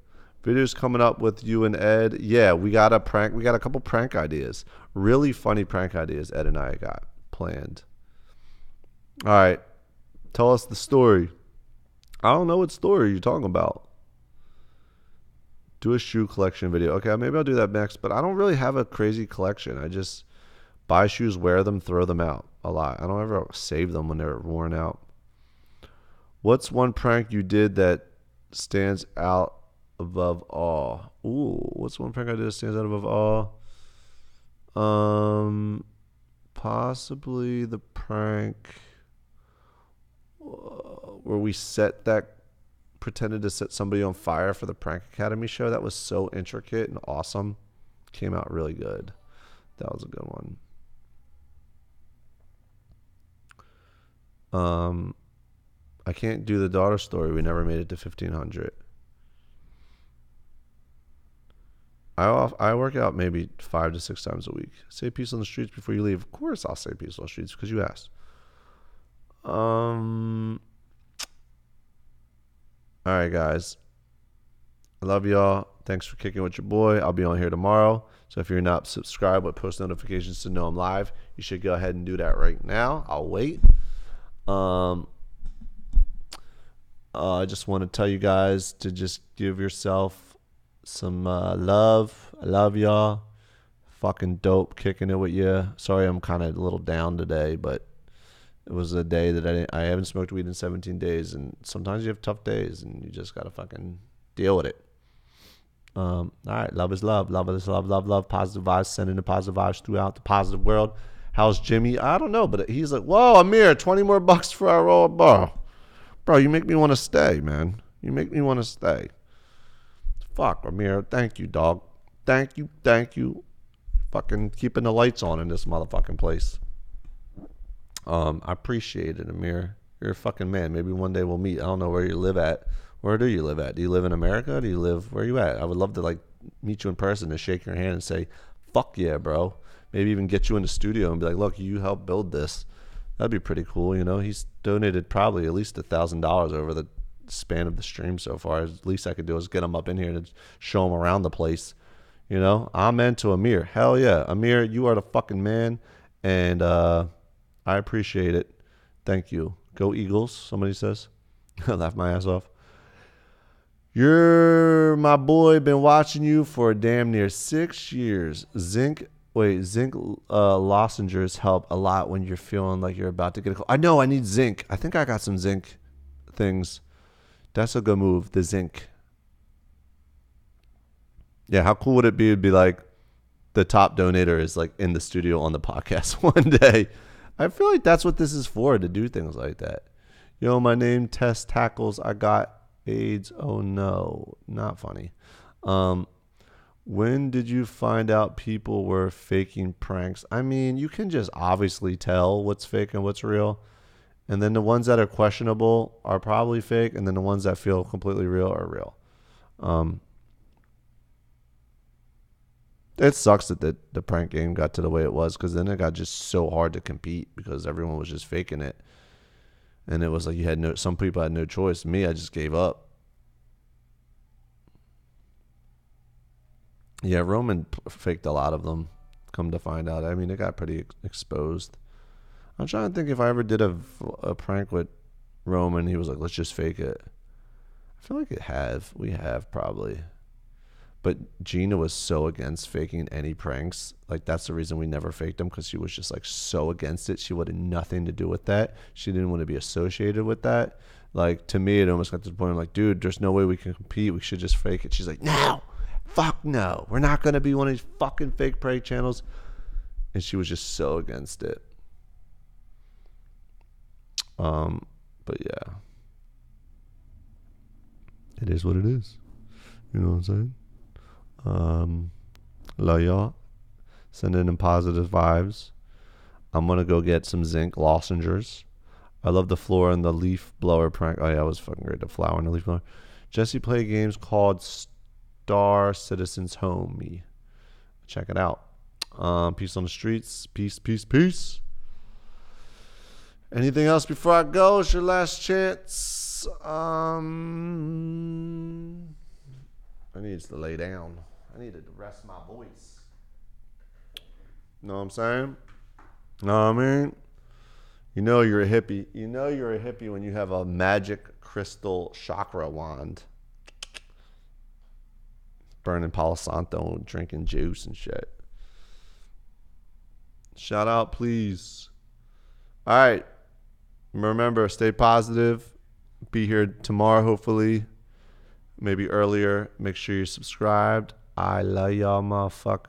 Videos coming up with you and Ed. Yeah, we got a prank. We got a couple prank ideas. Really funny prank ideas Ed and I got planned. All right. Tell us the story. I don't know what story you're talking about. Do a shoe collection video. Okay, maybe I'll do that next, but I don't really have a crazy collection. I just buy shoes, wear them, throw them out a lot. I don't ever save them when they're worn out. What's one prank you did that stands out above all? Ooh, what's one prank I did that stands out above all? Possibly the prank where we pretended to set somebody on fire for the Prank Academy show. That was so intricate and awesome. Came out really good. That was a good one. I can't do the daughter story. We never made it to 1,500. I work out maybe 5 to 6 times a week. Say peace on the streets before you leave. Of course, I'll say peace on the streets because you asked. All right, guys. I love y'all. Thanks for kicking with your boy. I'll be on here tomorrow. So if you're not subscribed with post notifications to know I'm live, you should go ahead and do that right now. I'll wait. I just want to tell you guys to just give yourself some love. I love y'all. Fucking dope kicking it with you. Sorry I'm kind of a little down today, but it was a day that I haven't smoked weed in 17 days, and sometimes you have tough days, and you just got to fucking deal with it. All right, love is love. Love is love, love, love. Positive vibes, sending the positive vibes throughout the positive world. How's Jimmy? I don't know, but he's like, whoa, Amir, 20 more bucks for our roll, bro. Bro, you make me want to stay, man. You make me want to stay. Fuck, Amir. Thank you, dog. Thank you. Fucking keeping the lights on in this motherfucking place. I appreciate it, Amir. You're a fucking man. Maybe one day we'll meet. I don't know where you live at. Where do you live at? Do you live in America? Do you live where you at? I would love to like meet you in person and shake your hand and say, fuck yeah, bro. Maybe even get you in the studio and be like, look, you helped build this. That'd be pretty cool. You know, he's donated probably at least $1,000 over the span of the stream so far. At least I could do is get him up in here and show him around the place. You know, I'm into Amir. Hell yeah. Amir, you are the fucking man. And I appreciate it. Thank you. Go Eagles, somebody says. I laugh my ass off. You're my boy. Been watching you for damn near 6 years. Zinc lozenges help a lot when you're feeling like you're about to get a cold. I know I need zinc. I think I got some zinc things. That's a good move. The zinc. Yeah, how cool would it be? It'd be like the top donator is like in the studio on the podcast one day. I feel like that's what this is for, to do things like that. Yo, my name Test Tackles. I got AIDS. Oh no, not funny. When did you find out people were faking pranks? I mean, you can just obviously tell what's fake and what's real. And then the ones that are questionable are probably fake. And then the ones that feel completely real are real. It sucks that the prank game got to the way it was, because then it got just so hard to compete because everyone was just faking it. And it was like some people had no choice. Me, I just gave up. Yeah, Roman faked a lot of them, come to find out. I mean, it got pretty exposed. I'm trying to think if I ever did a prank with Roman. He was like, let's just fake it. I feel like we have probably. But Gina was so against faking any pranks. Like, that's the reason we never faked them, because she was just like so against it. She wanted nothing to do with that. She didn't want to be associated with that. Like, to me, it almost got to the point, I'm like, dude, there's no way we can compete. We should just fake it. She's like, no. Fuck no. We're not going to be one of these fucking fake prank channels. And she was just so against it. But yeah. It is what it is. You know what I'm saying? Love y'all. Sending in positive vibes. I'm going to go get some zinc lozenges. I love the floor and the leaf blower prank. Oh, yeah, that was fucking great. The flower and the leaf blower. Jesse play games called Star Citizens Home. Check it out. Peace on the streets. Peace. Anything else before I go? It's your last chance. I need to lay down. I need to rest my voice. Know what I'm saying? Know what I mean? You know you're a hippie. You know you're a hippie when you have a magic crystal chakra wand. Burning Palo Santo and drinking juice and shit. Shout out, please. All right. Remember, stay positive. Be here tomorrow, hopefully. Maybe earlier. Make sure you're subscribed. I love y'all, motherfucker.